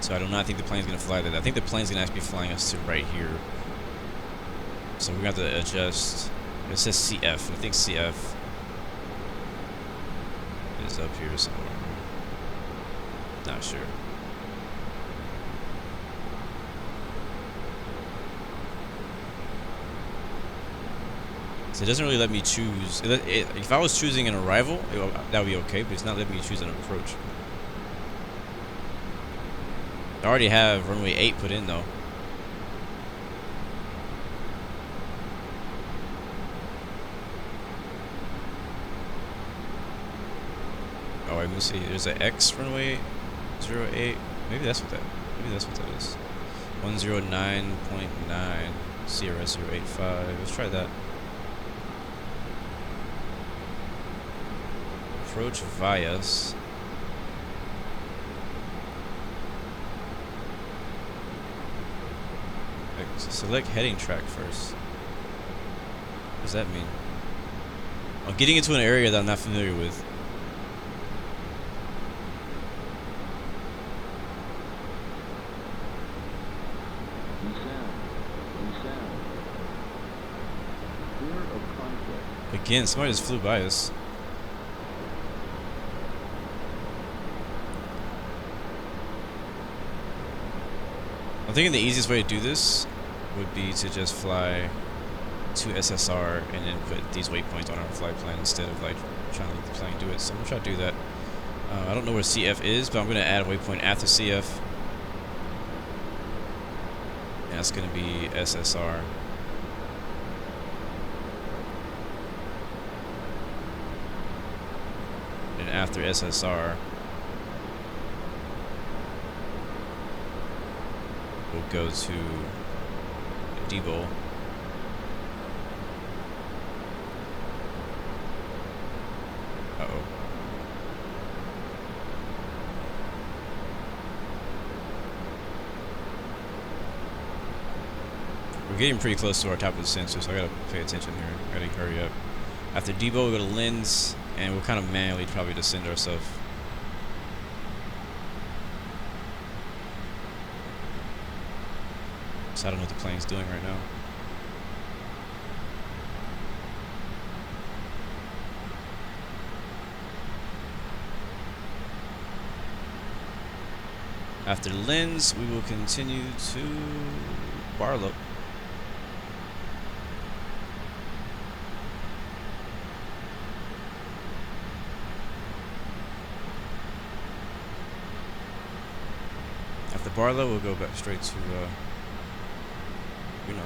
Speaker 1: So I do not think the plane's going to fly that. I think the plane's going to actually be flying us to right here. So we're going to have to adjust. It says CF. I think CF is up here somewhere. Not sure. So it doesn't really let me choose. If I was choosing an arrival, that would be okay, but it's not letting me choose an approach. I already have runway 8 put in though. Oh, let me see. There's an X runway 08. Maybe that's what that is. 109.9 CRS 085. Let's try that. Approach Vias. Select heading track first. What does that mean? I'm getting into an area that I'm not familiar with. Again, somebody just flew by us. I'm thinking the easiest way to do this would be to just fly to SSR and then put these waypoints on our flight plan instead of like trying to let the plane do it. So I'm gonna try to do that. I don't know where CF is, but I'm gonna add a waypoint after CF. And that's gonna be SSR. And after SSR, we'll go to Dep. Uh-oh. We're getting pretty close to our top of the sensor, so I gotta pay attention here. I gotta hurry up. After Dep, we'll go to lens, and we'll kind of manually probably descend ourselves. So I don't know what the plane's doing right now. After lens, we will continue to Barlow. After Barlow, we'll go back straight to Juneau.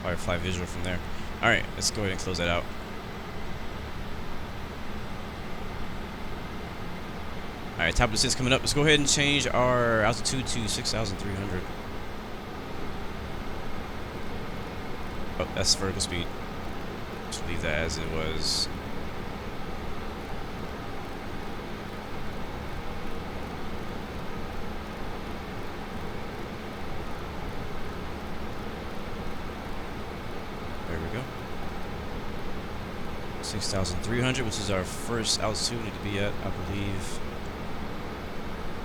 Speaker 1: Probably fly visual from there. Alright, let's go ahead and close that out. Alright, top of descent's coming up. Let's go ahead and change our altitude to 6,300. Oh, that's vertical speed. Just leave that as it was. There we go. 6,300, which is our first altitude we need to be at, I believe,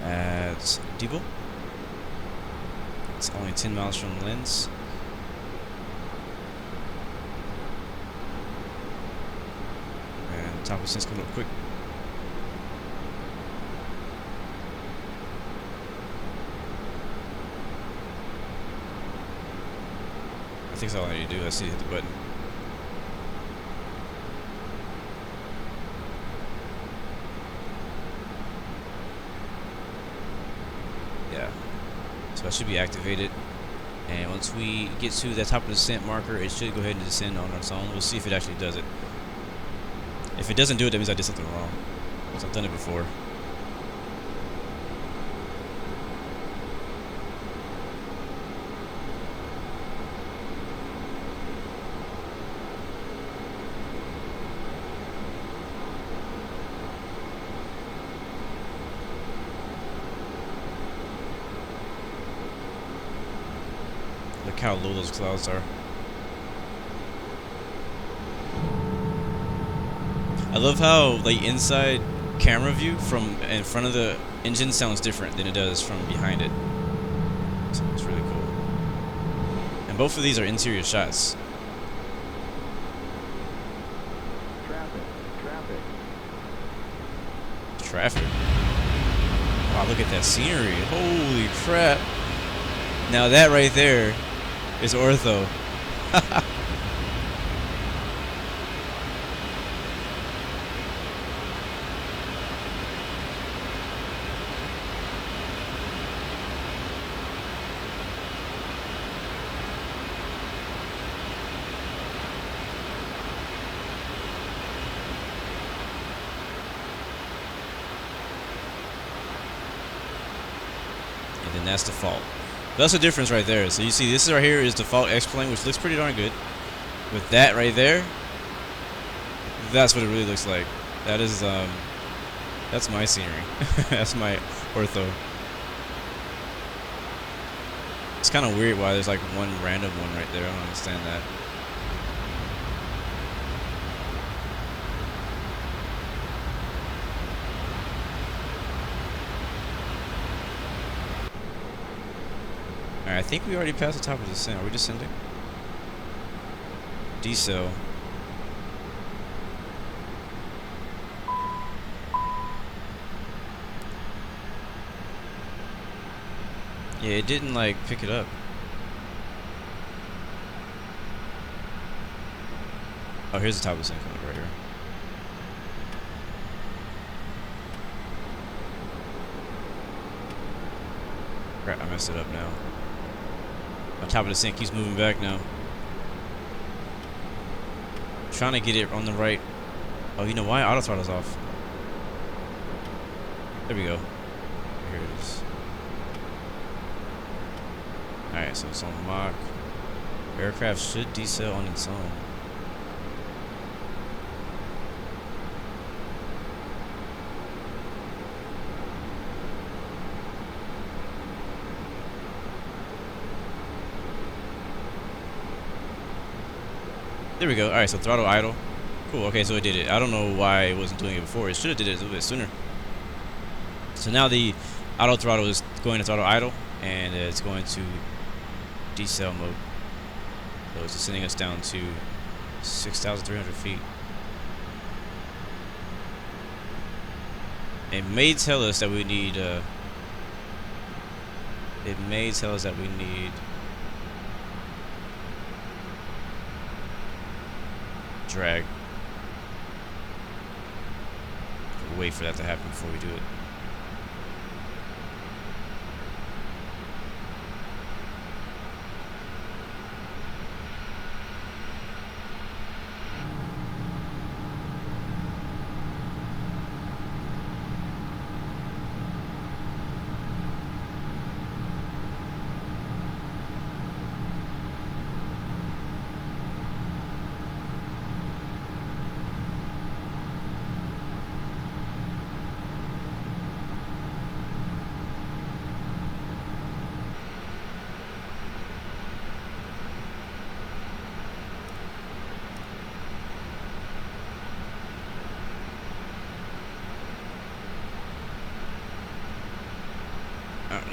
Speaker 1: at Dep. It's only 10 miles from Lens. And top of descent's coming up quick. I think that's all I need to do. I see hit the button. Yeah. So that should be activated. And once we get to that top of the descent marker, it should go ahead and descend on its own. We'll see if it actually does it. If it doesn't do it, that means I did something wrong. Because I've done it before. Look how low those clouds are. I love how the inside camera view from in front of the engine sounds different than it does from behind it. So it's really cool. And both of these are interior shots. Traffic. Wow, look at that scenery. Holy crap. Now that right there is ortho. And then that's default. That's the difference right there. So you see this right here is default X-plane, which looks pretty darn good. With that right there, that's what it really looks like. That is that's my scenery. That's my ortho. It's kind of weird why there's like one random one right there. I don't understand that. Alright, I think we already passed the top of the descent. Are we descending? Decel. Yeah, it didn't like pick it up. Oh, here's the top of the descent coming right here. Crap, I messed it up now. On top of the descent keeps moving back now. Trying to get it on the right. Oh, you know why? Auto throttle's off. There we go. Here it is. Alright, so it's on Mach. Aircraft should decel on its own. There we go. Alright, so throttle idle. Cool, okay, so it did it. I don't know why it wasn't doing it before. It should have did it a little bit sooner. So now the auto throttle is going to throttle idle, and it's going to decel mode. So it's sending us down to 6,300 feet. It may tell us that we need, drag. We'll wait for that to happen before we do it.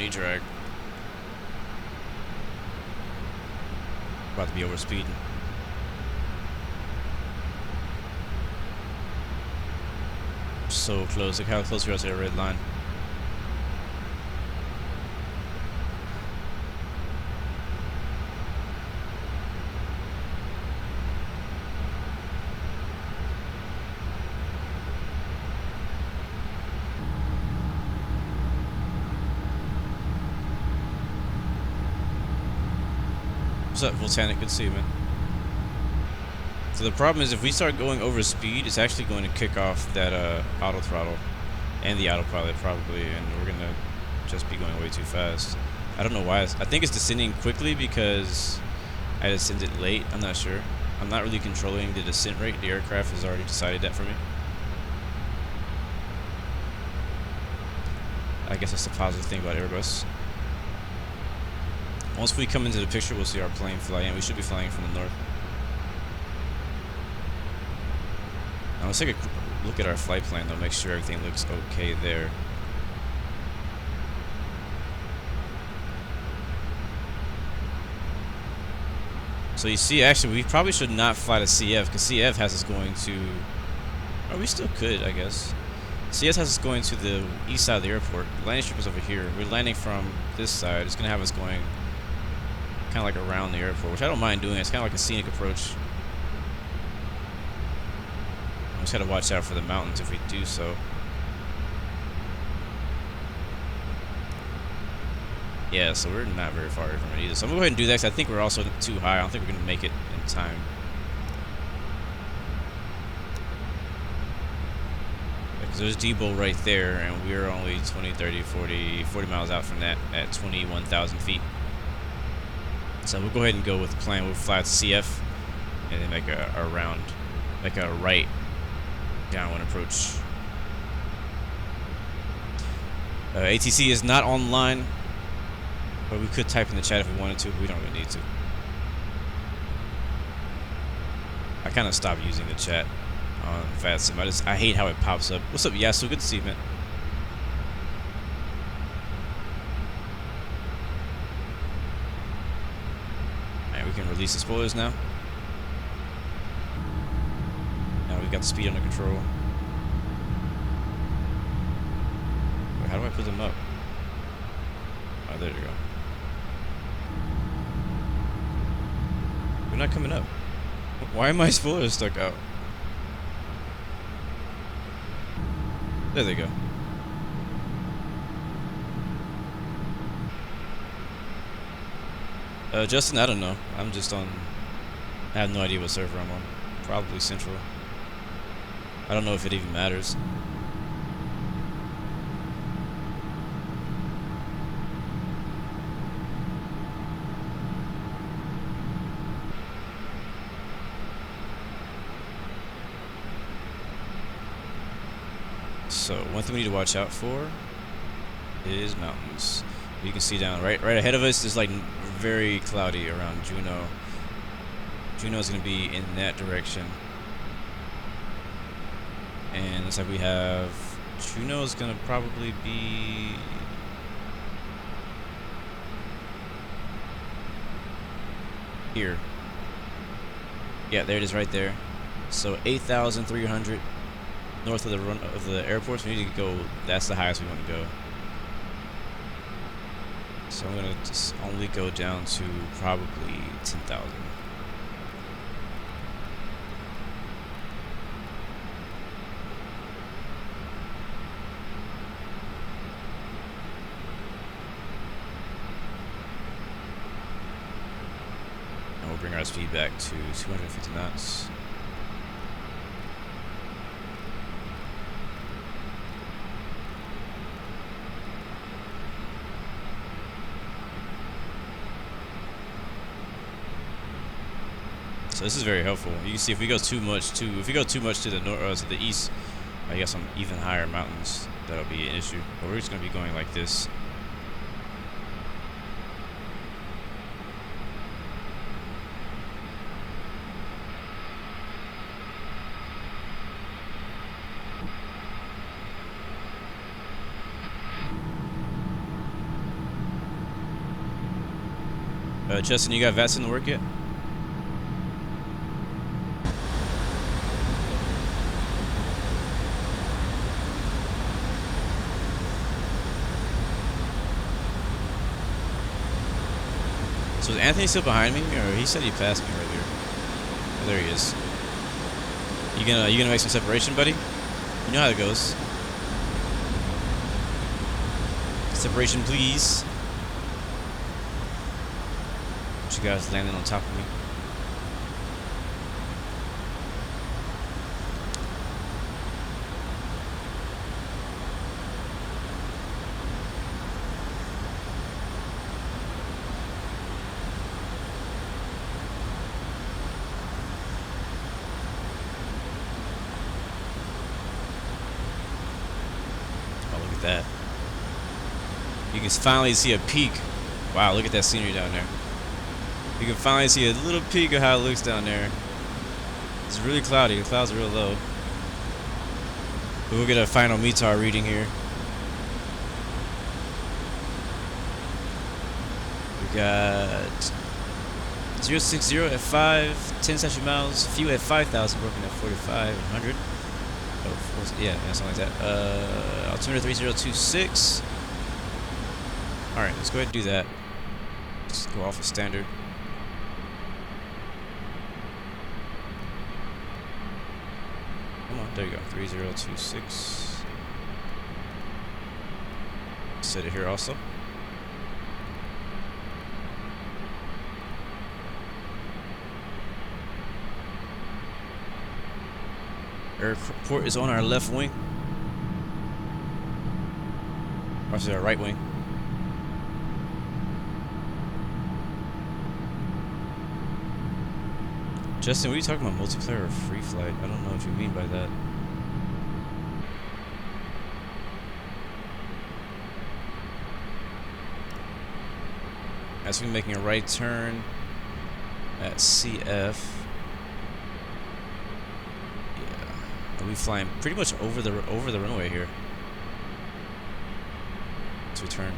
Speaker 1: knee drag. About to be over speeding. So close. Look how close we are to the red line. What's up, Volcanic? Good to see you, man. So the problem is if we start going over speed, it's actually going to kick off that auto throttle and the autopilot probably, and we're going to just be going way too fast. I don't know why. I think it's descending quickly because I descended late. I'm not sure. I'm not really controlling the descent rate. The aircraft has already decided that for me. I guess that's the positive thing about Airbus. Once we come into the picture, we'll see our plane fly in. We should be flying from the north. Now let's take a look at our flight plan, though. Make sure everything looks okay there. So you see, actually, we probably should not fly to CF, because CF has us going to... Oh, we still could, I guess. CF has us going to the east side of the airport. The landing strip is over here. We're landing from this side. It's going to have us going kind of like around the airport, which I don't mind doing. It's kind of like a scenic approach. We just got to watch out for the mountains if we do so. Yeah, so we're not very far from it either. So I'm going to go ahead and do that because I think we're also too high. I don't think we're going to make it in time. Because there's Debo right there, and we're only 20, 30, 40 miles out from that at 21,000 feet. So we'll go ahead and go with the plan. We'll fly to CF and then make a round, like a right downwind approach. ATC is not online, but we could type in the chat if we wanted to, but we don't really need to. I kind of stopped using the chat on FastSim. I hate how it pops up. What's up, Yasu? Good to see you, man. Alright, we can release the spoilers now. Now we've got the speed under control. Wait, how do I put them up? Oh, there you go. We're not coming up. Why are my spoilers stuck out? There they go. Justin, I don't know. I'm just on... I have no idea what server I'm on. Probably Central. I don't know if it even matters. So one thing we need to watch out for is mountains. You can see down right ahead of us is like very cloudy around Juneau. Juneau is going to be in that direction, and looks like we have Juneau is going to probably be here. Yeah, there it is right there. So 8,300. North of the airport, so we need to go. That's the highest we want to go. So I'm gonna just only go down to probably 10,000. And we'll bring our speed back to 250 knots. So this is very helpful. You can see if we go too much to the north, to the east, I guess on even higher mountains, that'll be an issue. But we're just gonna be going like this. Justin, you got VATS in the work yet? So is Anthony still behind me, or he said he passed me earlier? Oh, there he is. You gonna make some separation, buddy? You know how it goes. Separation, please. You guys landing on top of me. Oh, look at that. You can finally see a peak. Wow, look at that scenery down there. You can finally see a little peek of how it looks down there. It's really cloudy. The clouds are real low. But we'll get a final METAR reading here. We got 060 at 5, 10 statute miles, few at 5,000, broken at 45, 100. Oh, yeah, something like that. Altimeter 3026. Alright, let's go ahead and do that. Let's go off of standard. Come on, there you go. 3026. Set it here also. Airport is on our left wing. Or is it our right wing? Justin, what are you talking about? Multiplayer or free flight? I don't know what you mean by that. As we're making a right turn at CF. Yeah. Are we flying pretty much over the runway here? Let's return.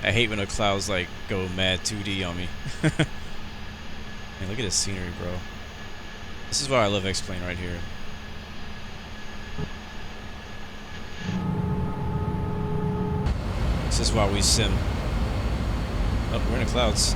Speaker 1: I hate when the clouds like go mad 2D on me. Man, look at this scenery, bro. This is why I love X-Plane right here. This is why we sim. Oh, we're in the clouds.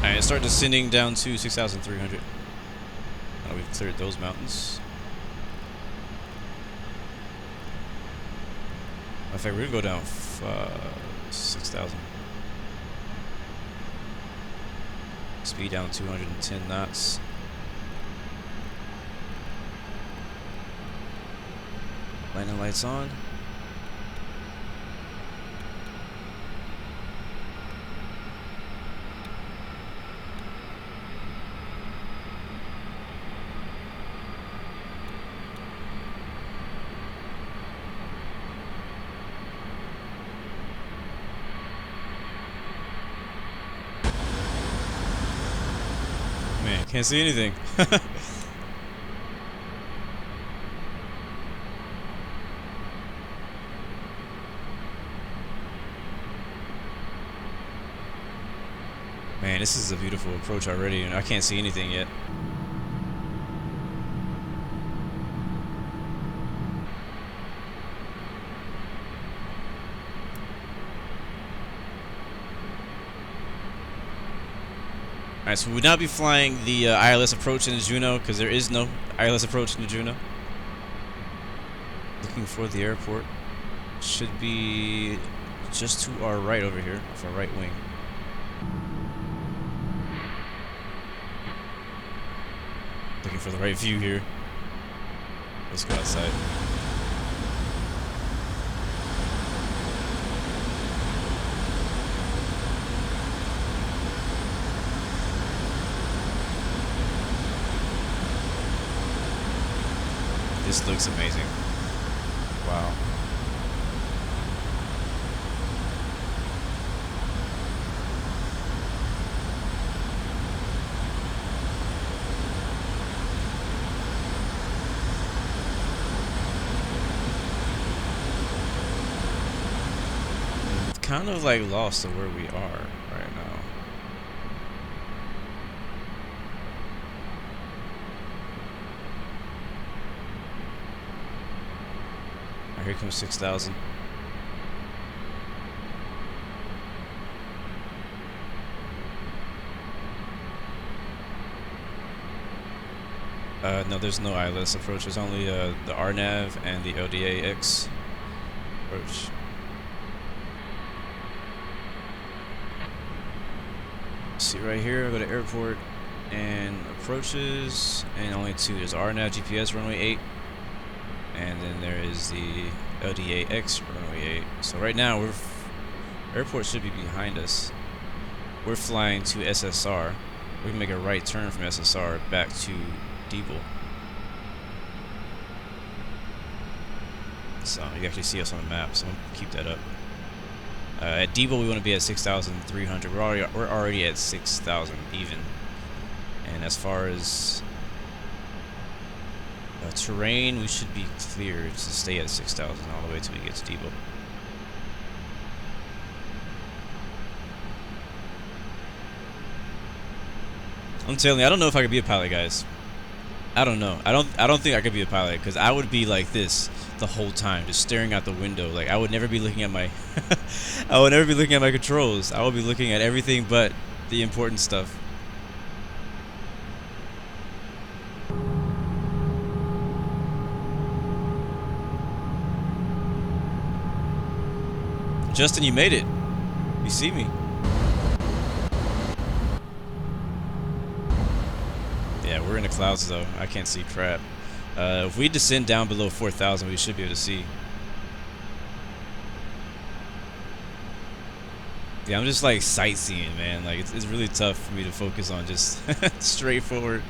Speaker 1: Alright, start descending down to 6,300. Oh, we've cleared those mountains. In fact, we're gonna go down 6,000. Speed down 210 knots. Landing lights on. Man, can't see anything. Man, this is a beautiful approach already, and I can't see anything yet. Alright, so we would not be flying the ILS approach into Juneau because there is no ILS approach into Juneau. Looking for the airport. Should be just to our right over here, off our right wing. Looking for the right view here. Let's go outside. This looks amazing. Wow. Kind of like lost to where we are right now. Right, here comes 6,000. No, there's no ILS approach. There's only the RNAV and the LDAX approach. See right here, go to airport and approaches, and only two. There's RNAV GPS runway 8, and then there is the LDAX runway 8. So right now, airport should be behind us. We're flying to SSR. We can make a right turn from SSR back to Dep. So you actually see us on the map, so I'm gonna keep that up. At Dep, we want to be at 6,300. We're already at 6,000 even. And as far as terrain, we should be clear to stay at 6,000 all the way till we get to Dep. I'm telling you, I don't know if I could be a pilot, guys. I don't know. I don't think I could be a pilot because I would be like this the whole time, just staring out the window. Like I would never be looking at my I would never be looking at my controls. I would be looking at everything but the important stuff. Justin, you made it. You see me. Yeah, we're in the clouds though. I can't see crap. If we descend down below 4,000, we should be able to see. Yeah, I'm just like sightseeing, man. Like it's really tough for me to focus on just straightforward.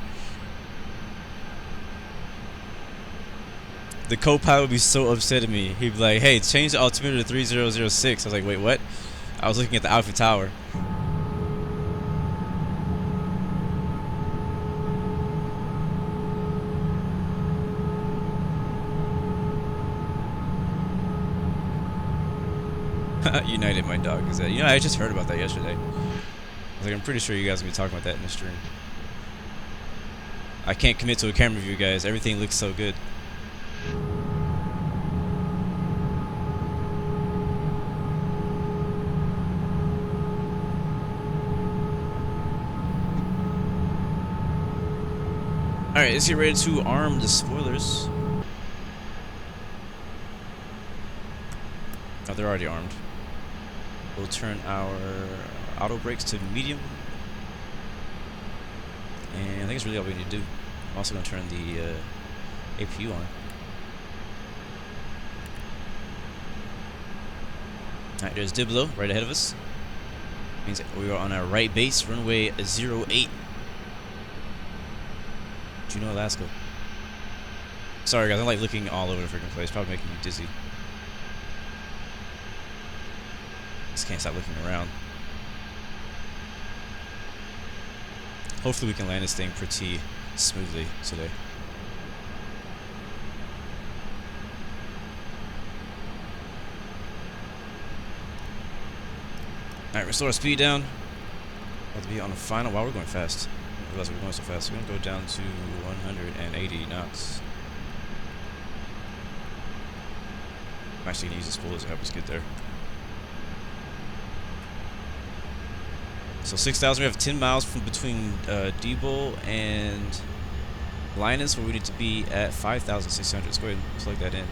Speaker 1: The co-pilot would be so upset at me. He'd be like, "Hey, change the altimeter to 3006." I was like, "Wait, what?" I was looking at the Alpha Tower. United, my dog is that. You know, I just heard about that yesterday. I was like, I'm pretty sure you guys will be talking about that in the stream. I can't commit to a camera view, guys. Everything looks so good. Alright, let's get ready to arm the spoilers. Oh, they're already armed. We'll turn our auto brakes to medium. And I think that's really all we need to do. I'm also going to turn the APU on. Alright, there's Dep right ahead of us. Means that we are on our right base, runway 08. Juneau, Alaska. Sorry guys, I'm like looking all over the freaking place. Probably making me dizzy. Just can't stop looking around. hopefully we can land this thing pretty smoothly today. Alright, restore our speed down. About to be on the final. Wow, we're going fast. I didn't realize we were going so fast. We're going to go down to 180 knots. I'm actually going to use the spoilers to help us get there. So 6,000, we have 10 miles from between Debo and Linus, where we need to be at 5,600. Let's go ahead and plug that in.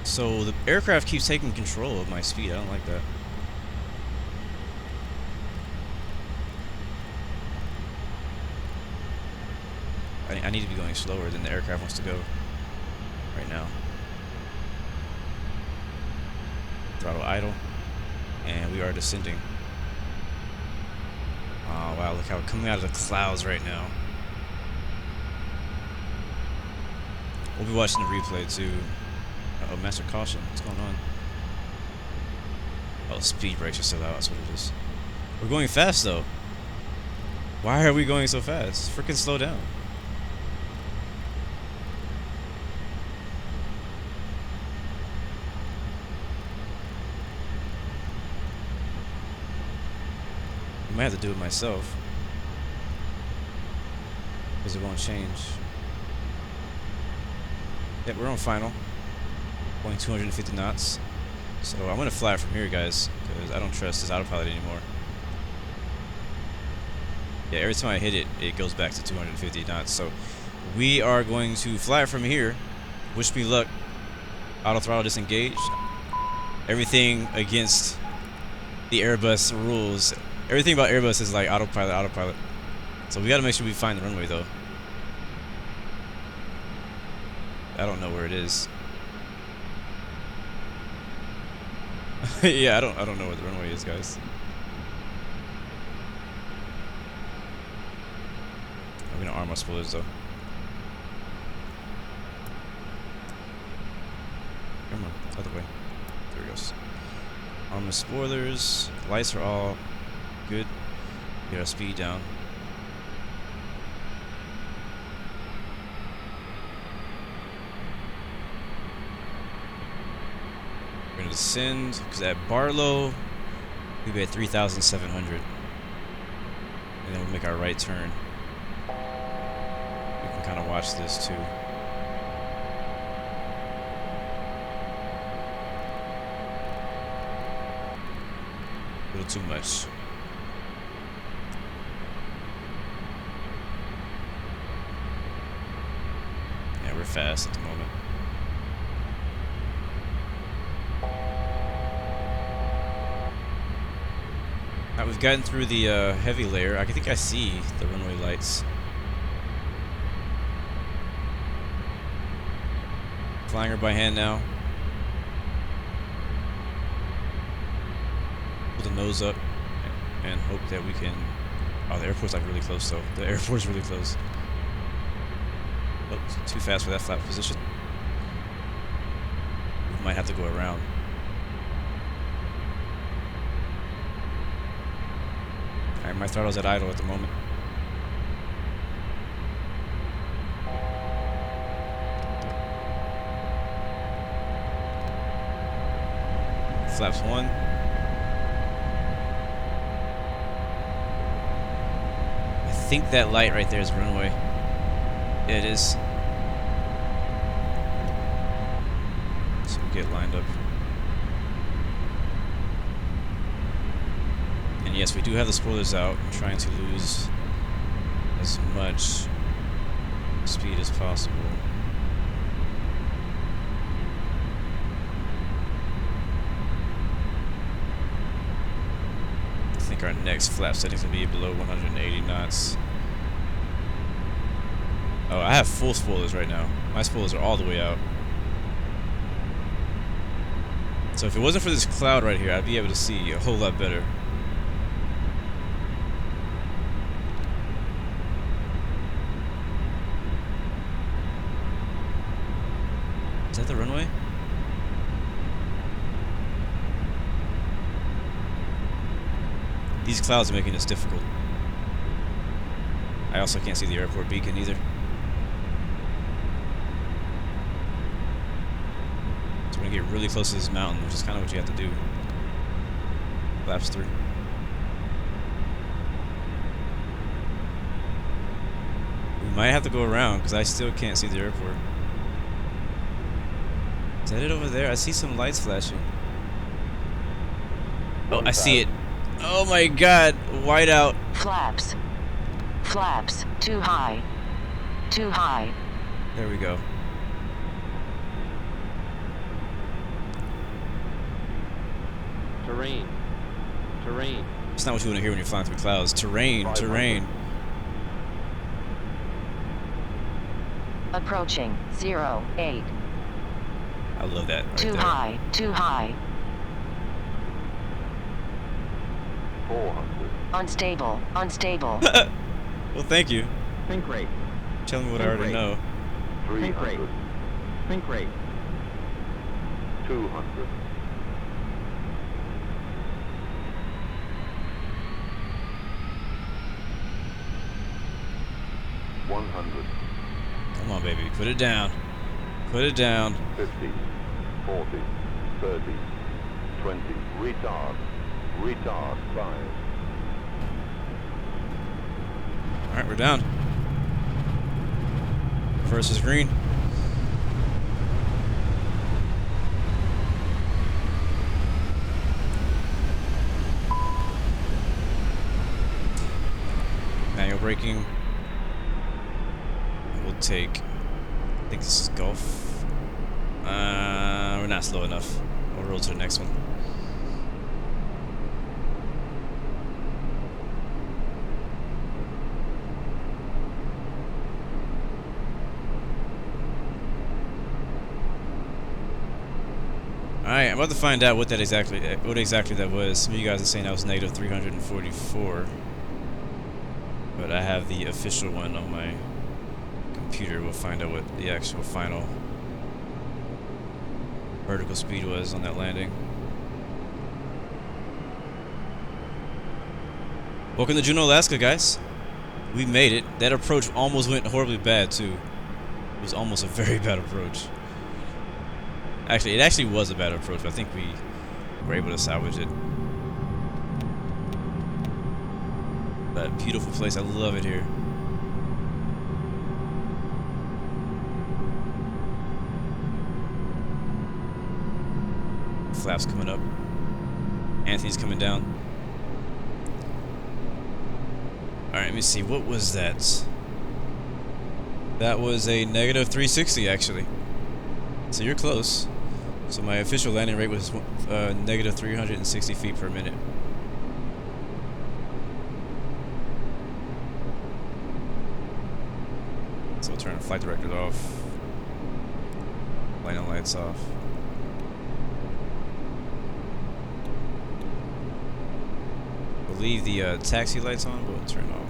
Speaker 1: So the aircraft keeps taking control of my speed. I don't like that. I need to be going slower than the aircraft wants to go right now. Throttle idle, and we are descending. Oh wow, look how we're coming out of the clouds right now. We'll be watching the replay too. Uh-oh, master caution, what's going on? Oh, speed brakes are still out, that's what it is. We're going fast though. Why are we going so fast? Freaking slow down. I might have to do it myself, because it won't change. Yep, we're on final, going 250 knots. So I'm gonna fly it from here, guys, because I don't trust this autopilot anymore. Yeah, every time I hit it, it goes back to 250 knots. So we are going to fly it from here. Wish me luck. Auto throttle disengaged. Everything against the Airbus rules. Everything about Airbus is like autopilot, autopilot. So we gotta make sure we find the runway though. I don't know where it is. Yeah, I don't know where the runway is, guys. I'm gonna arm my spoilers though. Come on, other way. There it goes. Arm the spoilers. Lights are all good. Get our speed down. We're gonna descend because at Barlow we'll be at 3,700, and then we'll make our right turn. We can kind of watch this too. A little too much. Yeah, we're fast at the moment. Alright, we've gotten through the heavy layer. I think I see the runway lights. Flying her by hand now. Pull the nose up and hope that we can... Oh, the airport's like really close though. The airport's really close. Oh, too fast for that flat position. We might have to go around. Alright, my throttle's at idle at the moment. Flaps 1. I think that light right there is runway. Yeah, it is. So we get lined up. And yes, we do have the spoilers out. I'm trying to lose as much speed as possible. I think our next flap setting will be below 180 knots. Oh, I have full spoilers right now. My spoilers are all the way out. So if it wasn't for this cloud right here, I'd be able to see a whole lot better. Is that the runway? These clouds are making this difficult. I also can't see the airport beacon either. So we're gonna get really close to this mountain, which is kind of what you have to do. Flaps through. We might have to go around because I still can't see the airport. Is that it over there? I see some lights flashing. Oh, I see it. Oh my god, white out.
Speaker 5: Flaps. Flaps. Too high. Too high.
Speaker 1: There we go.
Speaker 6: Terrain. Terrain.
Speaker 1: It's not what you want to hear when you're flying through clouds. Terrain, terrain.
Speaker 5: Approaching. 08.
Speaker 1: I love that. Right
Speaker 5: Too
Speaker 1: there.
Speaker 5: high. Too high.
Speaker 6: 400.
Speaker 5: Unstable. Unstable.
Speaker 1: Well, thank you.
Speaker 6: Think rate.
Speaker 1: Tell me what I already know.
Speaker 6: Think rate. Think rate.
Speaker 2: 200. 100.
Speaker 1: Come on, baby. Put it down. Put it down.
Speaker 2: 50. 40. 30. 20. Retard. Retard. 5.
Speaker 1: Alright, we're down. First is green. Manual braking. We'll take, I think this is Gulf. We're not slow enough. We'll roll to the next one. Alright, I'm about to find out what exactly that was. Some of you guys are saying that was negative 344. But I have the official one on my computer. We'll find out what the actual final vertical speed was on that landing. Welcome to Juneau, Alaska, guys. We made it. That approach almost went horribly bad, too. It was almost a very bad approach. Actually, it actually was a bad approach, but I think we were able to salvage it. That beautiful place. I love it here. Flaps coming up. Anthony's coming down. Alright, let me see. What was that? That was a negative 360, actually. So you're close. So my official landing rate was negative 360 feet per minute. So we'll turn the flight directors off. Landing lights off. We'll leave the taxi lights on, but we'll turn off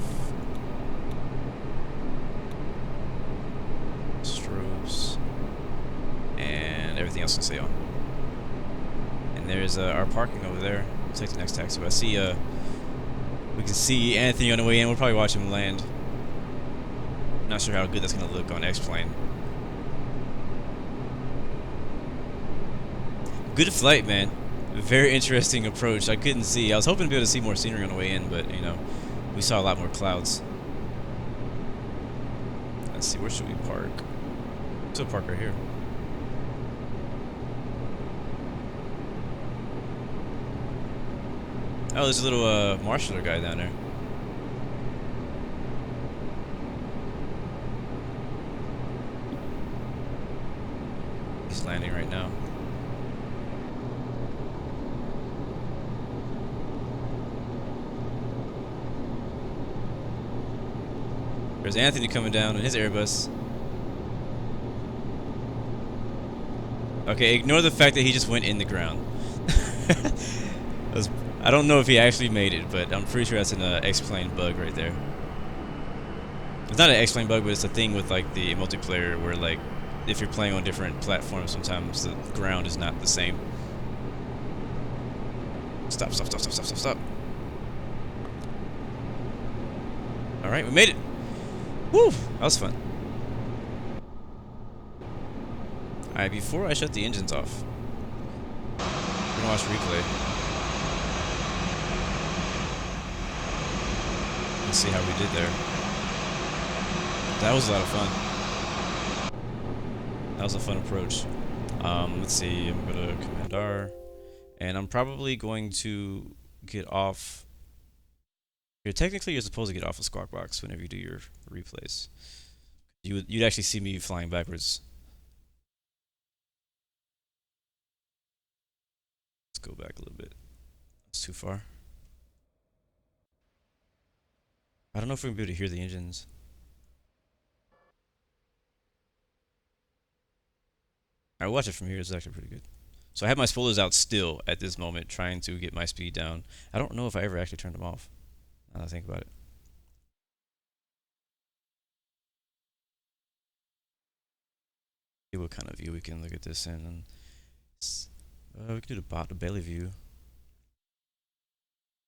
Speaker 1: strobes. And everything else can stay on. And there's our parking over there. We'll take the next taxi. I see we can see Anthony on the way in. We'll probably watch him land. Not sure how good that's gonna look on X-Plane. Good flight, man. Very interesting approach. I couldn't see. I was hoping to be able to see more scenery on the way in, but you know, we saw a lot more clouds. Let's see, where should we park? We'll park right here. Oh, there's a little marshaller guy down there. He's landing right now. There's Anthony coming down in his Airbus. Okay, ignore the fact that he just went in the ground. I don't know if he actually made it, but I'm pretty sure that's an X-Plane bug right there. It's not an X-Plane bug, but it's a thing with like the multiplayer where like if you're playing on different platforms, sometimes the ground is not the same. Stop, stop, stop, stop, stop, stop, stop. Alright, we made it. Woo! That was fun. Alright, before I shut the engines off, we're gonna watch replay. Let's see how we did there. That was a lot of fun. That was a fun approach. Let's see, I'm gonna Command R, and I'm probably going to get off. Technically, you're supposed to get off a squawk box whenever you do your replays. You'd actually see me flying backwards. Let's go back a little bit. It's too far. I don't know if we're gonna be able to hear the engines. I watch it from here. It's actually pretty good. So I have my spoilers out still at this moment, trying to get my speed down. I don't know if I ever actually turned them off. Now that I think about it. See what kind of view we can look at this in. And we can do the belly view.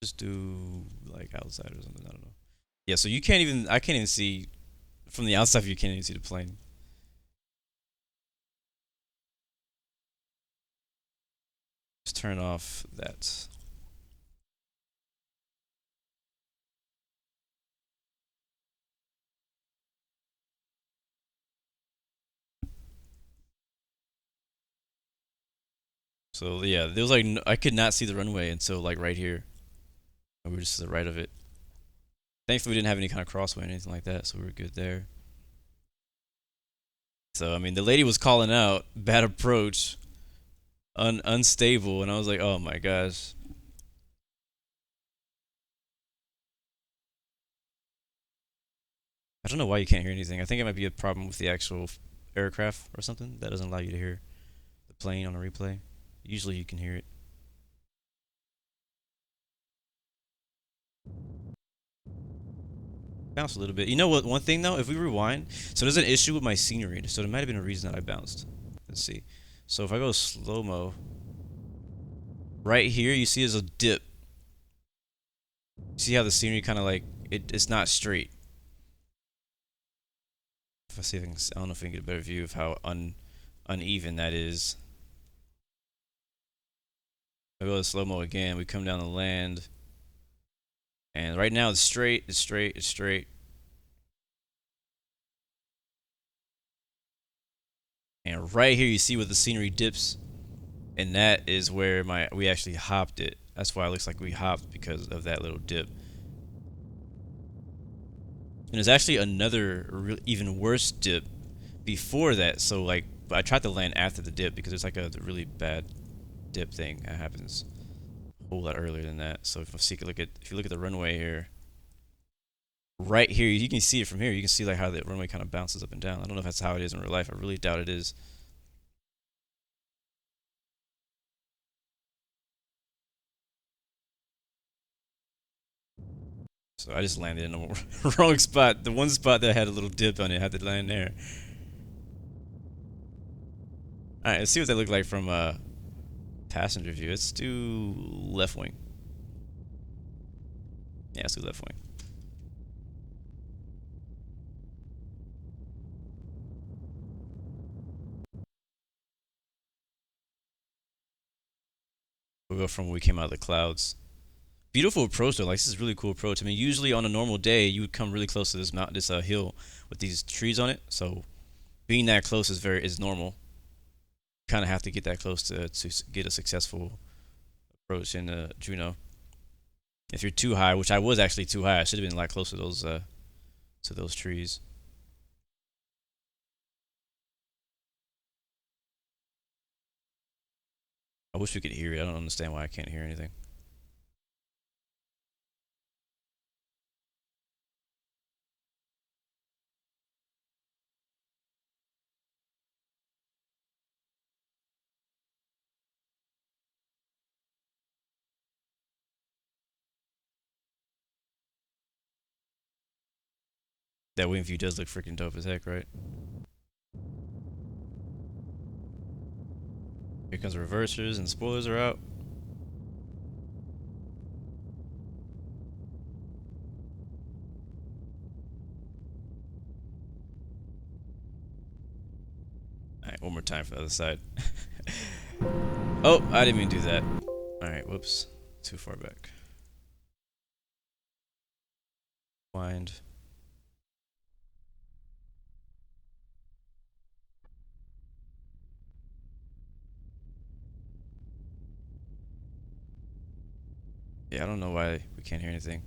Speaker 1: Just do like outside or something. I don't know. Yeah, so you can't even. I can't even see from the outside view. You can't even see the plane. Just turn off that. So yeah, there was like I could not see the runway until like right here. We were just to the right of it. Thankfully, we didn't have any kind of crossway or anything like that, so we were good there. So I mean, the lady was calling out bad approach, unstable, and I was like, oh my gosh. I don't know why you can't hear anything. I think it might be a problem with the actual aircraft or something that doesn't allow you to hear the plane on a replay. Usually you can hear it. Bounce a little bit. You know what? One thing though, if we rewind, so there's an issue with my scenery, so there might have been a reason that I bounced. Let's see. So if I go slow mo, right here you see there's a dip. See how the scenery kind of like it's not straight. If I see if I can, I don't know if I can get a better view of how uneven that is. I go to slow mo again. We come down the land, and right now it's straight. It's straight. It's straight. And right here you see where the scenery dips, and that is where we actually hopped it. That's why it looks like we hopped, because of that little dip. And there's actually another even worse dip before that. So like I tried to land after the dip because there's like a really bad dip thing that happens a whole lot earlier than that. So if you look at the runway here, right here, you can see it from here. You can see like how the runway kind of bounces up and down. I don't know if that's how it is in real life. I really doubt it is. So I just landed in the wrong spot. The one spot that had a little dip on it, I had to land there. Alright, let's see what they look like from passenger view. Let's do left wing. Yeah, let's do left wing. We'll go from when we came out of the clouds. Beautiful approach though. Like, this is a really cool approach. I mean, usually on a normal day, you would come really close to this mountain, this hill with these trees on it. So being that close is normal. Kind of have to get that close to get a successful approach in Juneau. If you're too high, which I was actually too high, I should have been a lot closer to those trees. I wish we could hear it. I don't understand why I can't hear anything. That wing view does look freaking dope as heck, right? Here comes the reversers and spoilers are out. Alright, one more time for the other side. Oh, I didn't mean to do that. Alright, whoops. Too far back. Wind. Yeah, I don't know why we can't hear anything.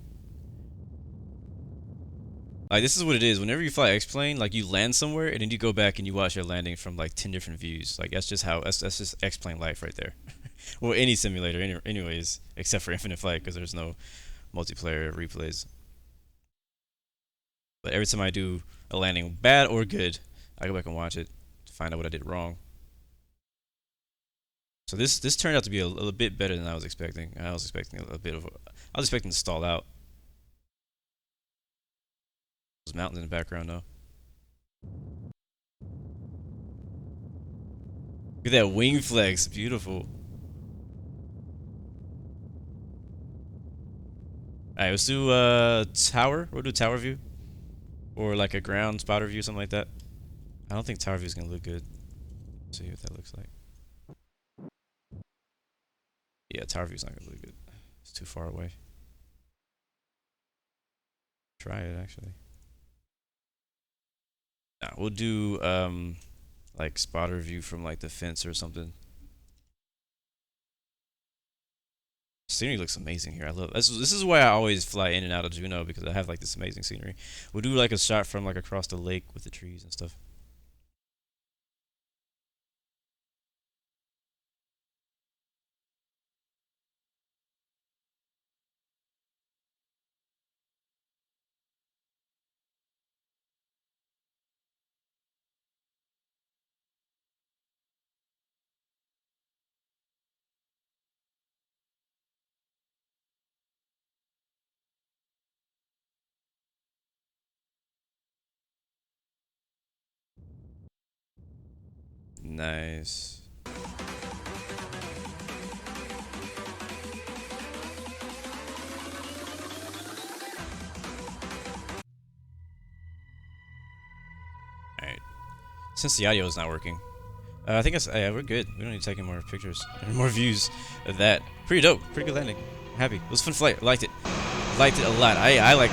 Speaker 1: Like, this is what it is. Whenever you fly X-plane, like, you land somewhere, and then you go back and you watch your landing from, like, 10 different views. Like, that's just how, that's just X-plane life right there. Well, any simulator, anyways, except for Infinite Flight, because there's no multiplayer replays. But every time I do a landing, bad or good, I go back and watch it to find out what I did wrong. So this turned out to be a little bit better than I was expecting. I was expecting a bit of I was expecting to stall out. There's mountains in the background though. Look at that wing flex, beautiful. Alright, let's do tower. We'll do tower view. Or like a ground spotter view, something like that. I don't think tower view is gonna look good. Let's see what that looks like. Yeah, tower view's not gonna look good. It's too far away. Try it actually. Nah, we'll do like spotter view from like the fence or something. Scenery looks amazing here. I love this is why I always fly in and out of Juneau, because I have like this amazing scenery. We'll do like a shot from like across the lake with the trees and stuff. Nice. Alright. Since the audio is not working, I think we're good. We don't need to take any more pictures, any more views of that. Pretty dope. Pretty good landing. Happy. It was a fun flight. I liked it. Liked it a lot. I wanna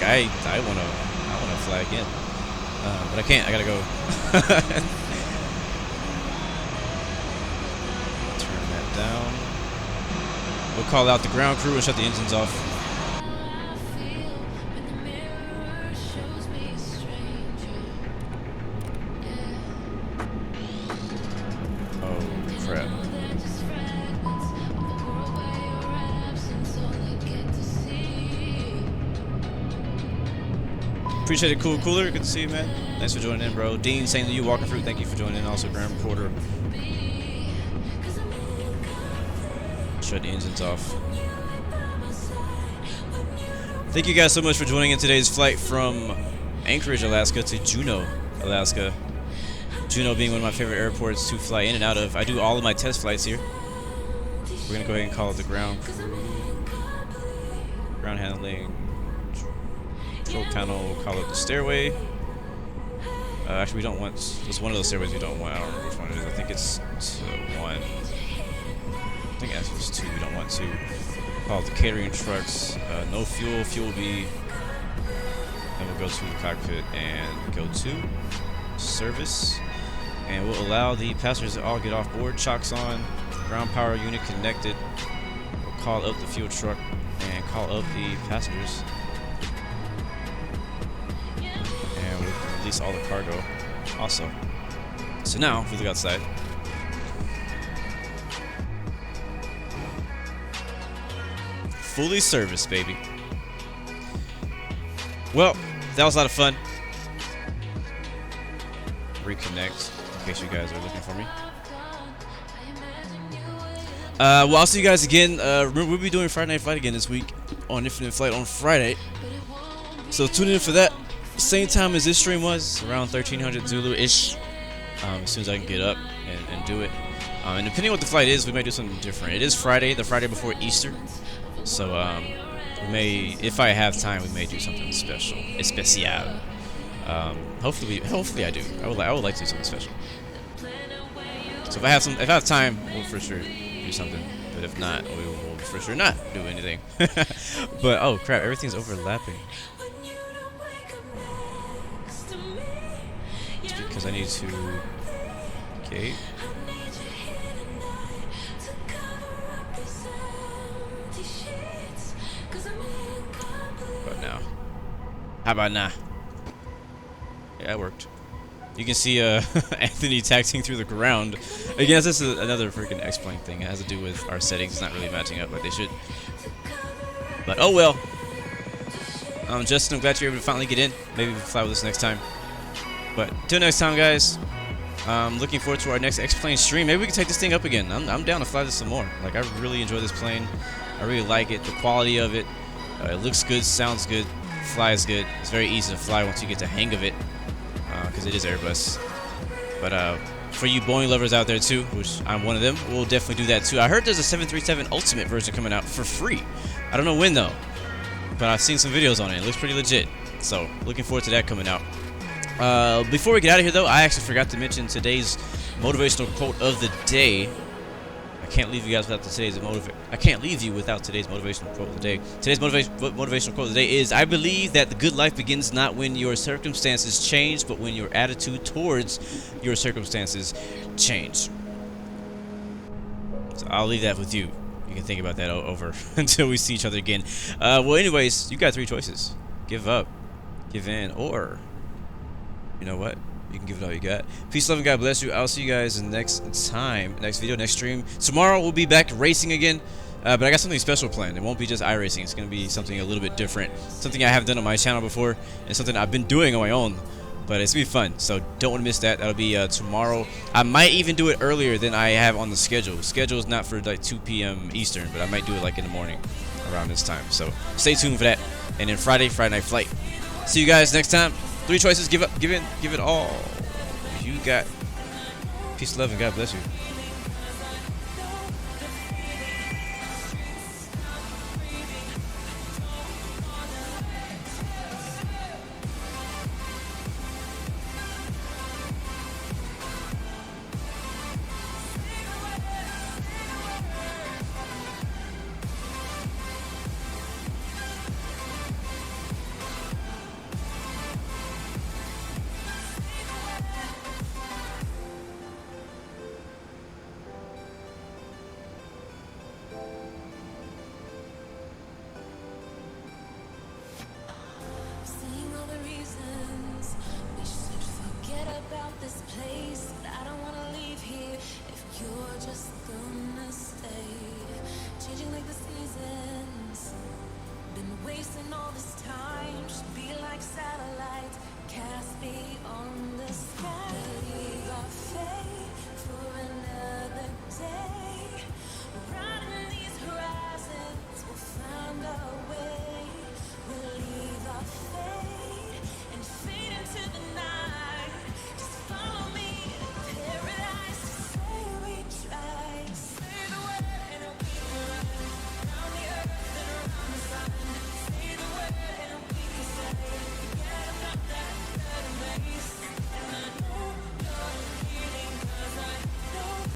Speaker 1: fly again. But I can't. I gotta go. Turn that down. We'll call out the ground crew and shut the engines off. Oh crap. Appreciate it, Cool Cooler. Good to see you, man. Thanks for joining in, bro. Dean, same to you. Walker Fruit, thank you for joining in. Also, Graham Reporter. Shut the engines off. Thank you guys so much for joining in today's flight from Anchorage, Alaska to Juneau, Alaska. Juneau being one of my favorite airports to fly in and out of. I do all of my test flights here. We're going to go ahead and call it the ground crew. Ground handling. Control panel, we'll call it the stairway. Actually, we don't want. It's one of those stairways we don't want. I don't remember which one it is. I think it's 1. I think actually it's 2. We don't want 2. Call it the catering trucks. No fuel. Fuel will be. Then we'll go to the cockpit and go to service. And we'll allow the passengers to all get off board. Chocks on. Ground power unit connected. We'll call up the fuel truck and call up the passengers. Release all the cargo also. So now if we look outside, fully serviced, baby. Well, that was a lot of fun. Reconnect in case you guys are looking for me. Well, I'll see you guys again. Remember, we'll be doing Friday Night Flight again this week on Infinite Flight on Friday, so tune in for that. Same time as this stream was, around 1300 Zulu-ish, as soon as I can get up and do it. And depending on what the flight is, we may do something different. It is Friday, the Friday before Easter. So we may, if I have time, we may do something special. Especial. Hopefully I do. I would like to do something special. So if I have time, we'll for sure do something. But if not, we will for sure not do anything. But oh crap, everything's overlapping. It's because I need to. Okay. But now, how about now? Yeah, it worked. You can see Anthony taxiing through the ground. Again, this is another freaking X-plane thing. It has to do with our settings. It's not really matching up like they should. But oh well. Justin, I'm glad you're able to finally get in. Maybe we'll fly with us next time. But until next time, guys. Looking forward to our next X-plane stream. Maybe we can take this thing up again. I'm down to fly this some more. Like, I really enjoy this plane. I really like it. The quality of it. It looks good, sounds good, flies good. It's very easy to fly once you get the hang of it. Because it is Airbus. But for you Boeing lovers out there too, which I'm one of them, we'll definitely do that too. I heard there's a 737 Ultimate version coming out for free. I don't know when though, but I've seen some videos on it. It looks pretty legit. So looking forward to that coming out. Before we get out of here though, I actually forgot to mention today's motivational quote of the day. I can't leave you guys without today's motivational quote of the day. Today's motivational quote of the day is: I believe that the good life begins not when your circumstances change, but when your attitude towards your circumstances change. So I'll leave that with you. You can think about that over until we see each other again. Well, anyways, you got 3 choices: give up, give in, or you know what? You can give it all you got. Peace, love, and God bless you. I'll see you guys next time, next video, next stream. Tomorrow we'll be back racing again, but I got something special planned. It won't be just iRacing. It's going to be something a little bit different, something I haven't done on my channel before, and something I've been doing on my own. But it's going to be fun, so don't want to miss that. That'll be tomorrow. I might even do it earlier than I have on the schedule. Schedule is not for like 2 p.m. Eastern, but I might do it like in the morning around this time. So stay tuned for that. And then Friday night flight. See you guys next time. 3 choices: give up, give in, give it all. You got peace, love, and God bless you.